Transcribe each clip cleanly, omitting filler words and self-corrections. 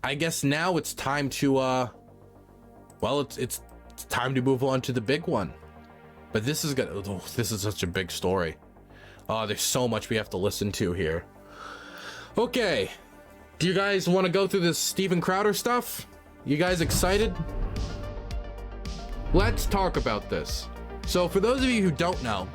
I guess now it's time to, well, it's time to move on to the big one. But this is gonna, oh, this is such a big story. Oh, there's so much we have to listen to here. Okay, do you guys want to go through this Steven Crowder stuff? You guys excited? Let's talk about this. So for those of you who don't know,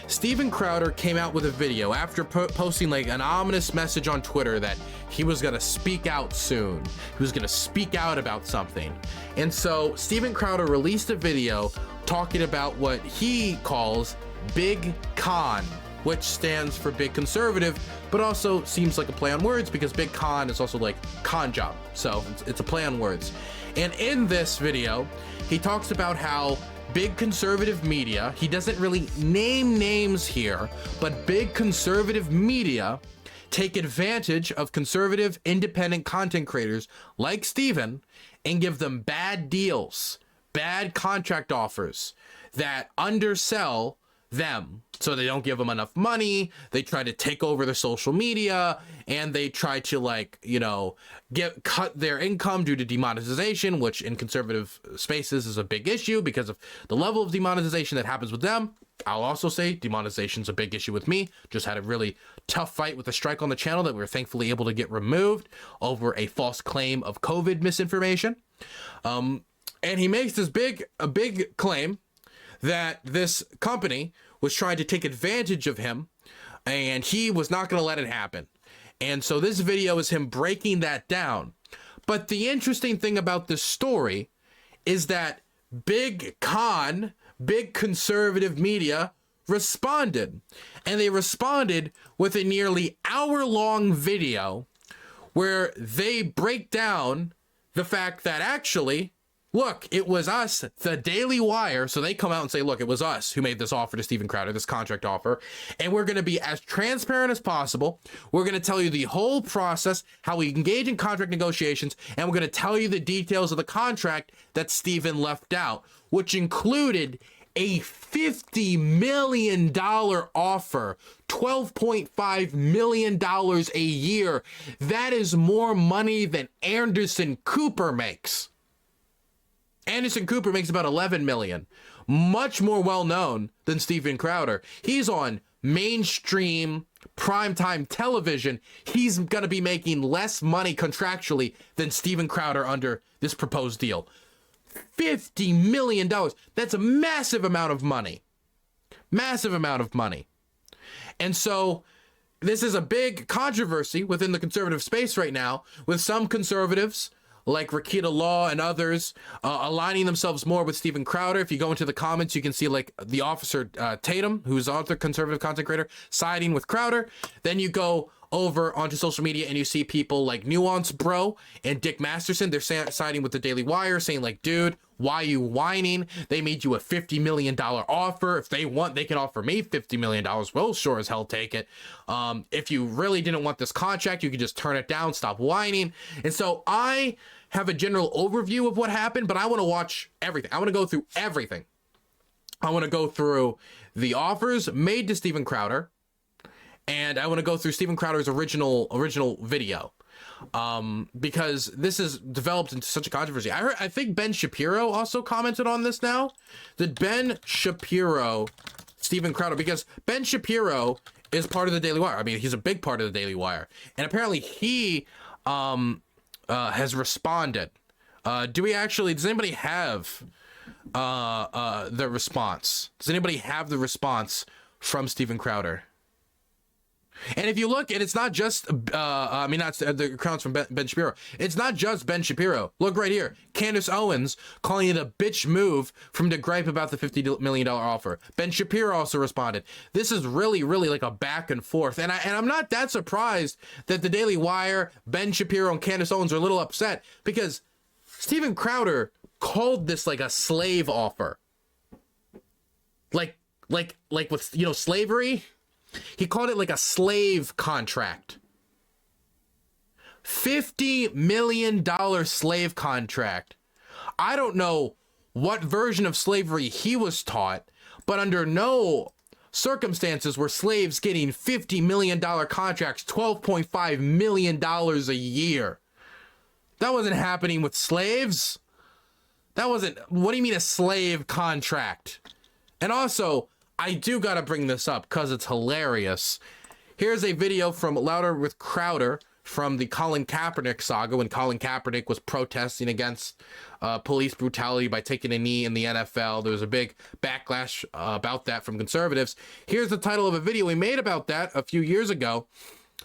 Steven Crowder came out with a video after posting like an ominous message on Twitter that he was gonna speak out soon. He was gonna speak out about something. And so Steven Crowder released a video talking about what he calls Big Con, which stands for big conservative, but also seems like a play on words because big con is also like con job. So it's a play on words. And in this video, he talks about how big conservative media, he doesn't really name names here, but big conservative media take advantage of conservative independent content creators like Steven and give them bad deals, bad contract offers that undersell them. So they don't give them enough money, they try to take over their social media, and they try to, like, you know, cut their income due to demonetization, which in conservative spaces is a big issue because of the level of demonetization that happens with them. I'll also say demonetization is a big issue with me. Just had a really tough fight with a strike on the channel that we were thankfully able to get removed over a false claim of COVID misinformation. And he makes this a big claim that this company was trying to take advantage of him and he was not going to let it happen. And so this video is him breaking that down. But the interesting thing about this story is that big conservative media responded, and they responded with a nearly hour-long video where they break down the fact that actually, look, it was us, the Daily Wire. So they come out and say, look, it was us who made this offer to Steven Crowder, this contract offer. And we're going to be as transparent as possible. We're going to tell you the whole process, how we engage in contract negotiations. And we're going to tell you the details of the contract that Steven left out, which included a $50 million offer, $12.5 million a year. That is more money than Anderson Cooper makes. Anderson Cooper makes about 11 million, much more well-known than Steven Crowder. He's on mainstream primetime television. He's going to be making less money contractually than Steven Crowder under this proposed deal. $50 million. That's a massive amount of money. Massive amount of money. And so this is a big controversy within the conservative space right now, with some conservatives like Rakita Law and others aligning themselves more with Steven Crowder. If you go into the comments, you can see like the officer Tatum, who's another conservative content creator, siding with Crowder. Then you go over onto social media and you see people like Nuance Bro and Dick Masterson. They're siding with the Daily Wire, saying like, dude, why are you whining? They made you a $50 million offer. If they want, they can offer me $50 million. Well, sure as hell take it. If you really didn't want this contract, you could just turn it down, stop whining. And so I have a general overview of what happened, but I want to watch everything. I want to go through everything. I want to go through the offers made to Steven Crowder, and I want to go through Steven Crowder's original video, because this has developed into such a controversy. I think Ben Shapiro also commented on this now. Did Ben Shapiro, Steven Crowder, because Ben Shapiro is part of the Daily Wire. I mean, he's a big part of the Daily Wire, and apparently he has responded. Does anybody have the response? Does anybody have the response from Steven Crowder? And if you look, and it's not just, not the accounts from Ben Shapiro. It's not just Ben Shapiro. Look right here. Candace Owens calling it a bitch move from to gripe about the $50 million offer. Ben Shapiro also responded. This is really, really like a back and forth. And I'm not that surprised that the Daily Wire, Ben Shapiro, and Candace Owens are a little upset, because Steven Crowder called this like a slave offer. Like with, you know, slavery. He called it like a slave contract. $50 million slave contract. I don't know what version of slavery he was taught, but under no circumstances were slaves getting $50 million contracts, $12.5 million a year. That wasn't happening with slaves. That wasn't, what do you mean a slave contract? And also, I do gotta bring this up because it's hilarious. Here's a video from Louder with Crowder from the Colin Kaepernick saga when Colin Kaepernick was protesting against police brutality by taking a knee in the NFL. There was a big backlash about that from conservatives. Here's the title of a video we made about that a few years ago.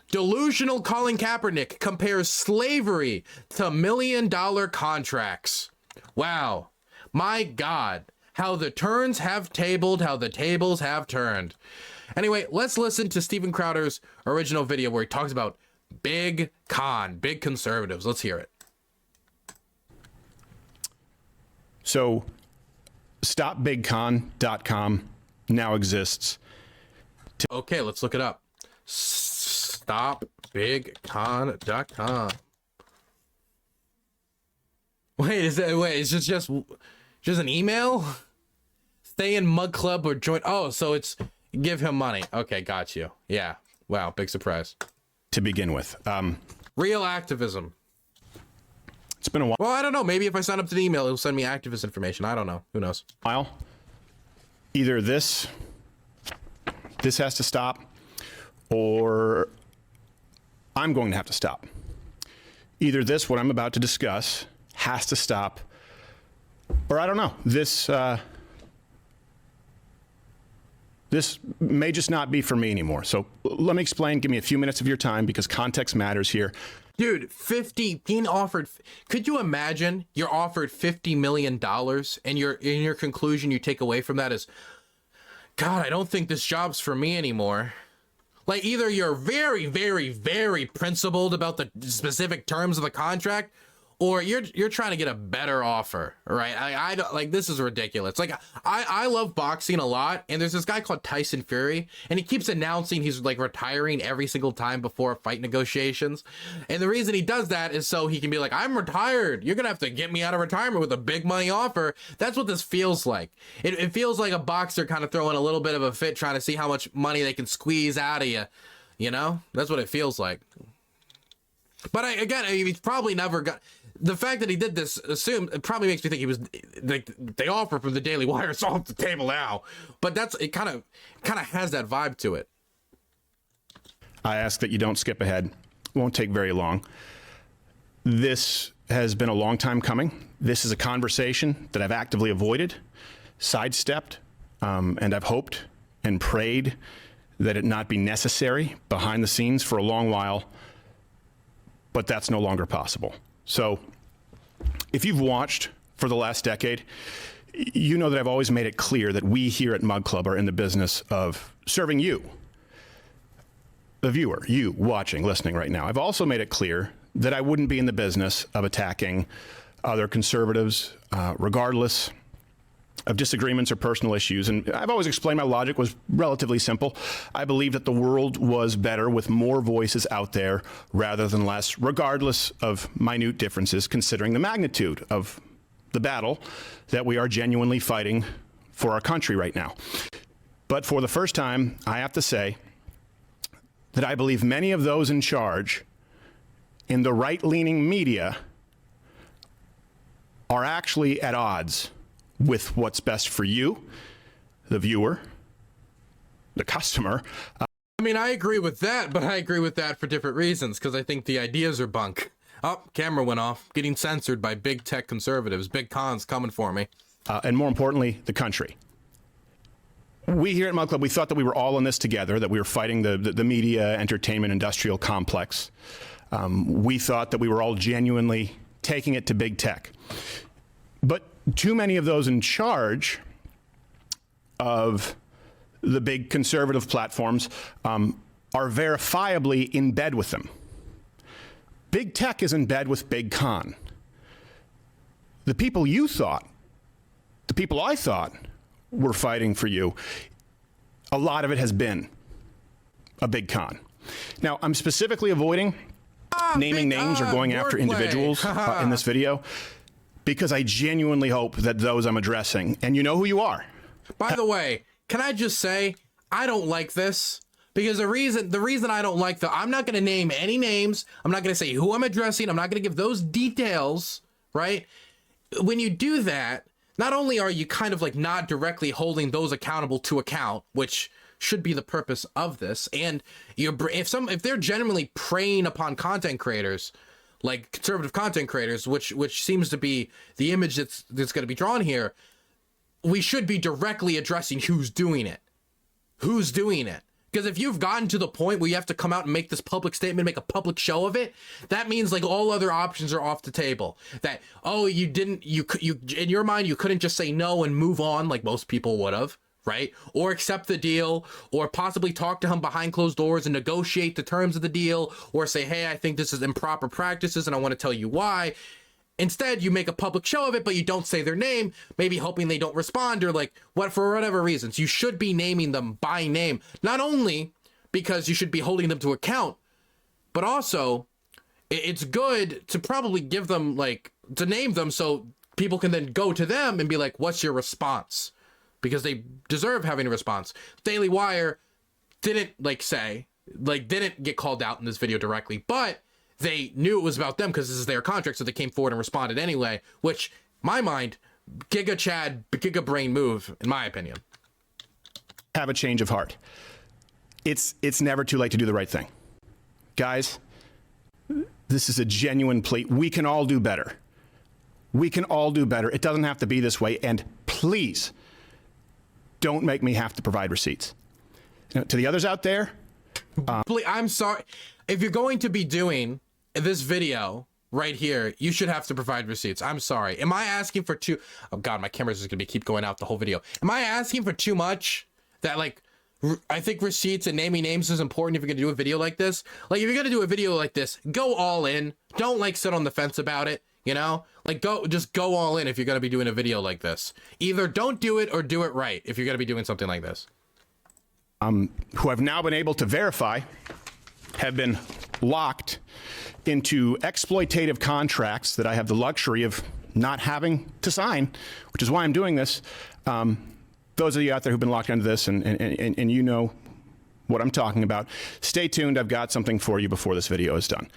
Delusional Colin Kaepernick compares slavery to $1 million contracts. Wow. My God. How the turns have tabled, how the tables have turned. Anyway, let's listen to Steven Crowder's original video where he talks about big conservatives. Let's hear it. So, stopbigcon.com now exists. Okay, let's look it up. Stopbigcon.com. Wait, is it just an email? Stay in Mug Club or join. Oh, so it's give him money. Okay, got you. Yeah. Wow, big surprise. To begin with. Real activism. It's been a while. Well, I don't know. Maybe if I sign up to the email, it'll send me activist information. I don't know. Who knows? Either this has to stop, or I'm going to have to stop. Either this, what I'm about to discuss, has to stop, or I don't know. This may just not be for me anymore. So let me explain. Give me a few minutes of your time because context matters here. Dude, being offered, could you imagine you're offered $50 million and in your conclusion you take away from that is, God, I don't think this job's for me anymore. Like either you're very, very, very principled about the specific terms of the contract, or you're trying to get a better offer, right? I don't like, this is ridiculous. Like I love boxing a lot, and there's this guy called Tyson Fury, and he keeps announcing he's like retiring every single time before fight negotiations. And the reason he does that is so he can be like, I'm retired. You're gonna have to get me out of retirement with a big money offer. That's what this feels like. It feels like a boxer kind of throwing a little bit of a fit, trying to see how much money they can squeeze out of you. You know, that's what it feels like. But he's probably never got. The fact that he did this, it probably makes me think he was like the offer from the Daily Wire is off the table now. But it kind of has that vibe to it. I ask that you don't skip ahead. It won't take very long. This has been a long time coming. This is a conversation that I've actively avoided, sidestepped, and I've hoped and prayed that it not be necessary behind the scenes for a long while. But that's no longer possible. So if you've watched for the last decade, you know that I've always made it clear that we here at Mug Club are in the business of serving you, the viewer, you watching, listening right now. I've also made it clear that I wouldn't be in the business of attacking other conservatives, regardless of disagreements or personal issues. And I've always explained my logic was relatively simple. I believe that the world was better with more voices out there rather than less, regardless of minute differences, considering the magnitude of the battle that we are genuinely fighting for our country right now. But for the first time, I have to say that I believe many of those in charge in the right-leaning media are actually at odds with what's best for you, the viewer, the customer. I mean, I agree with that, but I agree with that for different reasons, because I think the ideas are bunk. Oh, camera went off. Getting censored by big tech conservatives. Big cons coming for me. And more importantly, the country. We here at Mug Club, we thought that we were all in this together, that we were fighting the media, entertainment, industrial complex. We thought that we were all genuinely taking it to big tech. But too many of those in charge of the big conservative platforms are verifiably in bed with them. Big tech is in bed with big con. The people you thought, the people I thought were fighting for you, a lot of it has been a big con. Now, I'm specifically avoiding naming names or going after individuals in this video, because I genuinely hope that those I'm addressing, and you know who you are. By the way, can I just say, I don't like this, Because the reason I don't like I'm not going to name any names. I'm not going to say who I'm addressing. I'm not going to give those details, right? When you do that, not only are you kind of like not directly holding those accountable to account, which should be the purpose of this, and if they're genuinely preying upon content creators, like conservative content creators, which seems to be the image that's going to be drawn here, we should be directly addressing who's doing it. Who's doing it? Because if you've gotten to the point where you have to come out and make this public statement, make a public show of it, that means like all other options are off the table. That, oh, you in your mind, you couldn't just say no and move on like most people would have, right? Or accept the deal, or possibly talk to him behind closed doors and negotiate the terms of the deal, or say, hey, I think this is improper practices and I want to tell you why. Instead, you make a public show of it, but you don't say their name, maybe hoping they don't respond, or like for whatever reasons. You should be naming them by name, not only because you should be holding them to account, but also it's good to probably give them to name them so people can then go to them and be like, what's your response? Because they deserve having a response. Daily Wire didn't didn't get called out in this video directly, but they knew it was about them because this is their contract, so they came forward and responded anyway, which, my mind, Giga Chad, Giga Brain move, in my opinion. Have a change of heart. It's never too late to do the right thing. Guys, this is a genuine plea. We can all do better. We can all do better. It doesn't have to be this way, and please, don't make me have to provide receipts. To the others out there, I'm sorry. If you're going to be doing this video right here, you should have to provide receipts. I'm sorry. Am I asking for too... Oh God, my camera's just gonna keep going out the whole video. Am I asking for too much? That I think receipts and naming names is important if you're gonna do a video like this. Like, if you're gonna do a video like this, go all in. Don't sit on the fence about it. You know, just go all in if you're gonna be doing a video like this. Either don't do it or do it right if you're gonna be doing something like this. Who I've now been able to verify have been locked into exploitative contracts that I have the luxury of not having to sign, which is why I'm doing this. Those of you out there who've been locked into this and you know what I'm talking about, stay tuned. I've got something for you before this video is done.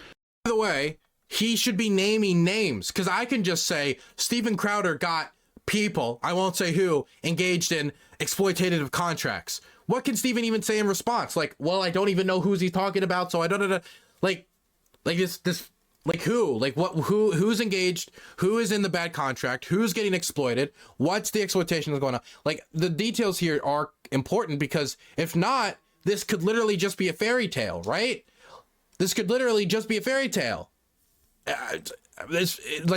By the way, he should be naming names, because I can just say Steven Crowder got people, I won't say who, engaged in exploitative contracts. What can Steven even say in response? Well, I don't even know who's he talking about, so I don't know. Who's engaged? Who is in the bad contract? Who's getting exploited? What's the exploitation that's going on? The details here are important, because if not, this could literally just be a fairy tale, right? This could literally just be a fairy tale.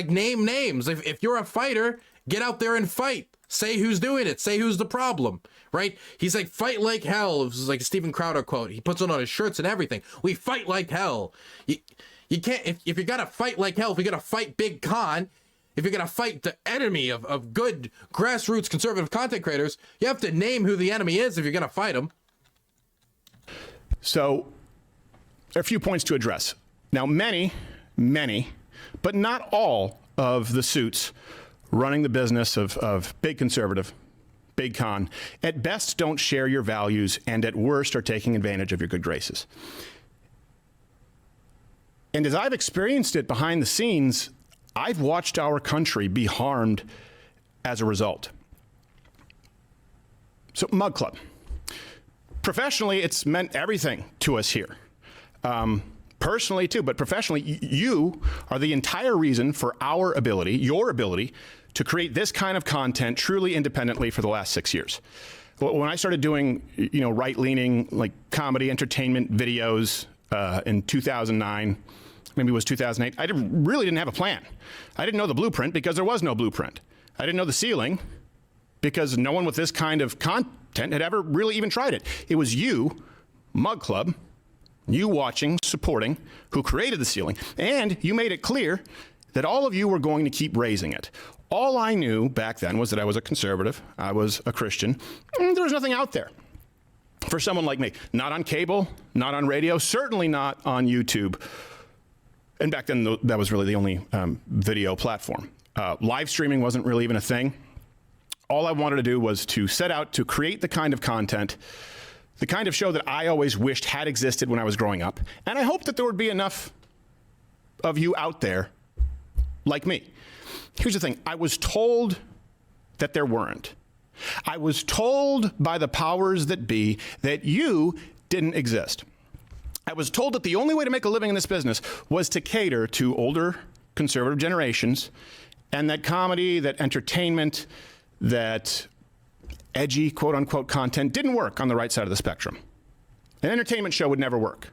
Name names. If you're a fighter, get out there and fight. Say who's doing it. Say who's the problem, right? He's like, fight like hell. It was like a Steven Crowder quote. He puts it on his shirts and everything. We fight like hell. You can't, if you gotta fight like hell, if you gotta fight Big Con, if you're gonna fight the enemy of good grassroots conservative content creators, you have to name who the enemy is if you're gonna fight them. So, there are a few points to address. Now, many, but not all of the suits running the business of big conservative, Big Con, at best don't share your values, and at worst are taking advantage of your good graces. And as I've experienced it behind the scenes, I've watched our country be harmed as a result. So, Mug Club. Professionally, it's meant everything to us here. Personally, too, but professionally, you are the entire reason for your ability to create this kind of content truly independently for the last 6 years. When I started doing, right-leaning, comedy entertainment videos in 2009, maybe it was 2008, I really didn't have a plan. I didn't know the blueprint because there was no blueprint. I didn't know the ceiling because no one with this kind of content had ever really even tried it. It was you, Mug Club, you watching, supporting, who created the ceiling, and you made it clear that all of you were going to keep raising it. All I knew back then was that I was a conservative, I was a Christian, and there was nothing out there for someone like me. Not on cable, not on radio, certainly not on YouTube. And back then, that was really the only video platform. Live streaming wasn't really even a thing. All I wanted to do was to set out to create the kind of content The kind of show that I always wished had existed when I was growing up. And I hope that there would be enough of you out there like me. Here's the thing. I was told that there weren't. I was told by the powers that be that you didn't exist. I was told that the only way to make a living in this business was to cater to older conservative generations, and that comedy, that entertainment, that edgy quote-unquote content didn't work on the right side of the spectrum. An entertainment show would never work.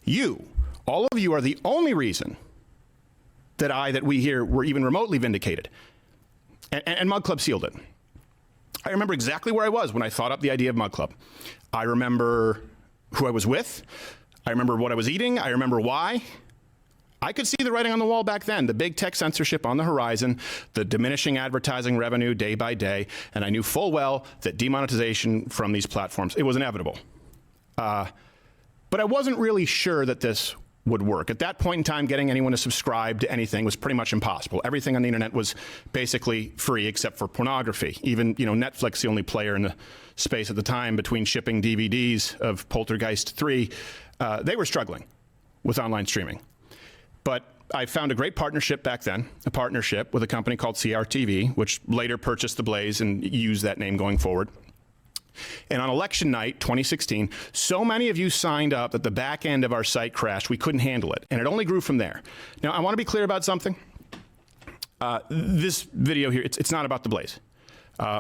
You, all of you, are the only reason that we here were even remotely vindicated. And Mug Club sealed it. I remember exactly where I was when I thought up the idea of Mug Club. I remember who I was with. I remember what I was eating. I remember why. I could see the writing on the wall back then, the big tech censorship on the horizon, the diminishing advertising revenue day by day, and I knew full well that demonetization from these platforms, it was inevitable. But I wasn't really sure that this would work. At that point in time, getting anyone to subscribe to anything was pretty much impossible. Everything on the internet was basically free except for pornography. Even, Netflix, the only player in the space at the time between shipping DVDs of Poltergeist 3, they were struggling with online streaming. But I found a great partnership back then, a partnership with a company called CRTV, which later purchased The Blaze and used that name going forward. And on election night, 2016, so many of you signed up that the back end of our site crashed. We couldn't handle it. And it only grew from there. Now, I want to be clear about something. This video here, it's not about The Blaze.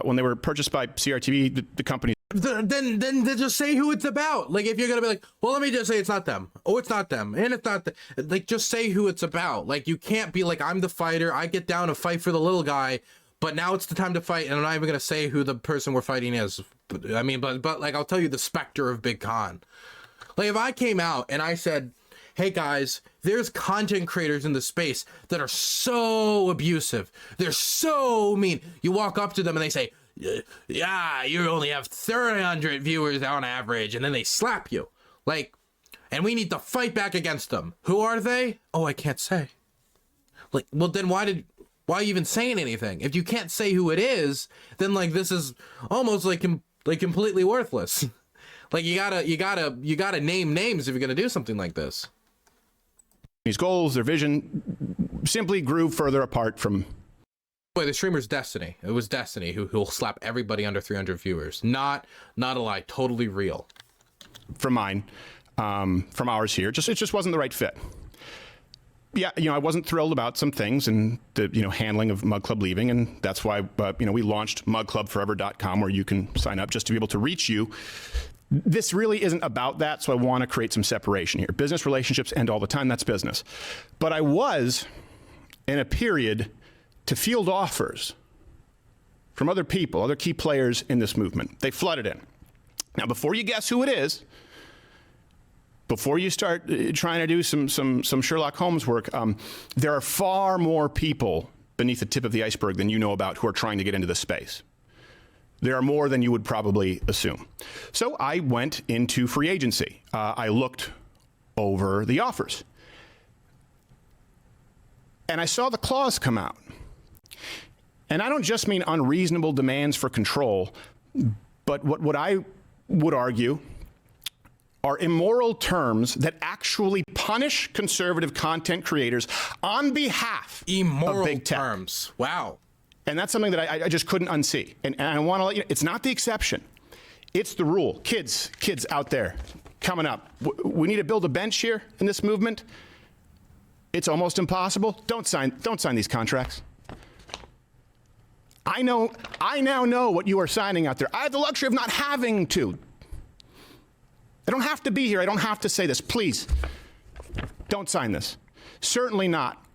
When they were purchased by CRTV, the company... Then just say who it's about. Like, if you're gonna be like, well, let me just say it's not them. Oh, it's not them, and it's not like, just say who it's about. Like, you can't be like, I'm the fighter, I get down to fight for the little guy, but now it's the time to fight, and I'm not even gonna say who the person we're fighting is. I mean, but like, I'll tell you the specter of Big Con. Like, if I came out and I said, hey guys, there's content creators in the space that are so abusive, they're so mean. You walk up to them and they say, yeah, you only have 300 viewers on average, and then they slap you. Like, and we need to fight back against them. Who are they? Oh, I can't say. Like, well, then why are you even saying anything? If you can't say who it is, then like, this is almost like completely worthless. Like, you gotta name names if you're gonna do something like this. These goals, their vision, simply grew further apart from... Boy, the streamer's Destiny. It was Destiny who'll slap everybody under 300 viewers. Not a lie, totally real. From mine, from ours here, it just wasn't the right fit. Yeah, I wasn't thrilled about some things and the handling of Mug Club leaving, and that's why we launched mugclubforever.com, where you can sign up just to be able to reach you. This really isn't about that, so I want to create some separation here. Business relationships end all the time, that's business. But I was in a period to field offers from other people, other key players in this movement. They flooded in. Now, before you guess who it is, before you start trying to do some Sherlock Holmes work, there are far more people beneath the tip of the iceberg than you know about who are trying to get into this space. There are more than you would probably assume. So I went into free agency. I looked over the offers. And I saw the clause come out. And I don't just mean unreasonable demands for control, but what I would argue are immoral terms that actually punish conservative content creators on behalf of big tech. Terms. Wow. And that's something that I just couldn't unsee. And I want to let you know, it's not the exception. It's the rule. Kids out there coming up. We need to build a bench here in this movement. It's almost impossible. Don't sign these contracts. I now know what you are signing out there. I have the luxury of not having to. I don't have to be here. I don't have to say this. Please, don't sign this. Certainly not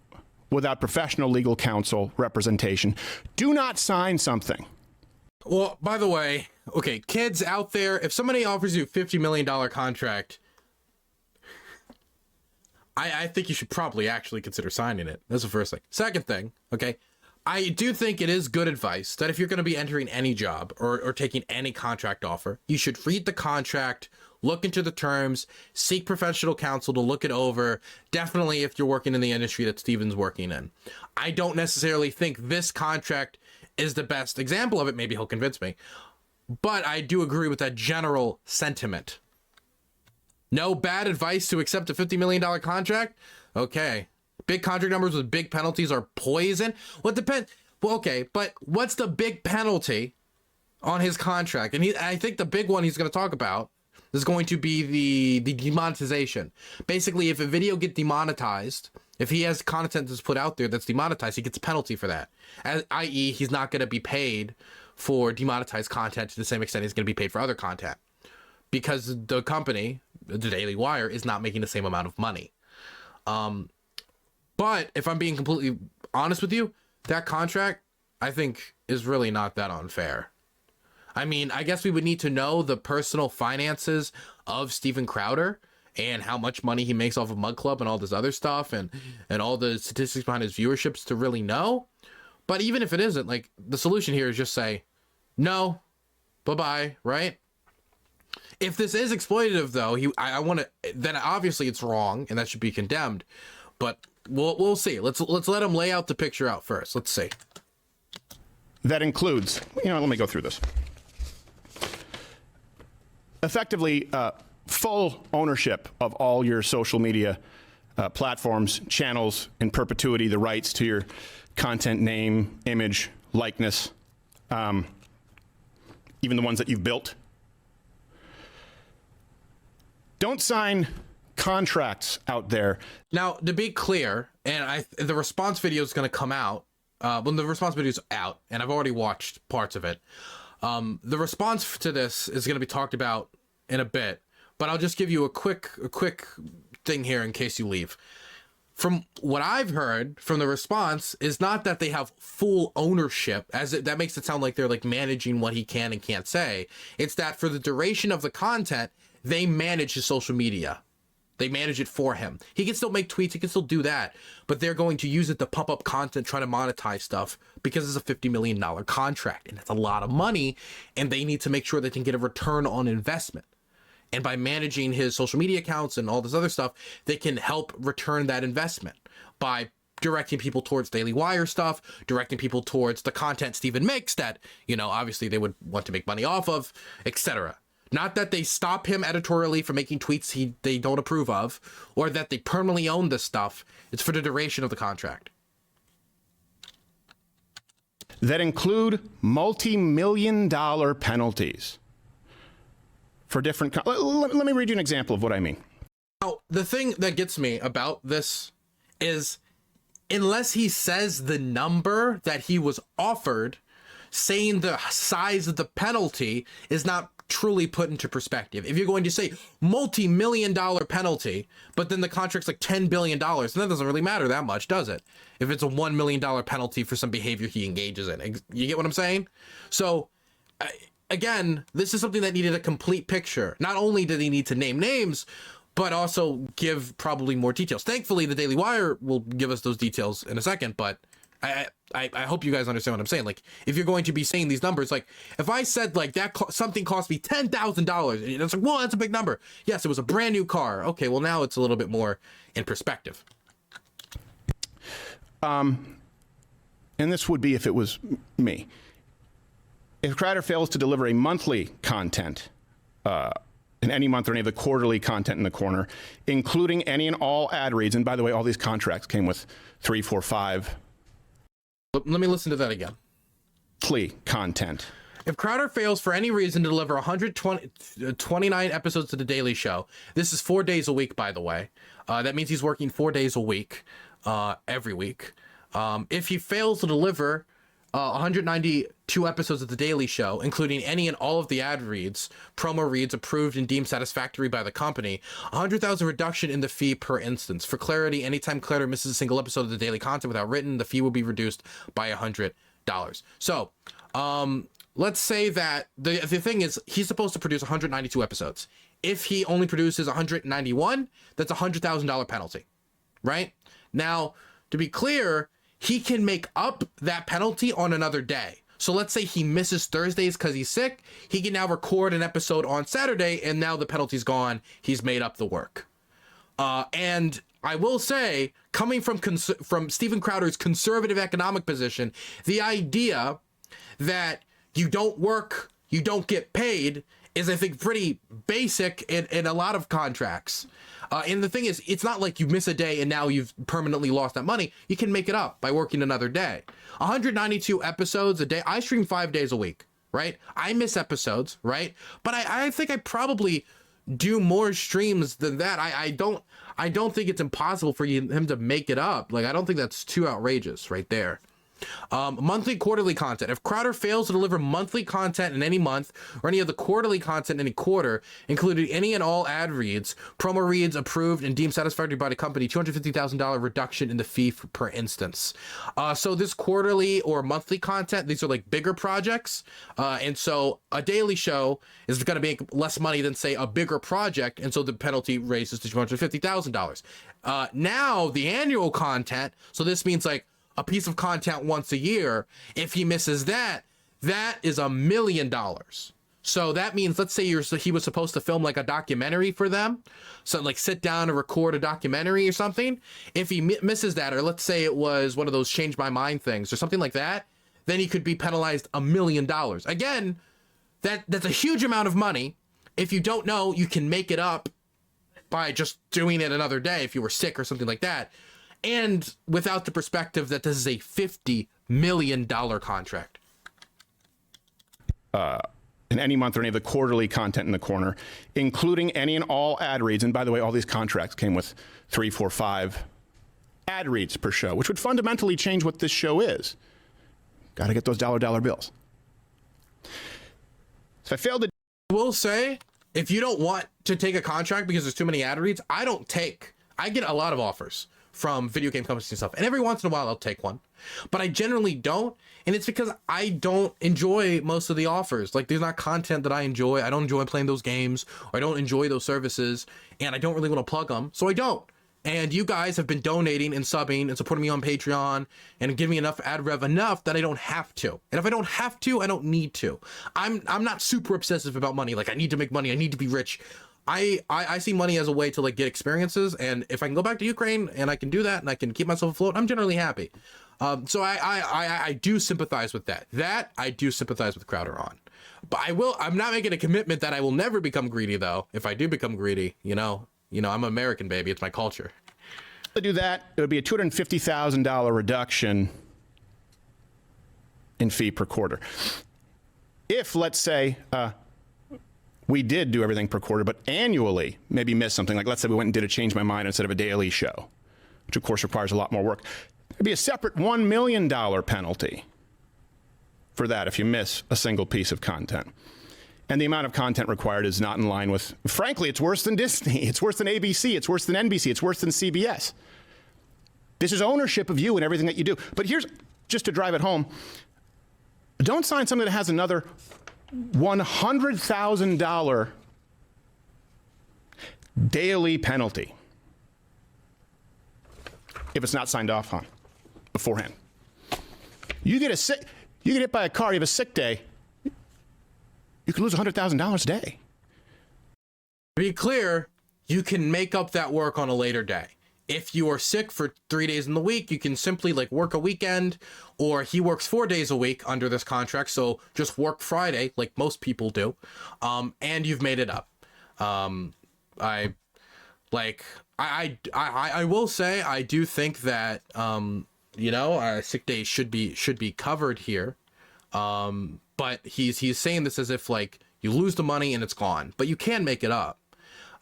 without professional legal counsel representation. Do not sign something. Well, by the way, okay, kids out there, if somebody offers you a $50 million contract, I think you should probably actually consider signing it. That's the first thing. Second thing, okay, I do think it is good advice that if you're going to be entering any job or taking any contract offer, you should read the contract, look into the terms, seek professional counsel to look it over. Definitely if you're working in the industry that Steven's working in. I don't necessarily think this contract is the best example of it. Maybe he'll convince me. but I do agree with that general sentiment. No bad advice to accept a $50 million contract? Okay. Big contract numbers with big penalties are poison? What depends? Well, okay, but what's the big penalty on his contract? And I think the big one he's going to talk about is going to be the demonetization. Basically, if a video gets demonetized, if he has content that's put out there that's demonetized, he gets a penalty for that. I.e., he's not going to be paid for demonetized content to the same extent he's going to be paid for other content, because the company, the Daily Wire, is not making the same amount of money. But if I'm being completely honest with you, that contract, I think, is really not that unfair. I mean, I guess we would need to know the personal finances of Steven Crowder and how much money he makes off of Mug Club and all this other stuff, and all the statistics behind his viewerships to really know. But even if it isn't, like, the solution here is just say, no, bye-bye, right? If this is exploitative, though, I want to, then obviously it's wrong and that should be condemned. But we'll see. Let's let him lay out the picture out first. Let's see. That includes, let me go through this. Effectively, full ownership of all your social media platforms, channels, in perpetuity, the rights to your content, name, image, likeness, even the ones that you've built. Don't sign contracts out there. Now, to be clear, and the response video is going to come out when the response video is out, and I've already watched parts of it. The response to this is going to be talked about in a bit, but I'll just give you a quick thing here in case you leave. From what I've heard from the response is not that they have full ownership, that makes it sound like they're like managing what he can and can't say. It's that for the duration of the content, they manage his social media. They manage it for him. He can still make tweets, he can still do that, but they're going to use it to pump up content, try to monetize stuff, because it's a $50 million contract, and that's a lot of money, and they need to make sure they can get a return on investment. And by managing his social media accounts and all this other stuff, they can help return that investment by directing people towards Daily Wire stuff, directing people towards the content Steven makes that, obviously they would want to make money off of, etc. Not that they stop him editorially from making tweets they don't approve of, or that they permanently own this stuff. It's for the duration of the contract. That include multi-million-dollar penalties for different... Let me read you an example of what I mean. Now, the thing that gets me about this is, unless he says the number that he was offered, saying the size of the penalty is not truly put into perspective. If you're going to say multi-million-dollar penalty, but then the contract's like $10 billion, then that doesn't really matter that much, does it? If it's a $1 million penalty for some behavior he engages in. You get what I'm saying? So, again, this is something that needed a complete picture. Not only did he need to name names, but also give probably more details. Thankfully, the Daily Wire will give us those details in a second, but I hope you guys understand what I'm saying. Like, if you're going to be saying these numbers, like, if I said, like, something cost me $10,000, and it's like, whoa, that's a big number. Yes, it was a brand new car. Okay, well, now it's a little bit more in perspective. And this would be if it was me. If Crowder fails to deliver a monthly content, in any month or any of the quarterly content in the corner, including any and all ad reads, and by the way, all these contracts came with 3, 4, 5... Let me listen to that again. Content. If Crowder fails for any reason to deliver 129 episodes to The Daily Show, this is 4 days a week, by the way. That means he's working 4 days a week, every week. If he fails to deliver 192 episodes of The Daily Show, including any and all of the ad reads, promo reads approved and deemed satisfactory by the company, $100,000 reduction in the fee per instance. For clarity, anytime Crowder misses a single episode of the daily content without written, the fee will be reduced by $100. So, let's say that the thing is, he's supposed to produce 192 episodes. If he only produces 191, that's a $100,000 penalty, right? Now, to be clear, he can make up that penalty on another day. So let's say he misses Thursdays because he's sick. He can now record an episode on Saturday, and now the penalty's gone. He's made up the work. And I will say, coming from Steven Crowder's conservative economic position, the idea that you don't work you don't get paid is, I think, pretty basic in a lot of contracts. And the thing is, it's not like you miss a day and now you've permanently lost that money. You can make it up by working another day. 192 episodes a day. I stream 5 days a week, right? I miss episodes, right? But I think I probably do more streams than that. I don't think it's impossible for him to make it up. Like, I don't think that's too outrageous right there. Monthly, quarterly content. If Crowder fails to deliver monthly content in any month or any of the quarterly content in any quarter, including any and all ad reads, promo reads approved and deemed satisfactory by the company, $250,000 reduction in the fee per instance. So this quarterly or monthly content, these are like bigger projects. And so a daily show is going to make less money than, say, a bigger project. And so the penalty raises to $250,000. Now the annual content, so this means like a piece of content once a year, if he misses that, that is $1 million. So that means, let's say he was supposed to film like a documentary for them, so like sit down and record a documentary or something. If he misses that, or let's say it was one of those change my mind things or something like that, then he could be penalized $1 million. Again, that's a huge amount of money. If you don't know, you can make it up by just doing it another day if you were sick or something like that. And without the perspective that this is a $50 million contract. In any month or any of the quarterly content in the corner, including any and all ad reads. And by the way, all these contracts came with 3, 4, 5 ad reads per show, which would fundamentally change what this show is. Got to get those dollar bills. So I failed to... I will say, if you don't want to take a contract because there's too many ad reads, I get a lot of offers from video game companies and stuff, and every once in a while I'll take one, but I generally don't, and it's because I don't enjoy most of the offers. Like, there's not content that I enjoy. I don't enjoy playing those games, or I don't enjoy those services, and I don't really want to plug them, so I don't. And you guys have been donating and subbing and supporting me on Patreon and giving me enough ad rev enough that I don't have to. And if I don't have to, I don't need to. I'm not super obsessive about money. Like, I need to make money, I need to be rich. I see money as a way to like get experiences, and if I can go back to Ukraine and I can do that and I can keep myself afloat, I'm generally happy. So I do sympathize with that. I do sympathize with Crowder on. But I'm not making a commitment that I will never become greedy, though. If I do become greedy, you know, I'm American, baby. It's my culture. To do that, it would be a $250,000 reduction in fee per quarter. If, let's say, we did do everything per quarter, but annually maybe missed something. Like, let's say we went and did a Change My Mind instead of a daily show, which of course requires a lot more work. There'd be a separate $1 million penalty for that if you miss a single piece of content. And the amount of content required is not in line with, frankly, it's worse than Disney. It's worse than ABC. It's worse than NBC. It's worse than CBS. This is ownership of you and everything that you do. But here's, just to drive it home, don't sign something that has another $100,000 daily penalty if it's not signed off on beforehand. You get hit by a car, you have a sick day, you could lose $100,000 a day. To be clear, you can make up that work on a later day. If you are sick for 3 days in the week, you can simply like work a weekend, or he works 4 days a week under this contract. So just work Friday like most people do. And you've made it up. I will say, I do think that, sick days should be covered here. But he's saying this as if like you lose the money and it's gone, but you can make it up.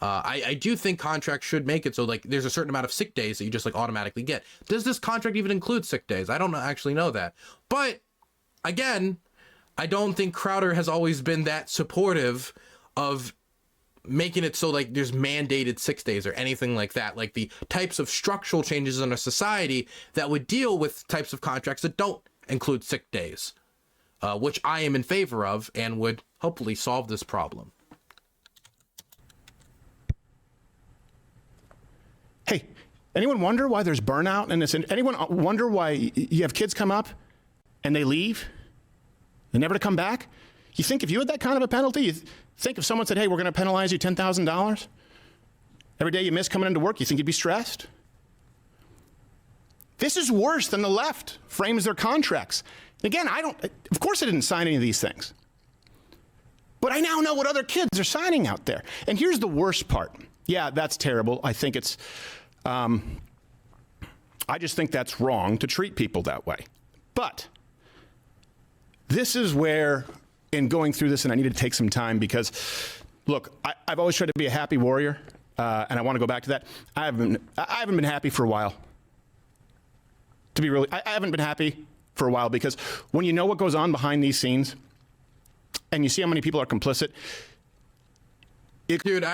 I do think contracts should make it so like there's a certain amount of sick days that you just like automatically get. Does this contract even include sick days? I don't actually know that. But again, I don't think Crowder has always been that supportive of making it so like there's mandated 6 days or anything like that. Like the types of structural changes in our society that would deal with types of contracts that don't include sick days, which I am in favor of and would hopefully solve this problem. Hey, anyone wonder why there's burnout in this? Anyone wonder why you have kids come up and they leave? They're never to come back? You think if you had that kind of a penalty, you think if someone said, hey, we're going to penalize you $10,000 every day you miss coming into work, you think you'd be stressed? This is worse than the left frames their contracts. Again, of course I didn't sign any of these things. But I now know what other kids are signing out there. And here's the worst part. Yeah, that's terrible. I think it's, I just think that's wrong to treat people that way. But this is where, in going through this, and I needed to take some time because, look, I've always tried to be a happy warrior, and I want to go back to that. I haven't been happy for a while. To be really, I haven't been happy for a while because when you know what goes on behind these scenes, and you see how many people are complicit. Dude,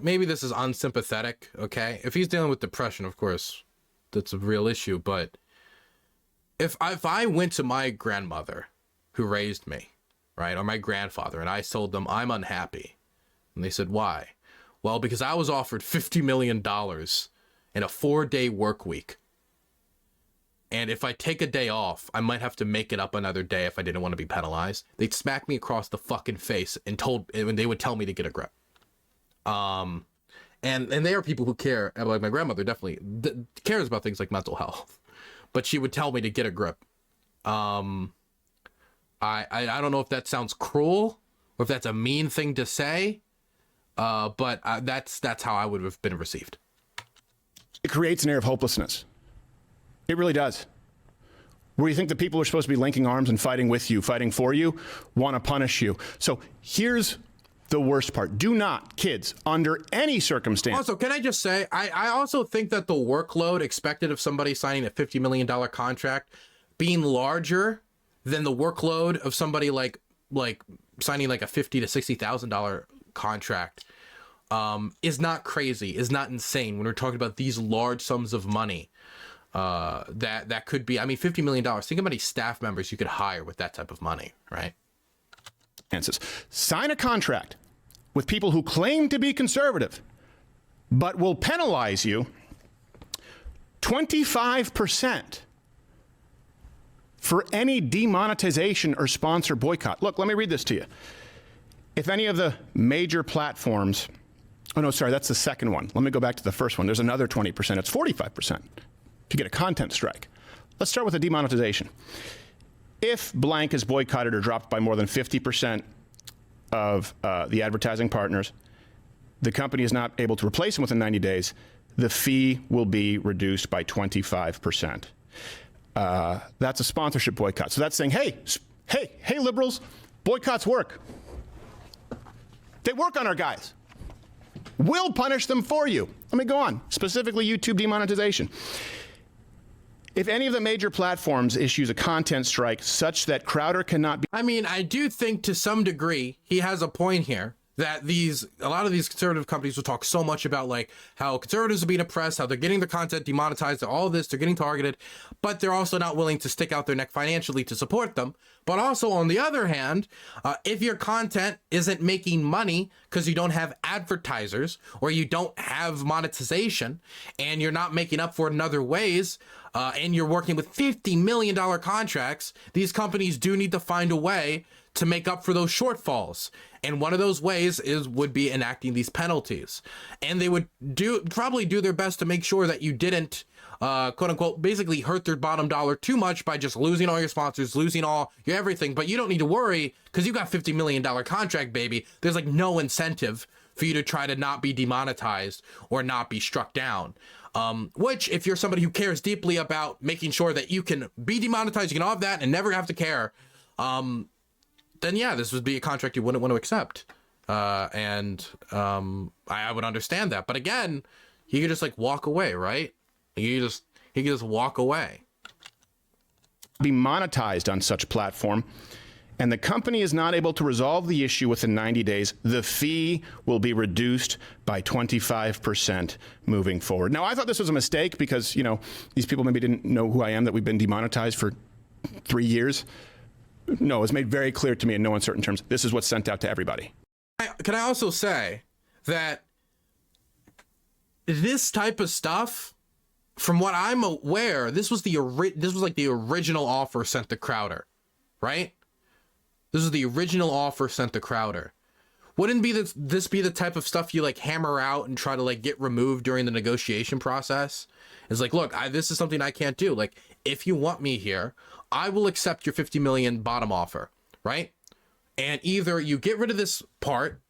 maybe this is unsympathetic, okay? If he's dealing with depression, of course, that's a real issue, but if I went to my grandmother who raised me, right, or my grandfather, and I told them I'm unhappy, and they said, why? Well, because I was offered $50 million in a 4-day work week. And if I take a day off, I might have to make it up another day if I didn't want to be penalized. They'd smack me across the fucking face and they would tell me to get a grip. And they are people who care. Like my grandmother definitely cares about things like mental health, but she would tell me to get a grip. I don't know if that sounds cruel or if that's a mean thing to say, but that's how I would have been received. It creates an air of hopelessness. It really does. Where you think the people who are supposed to be linking arms and fighting with you, fighting for you, want to punish you. So here's the worst part. Do not, kids, under any circumstance. Also, can I just say, I also think that the workload expected of somebody signing a $50 million contract being larger than the workload of somebody like signing like a $50,000 to $60,000 contract is not crazy, is not insane when we're talking about these large sums of money. That could be, I mean, $50 million. Think how many staff members you could hire with that type of money, right? Sign a contract with people who claim to be conservative, but will penalize you 25% for any demonetization or sponsor boycott. Look, let me read this to you. If any of the major platforms, oh no, sorry, that's the second one. Let me go back to the first one. There's another 20%. It's 45% to get a content strike. Let's start with the demonetization. If blank is boycotted or dropped by more than 50% of the advertising partners, the company is not able to replace them within 90 days, the fee will be reduced by 25%. That's a sponsorship boycott. So that's saying, hey, liberals, boycotts work. They work on our guys. We'll punish them for you. Let me go on. Specifically, YouTube demonetization. If any of the major platforms issues a content strike such that Crowder cannot be... I mean, I do think to some degree he has a point here that a lot of these conservative companies will talk so much about like how conservatives are being oppressed, how they're getting their content demonetized, all this, they're getting targeted, but they're also not willing to stick out their neck financially to support them. But also on the other hand, if your content isn't making money because you don't have advertisers or you don't have monetization and you're not making up for it in other ways, and you're working with $50 million contracts, these companies do need to find a way to make up for those shortfalls. And one of those ways would be enacting these penalties. And they would probably do their best to make sure that you didn't, quote unquote, basically hurt their bottom dollar too much by just losing all your sponsors, losing all your everything. But you don't need to worry because you got $50 million contract, baby. There's like no incentive for you to try to not be demonetized or not be struck down. Which, if you're somebody who cares deeply about making sure that you can be demonetized, you can have that and never have to care, then yeah, this would be a contract you wouldn't want to accept. I would understand that. But again, he could just like walk away, right? He could just walk away. Be monetized on such platform, and the company is not able to resolve the issue within 90 days, the fee will be reduced by 25% moving forward. Now, I thought this was a mistake because, you know, these people maybe didn't know who I am, that we've been demonetized for 3 years. No, it's made very clear to me in no uncertain terms. This is what's sent out to everybody. Can I also say that this type of stuff, from what I'm aware, this was like the original offer sent to Crowder, right? This is the original offer sent to Crowder. Wouldn't this be the type of stuff you like hammer out and try to like get removed during the negotiation process? It's like, look, this is something I can't do. Like, if you want me here, I will accept your $50 million bottom offer, right? And either you get rid of this part,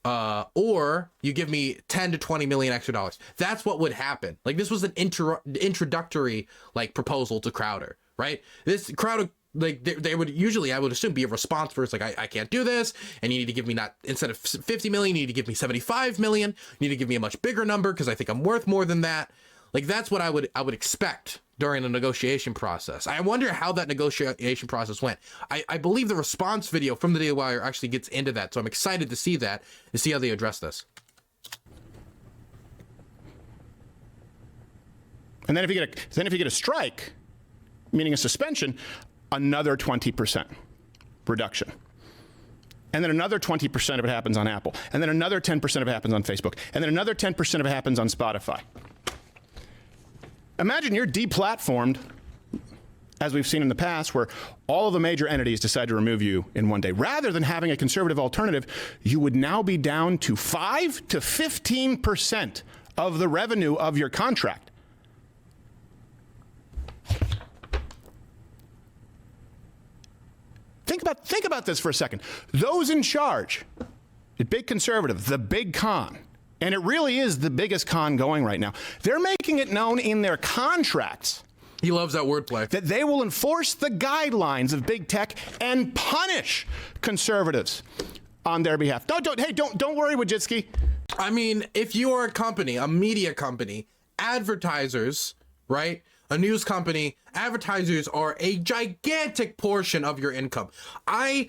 or you give me 10 to 20 million extra dollars. That's what would happen. Like, this was an introductory like proposal to Crowder, right? This Crowder, like, they would usually, I would assume, be a response first, like, I can't do this, and you need to give me, not, instead of 50 million, you need to give me 75 million. You need to give me a much bigger number because I think I'm worth more than that. Like, that's what I would expect during the negotiation process. I wonder how that negotiation process went. I believe the response video from the Daily Wire actually gets into that, so I'm excited to see that, to see how they address this. And then if you get a strike, meaning a suspension, another 20% reduction. And then another 20% of it happens on Apple. And then another 10% of it happens on Facebook. And then another 10% of it happens on Spotify. Imagine you're deplatformed, as we've seen in the past, where all of the major entities decide to remove you in one day. Rather than having a conservative alternative, you would now be down to 5 to 15% of the revenue of your contract. Think about this for a second. Those in charge, the big conservative, the big con, and it really is the biggest con going right now, they're making it known in their contracts. He loves that wordplay. That they will enforce the guidelines of big tech and punish conservatives on their behalf. Don't worry, Wojcicki. I mean, if you are a company, a media company, advertisers, right? A news company, advertisers are a gigantic portion of your income. The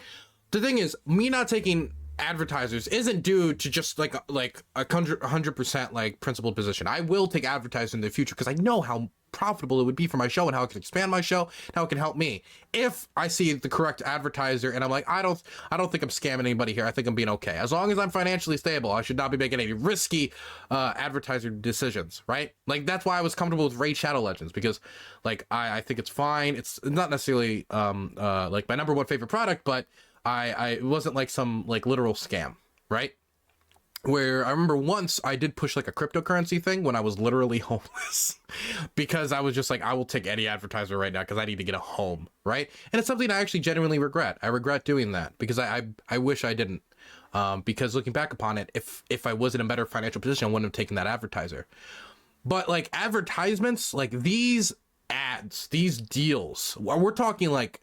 thing is, me not taking advertisers isn't due to just like a 100% like principled position. I will take advertisers in the future because I know how profitable it would be for my show and how it can expand my show, and how it can help me. If I see the correct advertiser and I'm like, I don't think I'm scamming anybody here. I think I'm being okay. As long as I'm financially stable, I should not be making any risky advertiser decisions, right? Like, that's why I was comfortable with Raid Shadow Legends, because like I think it's fine. It's not necessarily like my number one favorite product, but it wasn't like some like literal scam, right? Where I remember once I did push like a cryptocurrency thing when I was literally homeless because I was just like, I will take any advertiser right now because I need to get a home, right? And it's something I actually genuinely regret. I regret doing that because I wish I didn't. Because looking back upon it, if I was in a better financial position, I wouldn't have taken that advertiser. But like advertisements, like these ads, these deals, we're talking like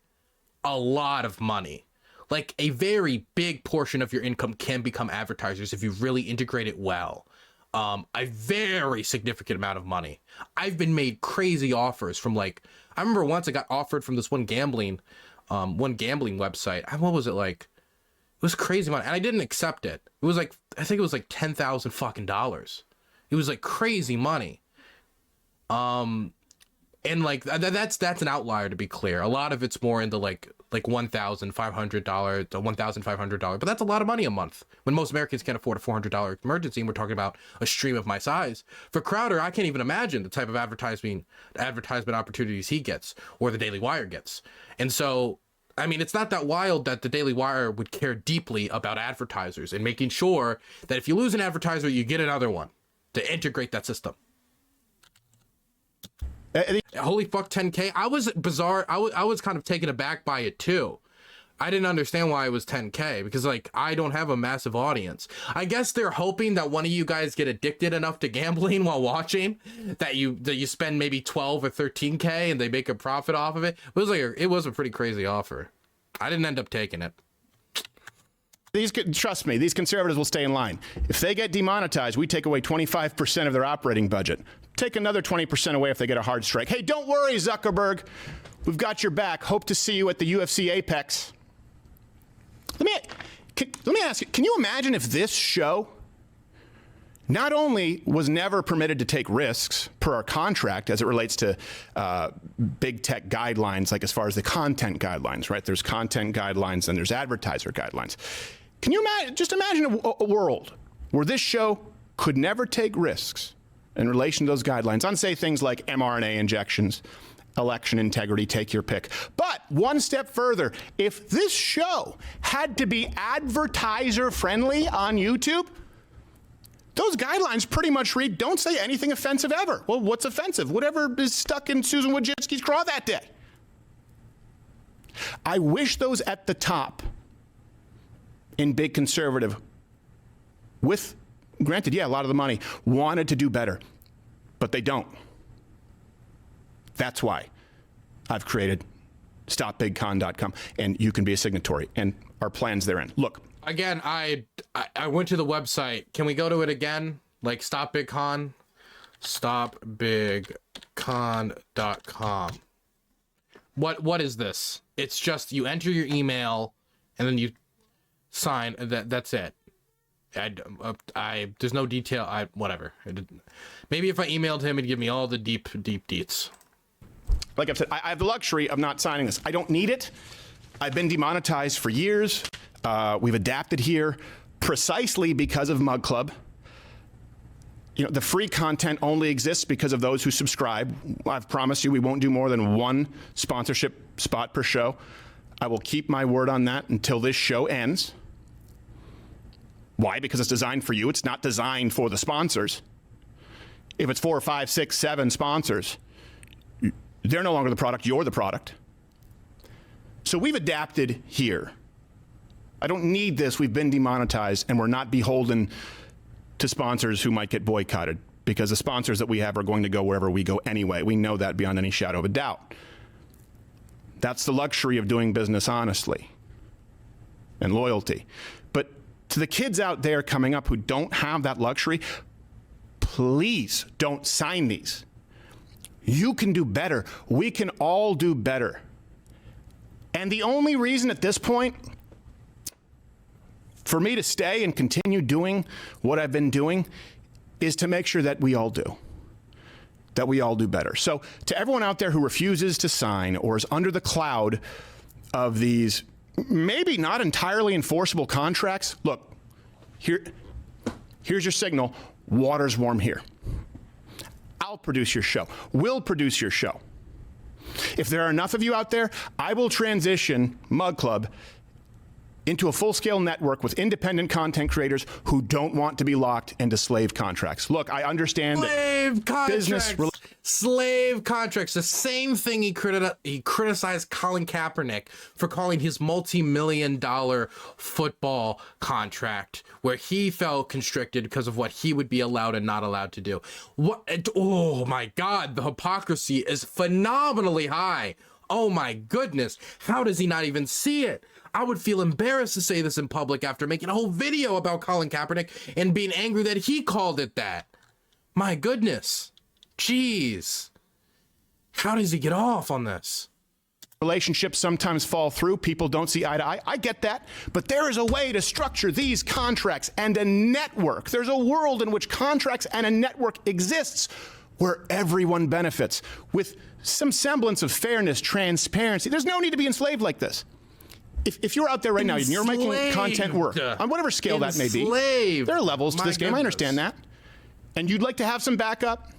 a lot of money. Like a very big portion of your income can become advertisers if you really integrate it well. A very significant amount of money. I've been made crazy offers from like, I remember once I got offered from this one gambling website. What was it like? It was crazy money, and I didn't accept it. It was like, I think it was like $10,000 fucking dollars. It was like crazy money. And like that's an outlier, to be clear. A lot of it's more into like $1,500 to $1,500, but that's a lot of money a month when most Americans can't afford a $400 emergency, and we're talking about a stream of my size. For Crowder, I can't even imagine the type of advertisement opportunities he gets, or the Daily Wire gets. And so, I mean, it's not that wild that the Daily Wire would care deeply about advertisers and making sure that if you lose an advertiser, you get another one to integrate that system. Holy fuck, 10K. I was bizarre. I was kind of taken aback by it too. I didn't understand why it was 10K because like I don't have a massive audience. I guess they're hoping that one of you guys get addicted enough to gambling while watching that you spend maybe 12 or 13K and they make a profit off of it. It was a pretty crazy offer. I didn't end up taking it. Trust me, these conservatives will stay in line. If they get demonetized, we take away 25% of their operating budget. Take another 20% away if they get a hard strike. Hey, don't worry, Zuckerberg. We've got your back. Hope to see you at the UFC Apex. Let me ask you, can you imagine if this show not only was never permitted to take risks per our contract as it relates to big tech guidelines, like as far as the content guidelines, right? There's content guidelines and there's advertiser guidelines. Can you imagine a world where this show could never take risks in relation to those guidelines on, say, things like mRNA injections, election integrity, take your pick. But one step further, if this show had to be advertiser friendly on YouTube, those guidelines pretty much read, don't say anything offensive ever. Well, what's offensive? Whatever is stuck in Susan Wojcicki's craw that day. I wish those at the top and big conservative with, granted, yeah, a lot of the money, wanted to do better, but they don't. That's why I've created StopBigCon.com, and you can be a signatory, and our plans therein. Look. Again, I went to the website. Can we go to it again? Like Stop Big Con? StopBigCon.com. What is this? It's just you enter your email and then you sign. That's it. There's no detail. Whatever. Maybe if I emailed him, he'd give me all the deep deets. Like I've said, I have the luxury of not signing this. I don't need it. I've been demonetized for years. We've adapted here precisely because of Mug Club. You know, the free content only exists because of those who subscribe. I've promised you we won't do more than one sponsorship spot per show. I will keep my word on that until this show ends. Why? Because it's designed for you. It's not designed for the sponsors. If it's 4, 5, 6, 7 sponsors, they're no longer the product, you're the product. So we've adapted here. I don't need this. We've been demonetized, and we're not beholden to sponsors who might get boycotted, because the sponsors that we have are going to go wherever we go anyway. We know that beyond any shadow of a doubt. That's the luxury of doing business honestly and loyalty. But to the kids out there coming up who don't have that luxury, please don't sign these. You can do better. We can all do better. And the only reason at this point for me to stay and continue doing what I've been doing is to make sure that we all do. That we all do better. So to everyone out there who refuses to sign or is under the cloud of these maybe not entirely enforceable contracts, look, here's your signal. Water's warm here. I'll produce your show. We'll produce your show. If there are enough of you out there, I will transition Mug Club into a full-scale network with independent content creators who don't want to be locked into slave contracts. Look, I understand slave contracts. Slave contracts. The same thing he criticized Colin Kaepernick for calling his multi-million-dollar football contract, where he felt constricted because of what he would be allowed and not allowed to do. Oh my God, the hypocrisy is phenomenally high. Oh my goodness, how does he not even see it? I would feel embarrassed to say this in public after making a whole video about Colin Kaepernick and being angry that he called it that. My goodness. Jeez. How does he get off on this? Relationships sometimes fall through. People don't see eye to eye. I get that. But there is a way to structure these contracts and a network. There's a world in which contracts and a network exists where everyone benefits with some semblance of fairness, transparency. There's no need to be enslaved like this. If you're out there right now and you're making content work, on whatever scale that may be, there are levels to this game. I understand that. And you'd like to have some backup.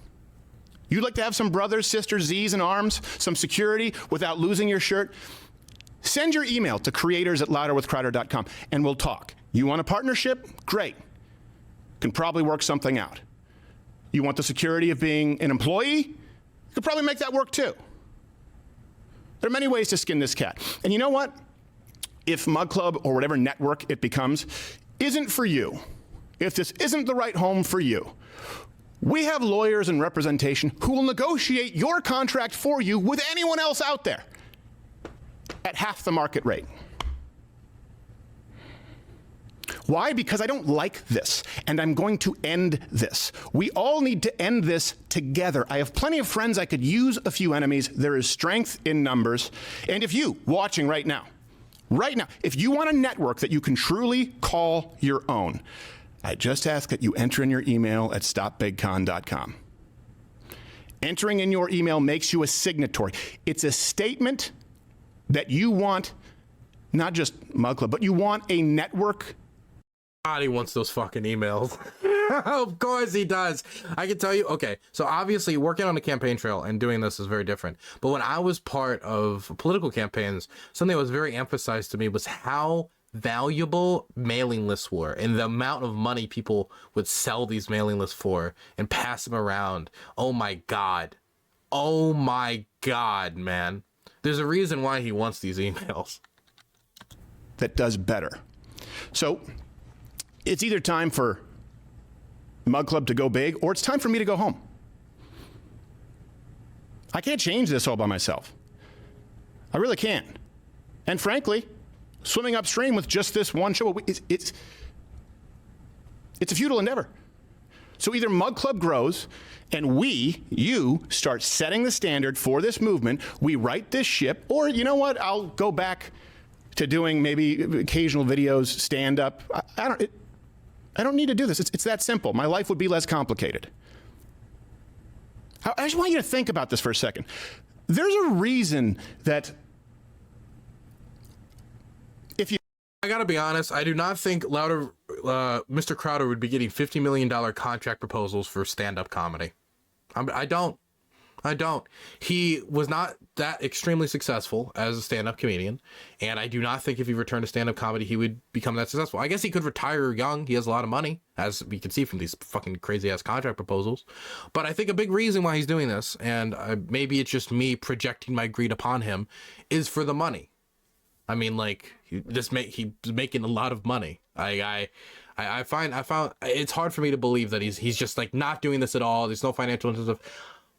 You'd like to have some brothers, sisters, Z's and arms, some security without losing your shirt. Send your email to creators@louderwithcrowder.com and we'll talk. You want a partnership? Great. Can probably work something out. You want the security of being an employee? You could probably make that work too. There are many ways to skin this cat. And you know what? If Mug Club or whatever network it becomes isn't for you, if this isn't the right home for you, we have lawyers and representation who will negotiate your contract for you with anyone else out there at half the market rate. Why? Because I don't like this, and I'm going to end this. We all need to end this together. I have plenty of friends. I could use a few enemies. There is strength in numbers. And if you, watching right now, if you want a network that you can truly call your own, I just ask that you enter in your email at stopbigcon.com. Entering in your email makes you a signatory. It's a statement that you want not just Mug Club, but you want a network. God, he wants those fucking emails. Of course he does. I can tell you. Okay, so obviously working on the campaign trail and doing this is very different. But when I was part of political campaigns, something that was very emphasized to me was how valuable mailing lists were and the amount of money people would sell these mailing lists for and pass them around. Oh my God. Oh my God, man. There's a reason why he wants these emails. That does better. So it's either time for Mug Club to go big or it's time for me to go home. I can't change this all by myself. I really can't. And frankly, swimming upstream with just this one show, it's a futile endeavor. So either Mug Club grows and you start setting the standard for this movement, we right this ship, or you know what, I'll go back to doing maybe occasional videos, stand up. I don't need to do this. It's that simple. My life would be less complicated. I just want you to think about this for a second. There's a reason that I gotta be honest, I do not think Mr. Crowder would be getting $50 million contract proposals for stand-up comedy. I don't. He was not that extremely successful as a stand-up comedian, and I do not think if he returned to stand-up comedy, he would become that successful. I guess he could retire young. He has a lot of money, as we can see from these fucking crazy-ass contract proposals. But I think a big reason why he's doing this, and maybe it's just me projecting my greed upon him, is for the money. I mean, like, he's making a lot of money. I found it's hard for me to believe that he's just like not doing this at all. There's no financial incentive.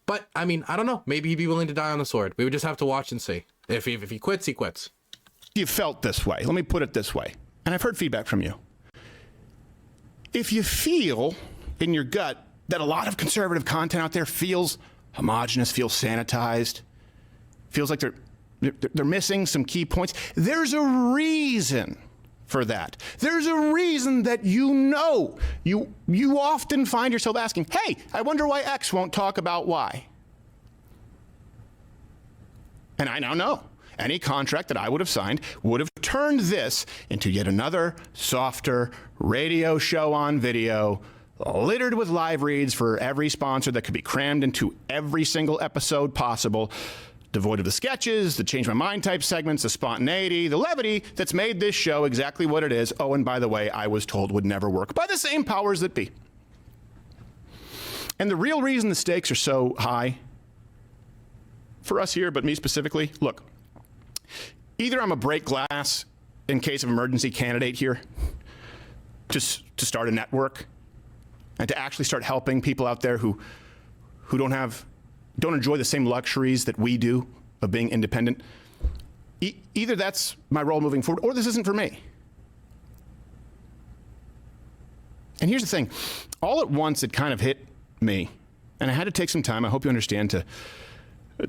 But I mean, I don't know. Maybe he'd be willing to die on the sword. We would just have to watch and see. If he quits, he quits. You felt this way. Let me put it this way. And I've heard feedback from you. If you feel in your gut that a lot of conservative content out there feels homogenous, feels sanitized, feels like they're missing some key points, there's a reason for that. There's a reason that you often find yourself asking, hey, I wonder why X won't talk about Y. And I now know any contract that I would have signed would have turned this into yet another softer radio show on video, littered with live reads for every sponsor that could be crammed into every single episode possible, devoid of the sketches, the change my mind type segments, the spontaneity, the levity that's made this show exactly what it is. Oh, and by the way, I was told would never work by the same powers that be. And the real reason the stakes are so high for us here, but me specifically, look, either I'm a break glass in case of emergency candidate here to start a network and to actually start helping people out there who don't enjoy the same luxuries that we do of being independent. Either that's my role moving forward, or this isn't for me. And here's the thing. All at once, it kind of hit me. And I had to take some time, I hope you understand,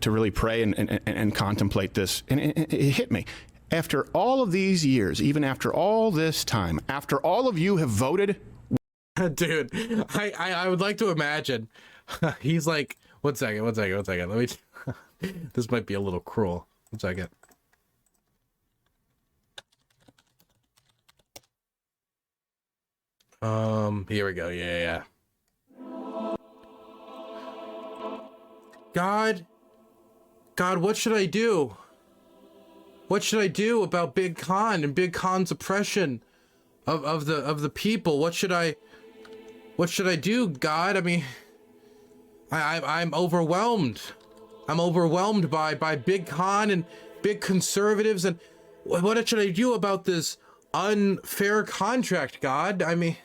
to really pray and contemplate this. And it hit me. After all of these years, even after all this time, after all of you have voted. Dude, I would like to imagine he's like, One second. Let me. This might be a little cruel. 1 second. Here we go. Yeah. God, what should I do? What should I do about Big Con and Big Con's oppression of the people? What should I do, God? I mean, I'm overwhelmed. I'm overwhelmed by Big Con and big conservatives. And what should I do about this unfair contract, God? I mean,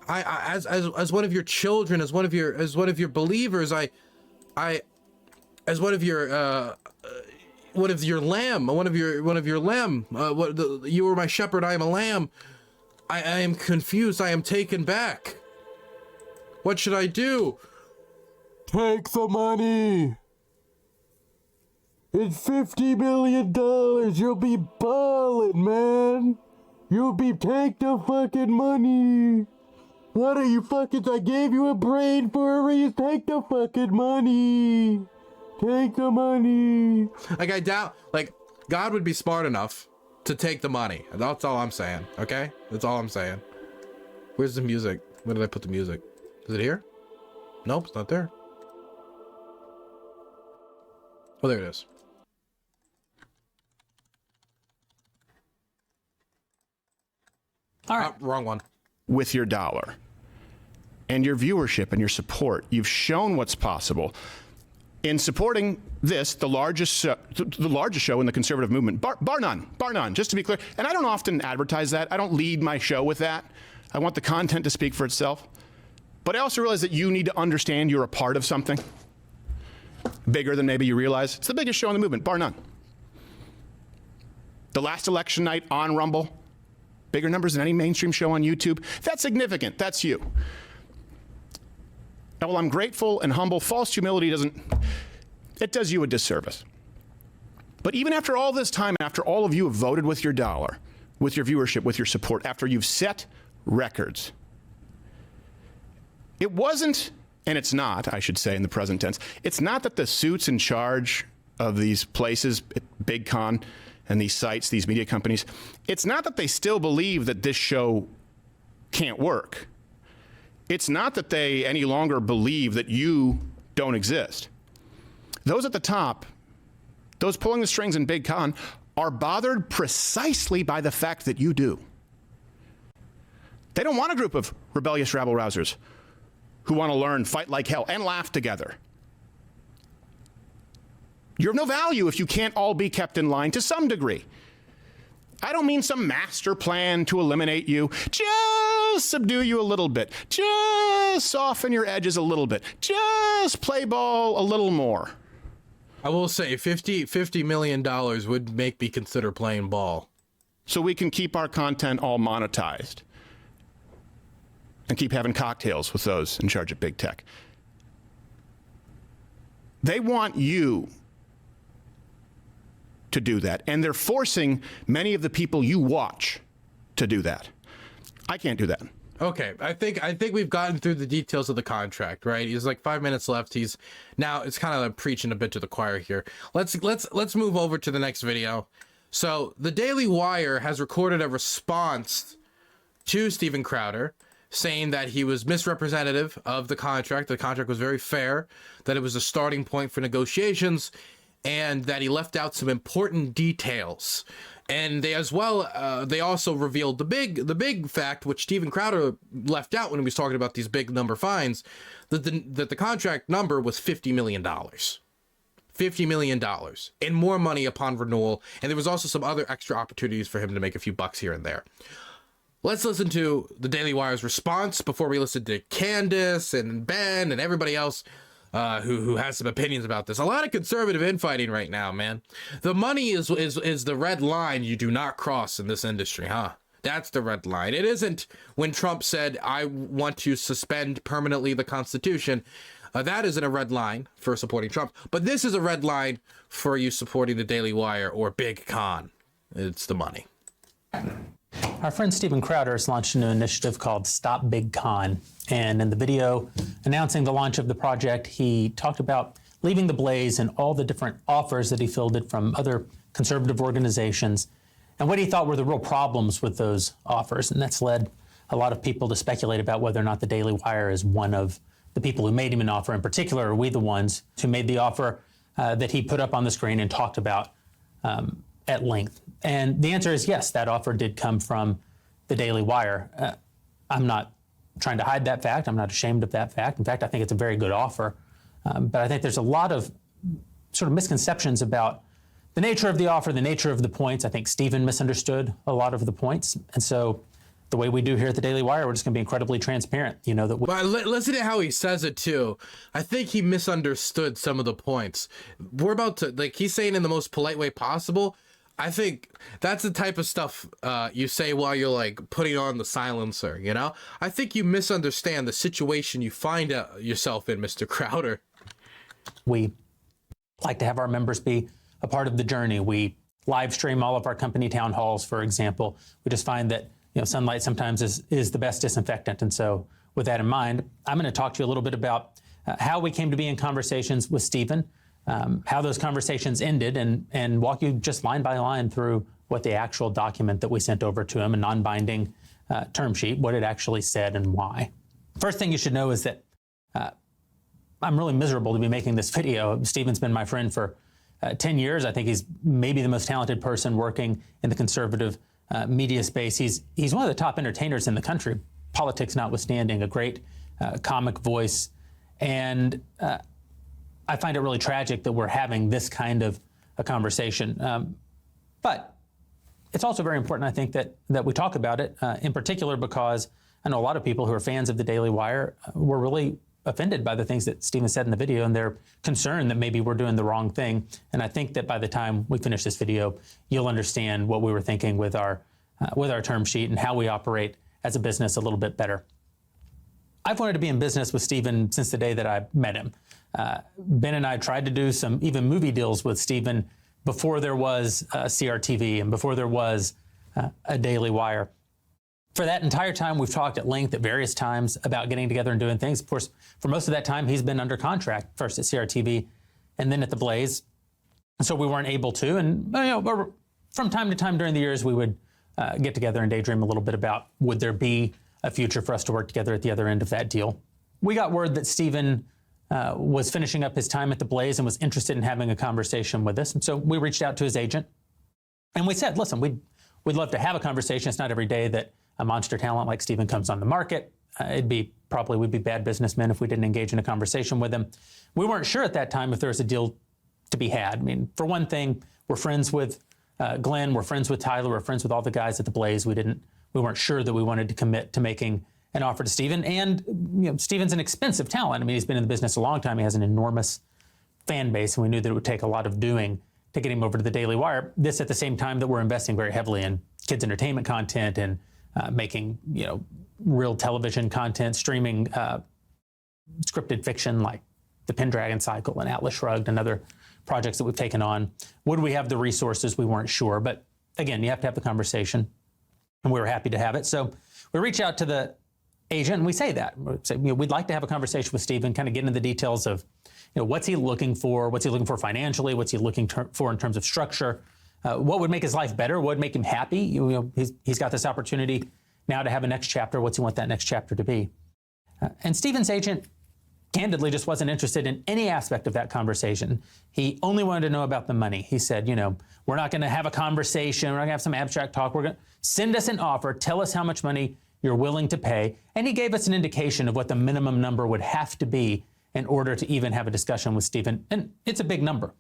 I as one of your children, as one of your believers, as one of your lamb. You were my shepherd. I am a lamb. I am confused. I am taken back. What should I do? Take the money. It's $50 million. You'll be ballin', man. Take the fucking money. What are you fucking? I gave you a brain for a reason. Take the fucking money. Take the money. Like, I doubt, like, God would be smart enough to take the money. That's all I'm saying, okay? That's all I'm saying. Where's the music? Where did I put the music? Is it here? Nope, it's not there. Oh, there it is. All right. Wrong one. With your dollar and your viewership and your support, you've shown what's possible. in supporting this, the largest show in the conservative movement, bar none, just to be clear. And I don't often advertise that. I don't lead my show with that. I want the content to speak for itself. But I also realize that you need to understand you're a part of something bigger than maybe you realize. It's the biggest show in the movement, bar none. The last election night on Rumble, bigger numbers than any mainstream show on YouTube. That's significant. That's you. And while I'm grateful and humble, false humility does you a disservice. But even after all this time, after all of you have voted with your dollar, with your viewership, with your support, after you've set records, it wasn't, and it's not, I should say in the present tense, it's not that the suits in charge of these places, Big Con and these sites, these media companies, it's not that they still believe that this show can't work. It's not that they any longer believe that you don't exist. Those at the top, those pulling the strings in Big Con, are bothered precisely by the fact that you do. They don't want a group of rebellious rabble-rousers who want to learn, fight like hell, and laugh together. You're of no value if you can't all be kept in line to some degree. I don't mean some master plan to eliminate you. Just subdue you a little bit. Just soften your edges a little bit. Just play ball a little more. I will say $50 million would make me consider playing ball. So we can keep our content all monetized and keep having cocktails with those in charge of big tech. They want you to do that, and they're forcing many of the people you watch to do that. I can't do that. Okay, I think we've gotten through the details of the contract, right? He's like 5 minutes left. He's now it's kind of like preaching a bit to the choir here. Let's move over to the next video. So the Daily Wire has recorded a response to Steven Crowder saying that he was misrepresentative of the contract. The contract was very fair, that it was a starting point for negotiations, and that he left out some important details. And they also revealed the big fact, which Steven Crowder left out when he was talking about these big number fines, that the contract number was $50 million. $50 million and more money upon renewal. And there was also some other extra opportunities for him to make a few bucks here and there. Let's listen to the Daily Wire's response before we listen to Candace and Ben and everybody else who has some opinions about this. A lot of conservative infighting right now, man. The money is the red line you do not cross in this industry, huh? That's the red line. It isn't when Trump said, I want to suspend permanently the Constitution. That isn't a red line for supporting Trump. But this is a red line for you supporting the Daily Wire or Big Con. It's the money. Our friend Steven Crowder has launched a new initiative called Stop Big Con. And in the video announcing the launch of the project, he talked about leaving the blaze and all the different offers that he fielded from other conservative organizations and what he thought were the real problems with those offers. And that's led a lot of people to speculate about whether or not the Daily Wire is one of the people who made him an offer. In particular, are we the ones who made the offer that he put up on the screen and talked about at length? And the answer is yes, that offer did come from the Daily Wire. I'm not trying to hide that fact. I'm not ashamed of that fact. In fact, I think it's a very good offer. But I think there's a lot of sort of misconceptions about the nature of the offer, the nature of the points. I think Steven misunderstood a lot of the points. And so the way we do here at the Daily Wire, we're just going to be incredibly transparent. You know that. But listen to how he says it too. I think he misunderstood some of the points. We're about to, like, he's saying in the most polite way possible. I think that's the type of stuff you say while you're like putting on the silencer, you know? I think you misunderstand the situation you find yourself in, Mr. Crowder. We like to have our members be a part of the journey. We live stream all of our company town halls, for example. We just find that sunlight sometimes is the best disinfectant. And so with that in mind, I'm going to talk to you a little bit about how we came to be in conversations with Steven, how those conversations ended, and walk you just line by line through what the actual document that we sent over to him, a non-binding term sheet, what it actually said and why. First thing you should know is that I'm really miserable to be making this video. Steven's been my friend for 10 years. I think he's maybe the most talented person working in the conservative media space. He's one of the top entertainers in the country, politics notwithstanding, a great comic voice. And I find it really tragic that we're having this kind of a conversation. But it's also very important, I think, that we talk about it, in particular because I know a lot of people who are fans of the Daily Wire were really offended by the things that Stephen said in the video, and they're concerned that maybe we're doing the wrong thing. And I think that by the time we finish this video, you'll understand what we were thinking with our term sheet and how we operate as a business a little bit better. I've wanted to be in business with Stephen since the day that I met him. Ben and I tried to do some even movie deals with Stephen before there was CRTV and before there was a Daily Wire. For that entire time, we've talked at length at various times about getting together and doing things. Of course, for most of that time, he's been under contract, first at CRTV and then at the Blaze. So we weren't able to. And from time to time during the years, we would get together and daydream a little bit about would there be a future for us to work together at the other end of that deal. We got word that Stephen was finishing up his time at the Blaze and was interested in having a conversation with us. And so we reached out to his agent and we said, listen, we'd love to have a conversation. It's not every day that a monster talent like Stephen comes on the market. We'd be bad businessmen if we didn't engage in a conversation with him. We weren't sure at that time if there was a deal to be had. I mean, for one thing, we're friends with Glenn, we're friends with Tyler, we're friends with all the guys at the Blaze. We weren't sure that we wanted to commit to making an offer to Stephen. And Stephen's an expensive talent. I mean, he's been in the business a long time. He has an enormous fan base, and we knew that it would take a lot of doing to get him over to the Daily Wire. This at the same time that we're investing very heavily in kids' entertainment content and making real television content, streaming scripted fiction like the Pendragon Cycle and Atlas Shrugged and other projects that we've taken on. Would we have the resources? We weren't sure. But again, you have to have the conversation, and we were happy to have it. So we reach out to the agent and we say that. We'd like to have a conversation with Stephen, kind of get into the details of what's he looking for? What's he looking for financially? What's he looking for in terms of structure? What would make his life better? What would make him happy? He's got this opportunity now to have a next chapter. What's he want that next chapter to be? And Stephen's agent candidly just wasn't interested in any aspect of that conversation. He only wanted to know about the money. He said, we're not going to have a conversation. We're not going to have some abstract talk. We're going to send us an offer. Tell us how much money you're willing to pay. And he gave us an indication of what the minimum number would have to be in order to even have a discussion with Stephen. And it's a big number.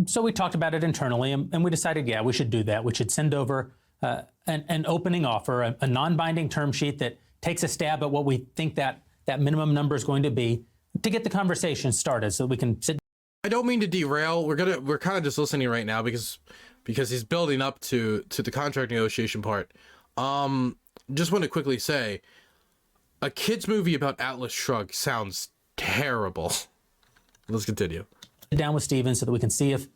So we talked about it internally, and we decided, we should do that. We should send over an opening offer, a non-binding term sheet that takes a stab at what we think that minimum number is going to be to get the conversation started so we can sit. I don't mean to derail. We're kind of just listening right now because he's building up to the contract negotiation part. Just want to quickly say, a kid's movie about Atlas Shrugged sounds terrible. Let's continue. Down with Stephen so that we can see if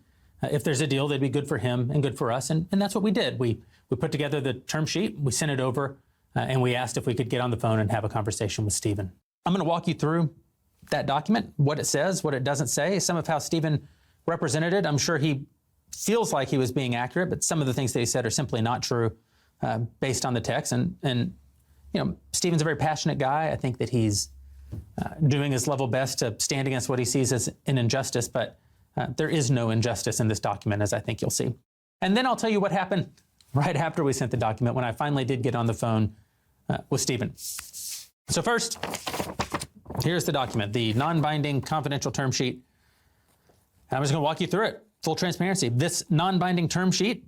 there's a deal that'd be good for him and good for us. And that's what we did. We put together the term sheet, we sent it over, and we asked if we could get on the phone and have a conversation with Stephen. I'm going to walk you through that document, what it says, what it doesn't say, some of how Stephen represented it. I'm sure he feels like he was being accurate, but some of the things that he said are simply not true based on the text. And Stephen's a very passionate guy. I think that he's doing his level best to stand against what he sees as an injustice, but there is no injustice in this document, as I think you'll see. And then I'll tell you what happened right after we sent the document when I finally did get on the phone with Stephen. So first, here's the document, the non-binding confidential term sheet. I'm just going to walk you through it, full transparency. This non-binding term sheet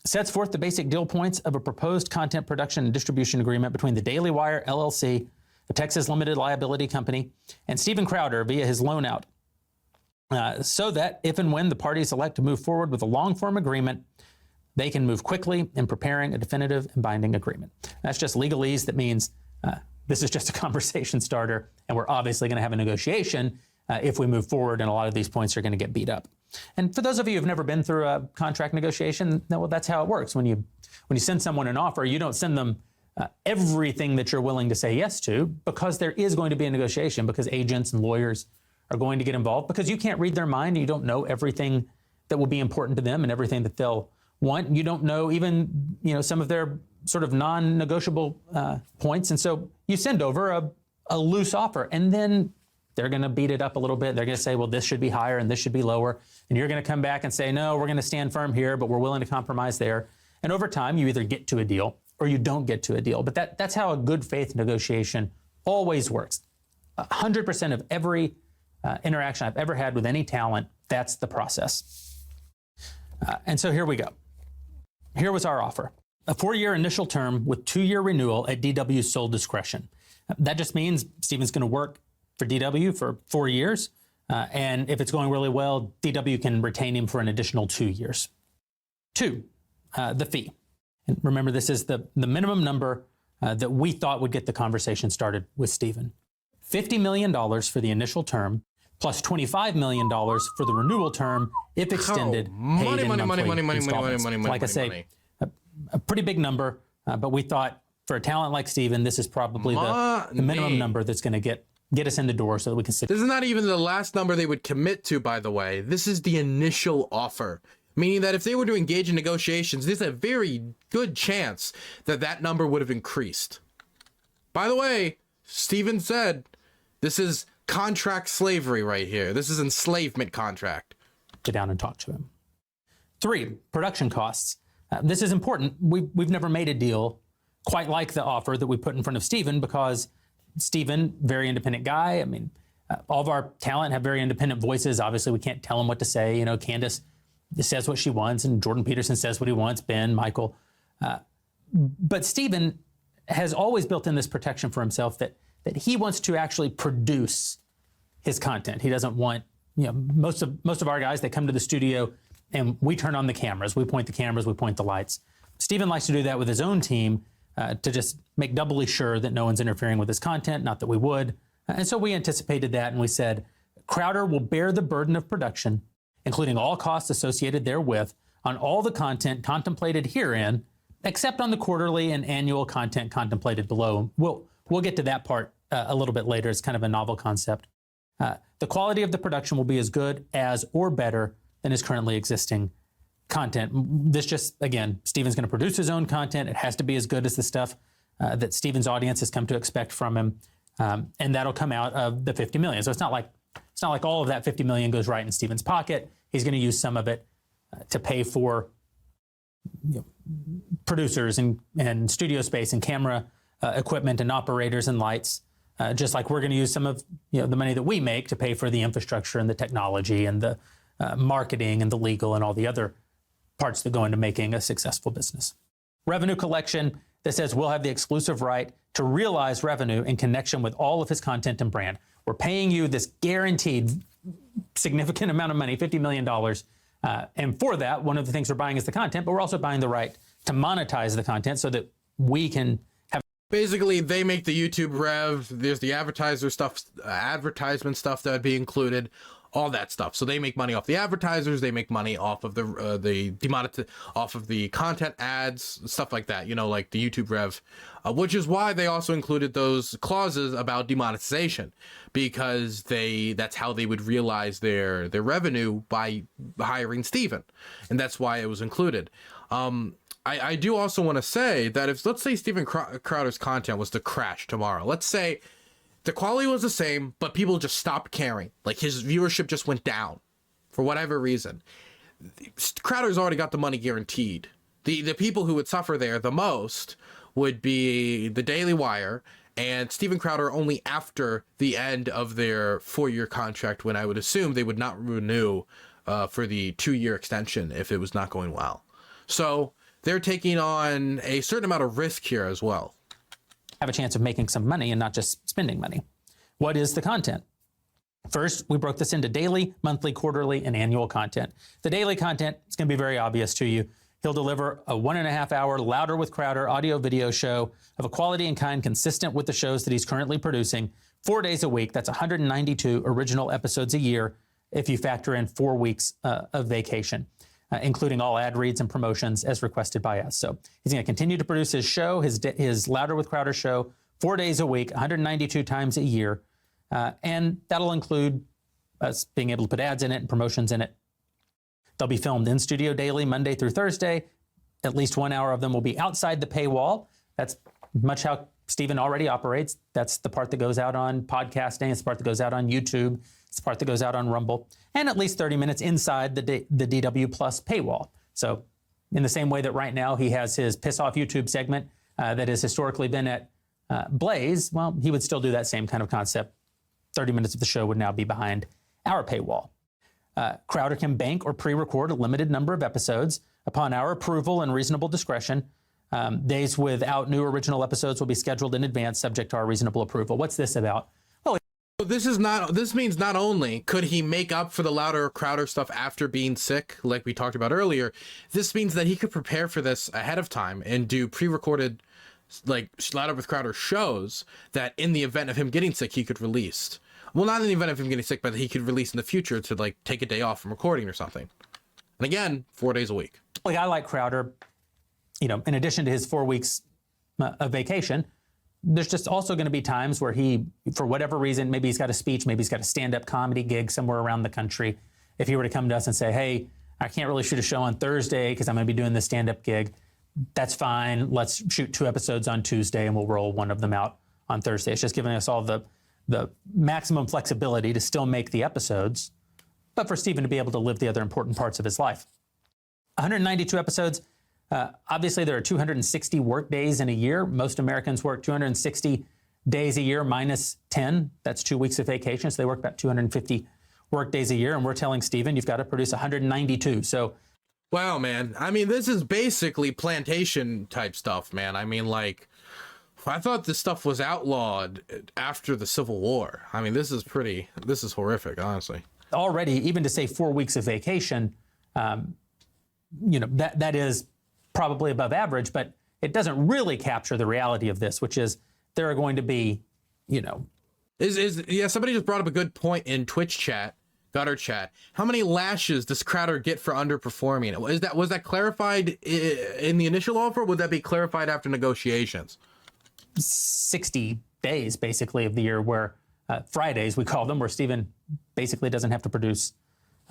sets forth the basic deal points of a proposed content production and distribution agreement between the Daily Wire, LLC, a Texas limited liability company, and Stephen Crowder via his loan out, so that if and when the parties elect to move forward with a long-form agreement, they can move quickly in preparing a definitive and binding agreement. That's just legalese. That means this is just a conversation starter, and we're obviously going to have a negotiation if we move forward, and a lot of these points are going to get beat up. And for those of you who've never been through a contract negotiation, well, that's how it works. When you send someone an offer, you don't send them everything that you're willing to say yes to, because there is going to be a negotiation, because agents and lawyers are going to get involved, because you can't read their mind. You don't know everything that will be important to them and everything that they'll want. You don't know even some of their sort of non-negotiable points. And so you send over a loose offer, and then they're going to beat it up a little bit. They're going to say, well, this should be higher and this should be lower. And you're going to come back and say, no, we're going to stand firm here, but we're willing to compromise there. And over time, you either get to a deal or you don't get to a deal. But that's how a good faith negotiation always works. 100% of every interaction I've ever had with any talent. That's the process. And so here we go. Here was our offer. A 4-year initial term with 2-year renewal at DW's sole discretion. That just means Steven's going to work for DW for 4 years. And if it's going really well, DW can retain him for an additional 2 years. 2, the fee. And remember, this is the minimum number that we thought would get the conversation started with Steven. $50 million for the initial term, plus $25 million for the renewal term, if extended, paid in monthly installments. Like I say, a pretty big number, but we thought for a talent like Steven, this is probably the minimum number that's going to get us in the door so that we can. This is not even the last number they would commit to, by the way. This is the initial offer, meaning that if they were to engage in negotiations, there's a very good chance that that number would have increased. By the way, Steven said this is contract slavery right here. This is enslavement contract. Sit down and talk to him. 3, production costs. This is important. We've never made a deal quite like the offer that we put in front of Steven, because Steven, very independent guy. I mean, all of our talent have very independent voices. Obviously, we can't tell them what to say. You know, Candace says what she wants, and Jordan Peterson says what he wants, Ben, Michael. But Steven has always built in this protection for himself that he wants to actually produce his content. He doesn't want, you know, most of our guys, they come to the studio and we turn on the cameras. We point the cameras, we point the lights. Steven likes to do that with his own team to just make doubly sure that no one's interfering with his content, not that we would. And so we anticipated that, and we said, Crowder will bear the burden of production, including all costs associated therewith, on all the content contemplated herein, except on the quarterly and annual content contemplated below. We'll get to that part a little bit later. It's kind of a novel concept. The quality of the production will be as good as or better than is currently existing content. This just, again, Steven's going to produce his own content. It has to be as good as the stuff that Steven's audience has come to expect from him. And that'll come out of the $50 million. So it's not like all of that $50 million goes right in Steven's pocket. He's going to use some of it to pay for, you know, producers and studio space and camera equipment and operators and lights. Just like we're going to use some of, you know, the money that we make to pay for the infrastructure and the technology and the marketing and the legal and all the other parts that go into making a successful business. Revenue collection, that says we'll have the exclusive right to realize revenue in connection with all of his content and brand. We're paying you this guaranteed significant amount of money, $50 million. And for that, one of the things we're buying is the content, but we're also buying the right to monetize the content so that we can have. Basically, they make the YouTube rev. There's the advertiser stuff, advertisement stuff that would be included, all that stuff. So they make money off the advertisers. They make money off of off of the content ads, stuff like that. You know, like the YouTube rev, which is why they also included those clauses about demonetization, because that's how they would realize their revenue by hiring Steven, and that's why it was included. I do also want to say that if, let's say, Steven Crowder's content was to crash tomorrow, let's say the quality was the same, but people just stopped caring, like his viewership just went down for whatever reason, Crowder's already got the money guaranteed. The people who would suffer there the most would be the Daily Wire and Steven Crowder only after the end of their 4-year contract, when I would assume they would not renew for the 2-year extension if it was not going well. So they're taking on a certain amount of risk here as well. Have a chance of making some money and not just spending money. What is the content? First, we broke this into daily, monthly, quarterly, and annual content. The daily content is going to be very obvious to you. He'll deliver a 1.5-hour Louder with Crowder audio-video show of a quality and kind consistent with the shows that he's currently producing 4 days a week. That's 192 original episodes a year if you factor in 4 weeks of vacation, including all ad reads and promotions as requested by us. So he's going to continue to produce his show, his Louder with Crowder show, 4 days a week, 192 times a year. And that'll include us being able to put ads in it and promotions in it. They'll be filmed in studio daily, Monday through Thursday. At least 1 hour of them will be outside the paywall. That's much how Steven already operates. That's the part that goes out on podcasting. It's the part that goes out on YouTube. It's the part that goes out on Rumble. And at least 30 minutes inside the DW Plus paywall. So in the same way that right now he has his Piss Off YouTube segment that has historically been at Blaze, well, he would still do that same kind of concept 30 minutes of the show would now be behind our paywall. Crowder can bank or pre-record a limited number of episodes upon our approval and reasonable discretion. Days without new original episodes will be scheduled in advance, subject to our reasonable approval. What's this about? Well, this means not only could he make up for the Louder Crowder stuff after being sick, like we talked about earlier, this means that he could prepare for this ahead of time and do pre-recorded, like, Louder with Crowder shows that in the event of him getting sick, he could release. Well, not in the event of him getting sick, but he could release in the future to, like, take a day off from recording or something. And again, 4 days a week. like, I like Crowder, you know, in addition to his 4 weeks of vacation, there's just also going to be times where he, for whatever reason, maybe he's got a speech, maybe he's got a stand-up comedy gig somewhere around the country. If he were to come to us and say, hey, I can't really shoot a show on Thursday because I'm going to be doing this stand-up gig, that's fine. Let's shoot 2 episodes on Tuesday and we'll roll one of them out on Thursday. It's just giving us all the maximum flexibility to still make the episodes, but for Stephen to be able to live the other important parts of his life. 192 episodes. Obviously, there are 260 work days in a year. Most Americans work 260 days a year minus 10. That's 2 weeks of vacation. So they work about 250 work days a year. And we're telling Stephen, you've got to produce 192. So, wow, man. I mean, this is basically plantation type stuff, man. I mean, like, I thought this stuff was outlawed after the Civil War. I mean, this is horrific, honestly. Already, even to say 4 weeks of vacation, you know, that is probably above average, but it doesn't really capture the reality of this, which is there are going to be, you know. Yeah, somebody just brought up a good point in Twitch chat, Gutter chat. How many lashes does Crowder get for underperforming? Was that clarified in the initial offer? Or would that be clarified after negotiations? 60 days, basically, of the year where Fridays, we call them, where Stephen basically doesn't have to produce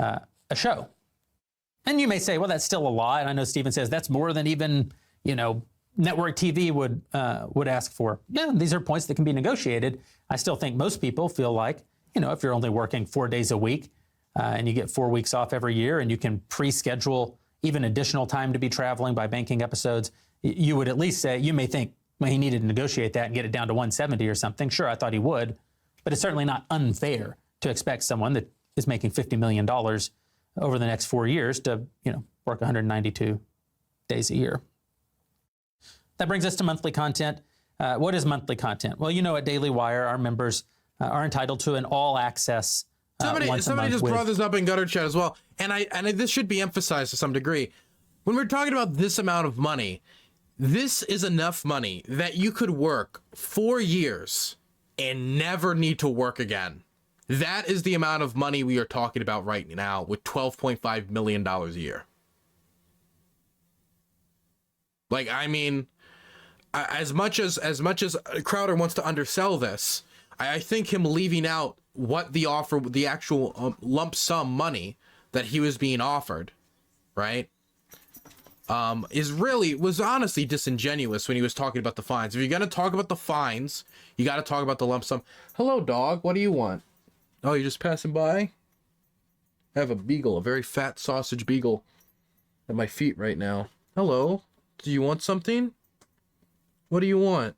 a show. And you may say, well, that's still a lot. And I know Stephen says that's more than even, you know, network TV would ask for. Yeah, these are points that can be negotiated. I still think most people feel like, you know, if you're only working 4 days a week and you get 4 weeks off every year and you can pre-schedule even additional time to be traveling by banking episodes, you would at least say, you may think, well, he needed to negotiate that and get it down to 170 or something. Sure, I thought he would, but it's certainly not unfair to expect someone that is making $50 million over the next 4 years to, you know, work 192 days a year. That brings us to monthly content. What is monthly content? Well, you know, at Daily Wire, our members are entitled to an all-access Somebody just brought this up in Gutter Chat as well, and this should be emphasized to some degree. When we're talking about this amount of money, this is enough money that you could work 4 years and never need to work again. That is the amount of money we are talking about right now with $12.5 million a year. Like, I mean, as much as Crowder wants to undersell this, I think him leaving out what the offer, the actual lump sum money that he was being offered, right, was honestly disingenuous when he was talking about the fines. If you're going to talk about the fines, you got to talk about the lump sum. Hello, dog. What do you want? Oh, you're just passing by? I have a beagle, a very fat sausage beagle at my feet right now. Hello. Do you want something? What do you want?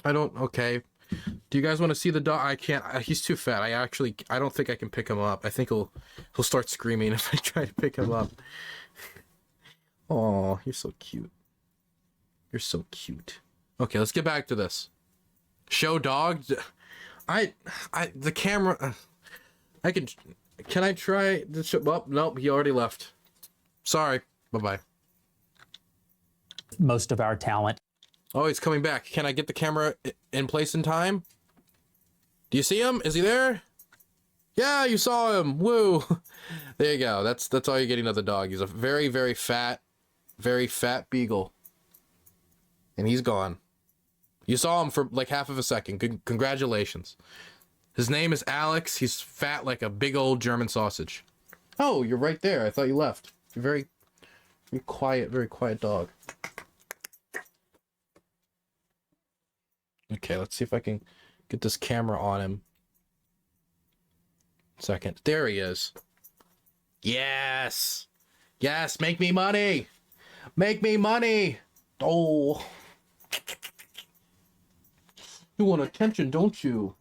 Okay. Do you guys want to see the dog? I can't. He's too fat. I don't think I can pick him up. I think he'll start screaming if I try to pick him up. Oh, you're so cute. You're so cute. Okay, let's get back to this. Show dog. The camera. Can I try the show? Oh, nope, he already left. Sorry. Bye-bye. Most of our talent. Oh, he's coming back. Can I get the camera in place in time? Do you see him? Is he there? Yeah, you saw him. Woo. There you go. That's all you're getting of the dog. He's a very, very fat beagle. And he's gone. You saw him for like half of a second. Congratulations. His name is Alex. He's fat like a big old German sausage. Oh, you're right there. I thought you left. You're very quiet dog. Okay, let's see if I can get this camera on him. Second. There he is. Yes. Yes, make me money. Make me money. Oh. You want attention, don't you?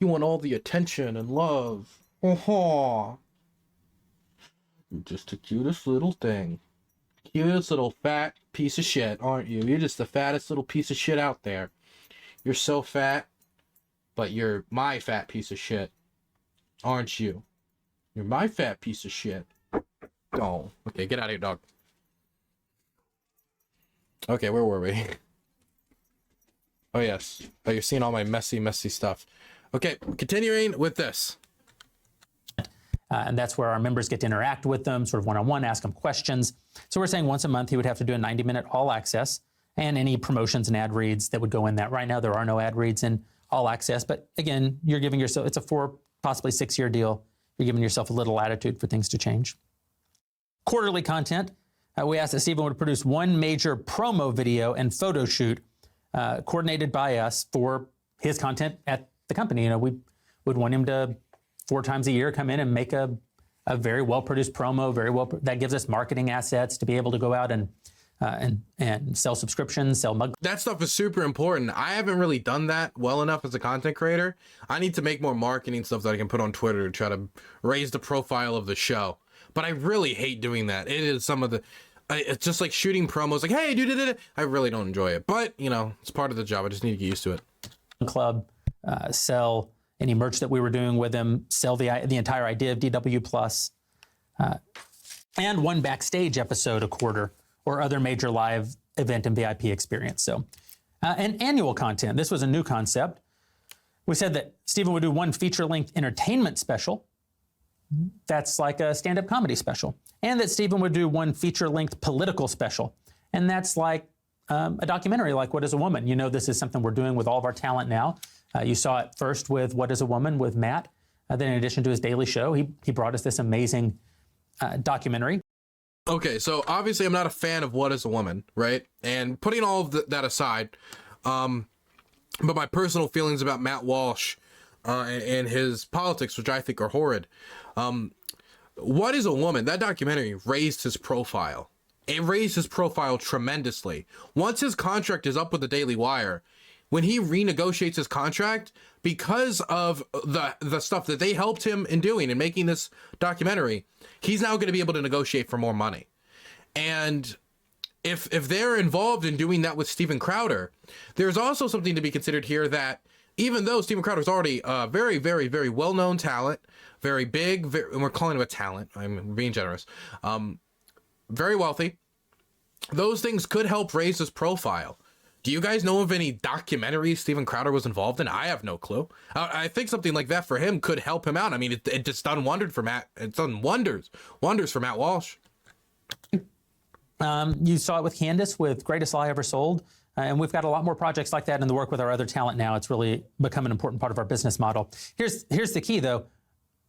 You want all the attention and love. You're just the cutest little thing. Cutest little fat piece of shit, aren't you? You're just the fattest little piece of shit out there. You're so fat, but you're my fat piece of shit, aren't you? You're my fat piece of shit. Oh, okay, get out of here, dog. Okay, where were we? Oh, yes. Oh, you're seeing all my messy stuff. Okay, continuing with this. And that's where our members get to interact with them, sort of one-on-one, ask them questions. So we're saying once a month he would have to do a 90-minute all access and any promotions and ad reads that would go in that. Right now there are no ad reads in all access, but again, you're giving yourself, it's a 4, possibly 6-year deal. You're giving yourself a little latitude for things to change. Quarterly content, we asked that Stephen would produce one major promo video and photo shoot coordinated by us for his content at the company. You know, we would want him to 4 times a year come in and make a very well-produced promo, that gives us marketing assets to be able to go out and sell subscriptions, sell mug. That stuff is super important. I haven't really done that well enough as a content creator. I need to make more marketing stuff that I can put on Twitter to try to raise the profile of the show. But I really hate doing that. It is some of the, it's just like shooting promos like, hey, dude, I really don't enjoy it. But, you know, it's part of the job. I just need to get used to it. Club, sell any merch that we were doing with them, sell the entire idea of DW Plus, and one backstage episode a quarter or other major live event and VIP experience. So, and annual content. This was a new concept. We said that Stephen would do one feature-length entertainment special. That's like a stand-up comedy special. And that Stephen would do one feature-length political special. And that's like a documentary like What is a Woman? You know, this is something we're doing with all of our talent now. You saw it first with What is a Woman with Matt. Then in addition to his daily show, he brought us this amazing documentary. Okay, so obviously I'm not a fan of What is a Woman, right? And putting all of that aside, but my personal feelings about Matt Walsh and his politics, which I think are horrid. What is a Woman? That documentary raised his profile. It raised his profile tremendously. Once his contract is up with the Daily Wire, when he renegotiates his contract, because of the stuff that they helped him in doing and making this documentary, he's now going to be able to negotiate for more money. And if they're involved in doing that with Steven Crowder, there's also something to be considered here that even though Steven Crowder is already a very, very, very well-known talent, very big, and we're calling him a talent, I'm being generous, very wealthy, those things could help raise his profile. Do you guys know of any documentaries Steven Crowder was involved in? I have no clue. I think something like that for him could help him out. I mean, it just done wonders for Matt. It's done wonders for Matt Walsh. You saw it with Candace with Greatest Lie Ever Sold. And we've got a lot more projects like that in the work with our other talent now. It's really become an important part of our business model. Here's the key, though.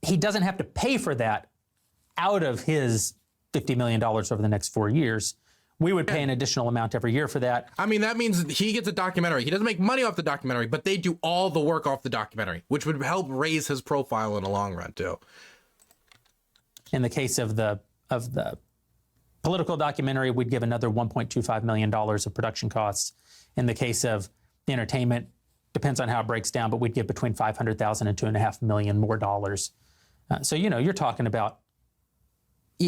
He doesn't have to pay for that out of his $50 million over the next 4 years. We would pay an additional amount every year for that. I mean, that means he gets a documentary. He doesn't make money off the documentary, but they do all the work off the documentary, which would help raise his profile in the long run, too. In the case of the political documentary, we'd give another $1.25 million of production costs. In the case of the entertainment, depends on how it breaks down, but we'd give between $500,000 and $2.5 million more dollars. So, you know, you're talking about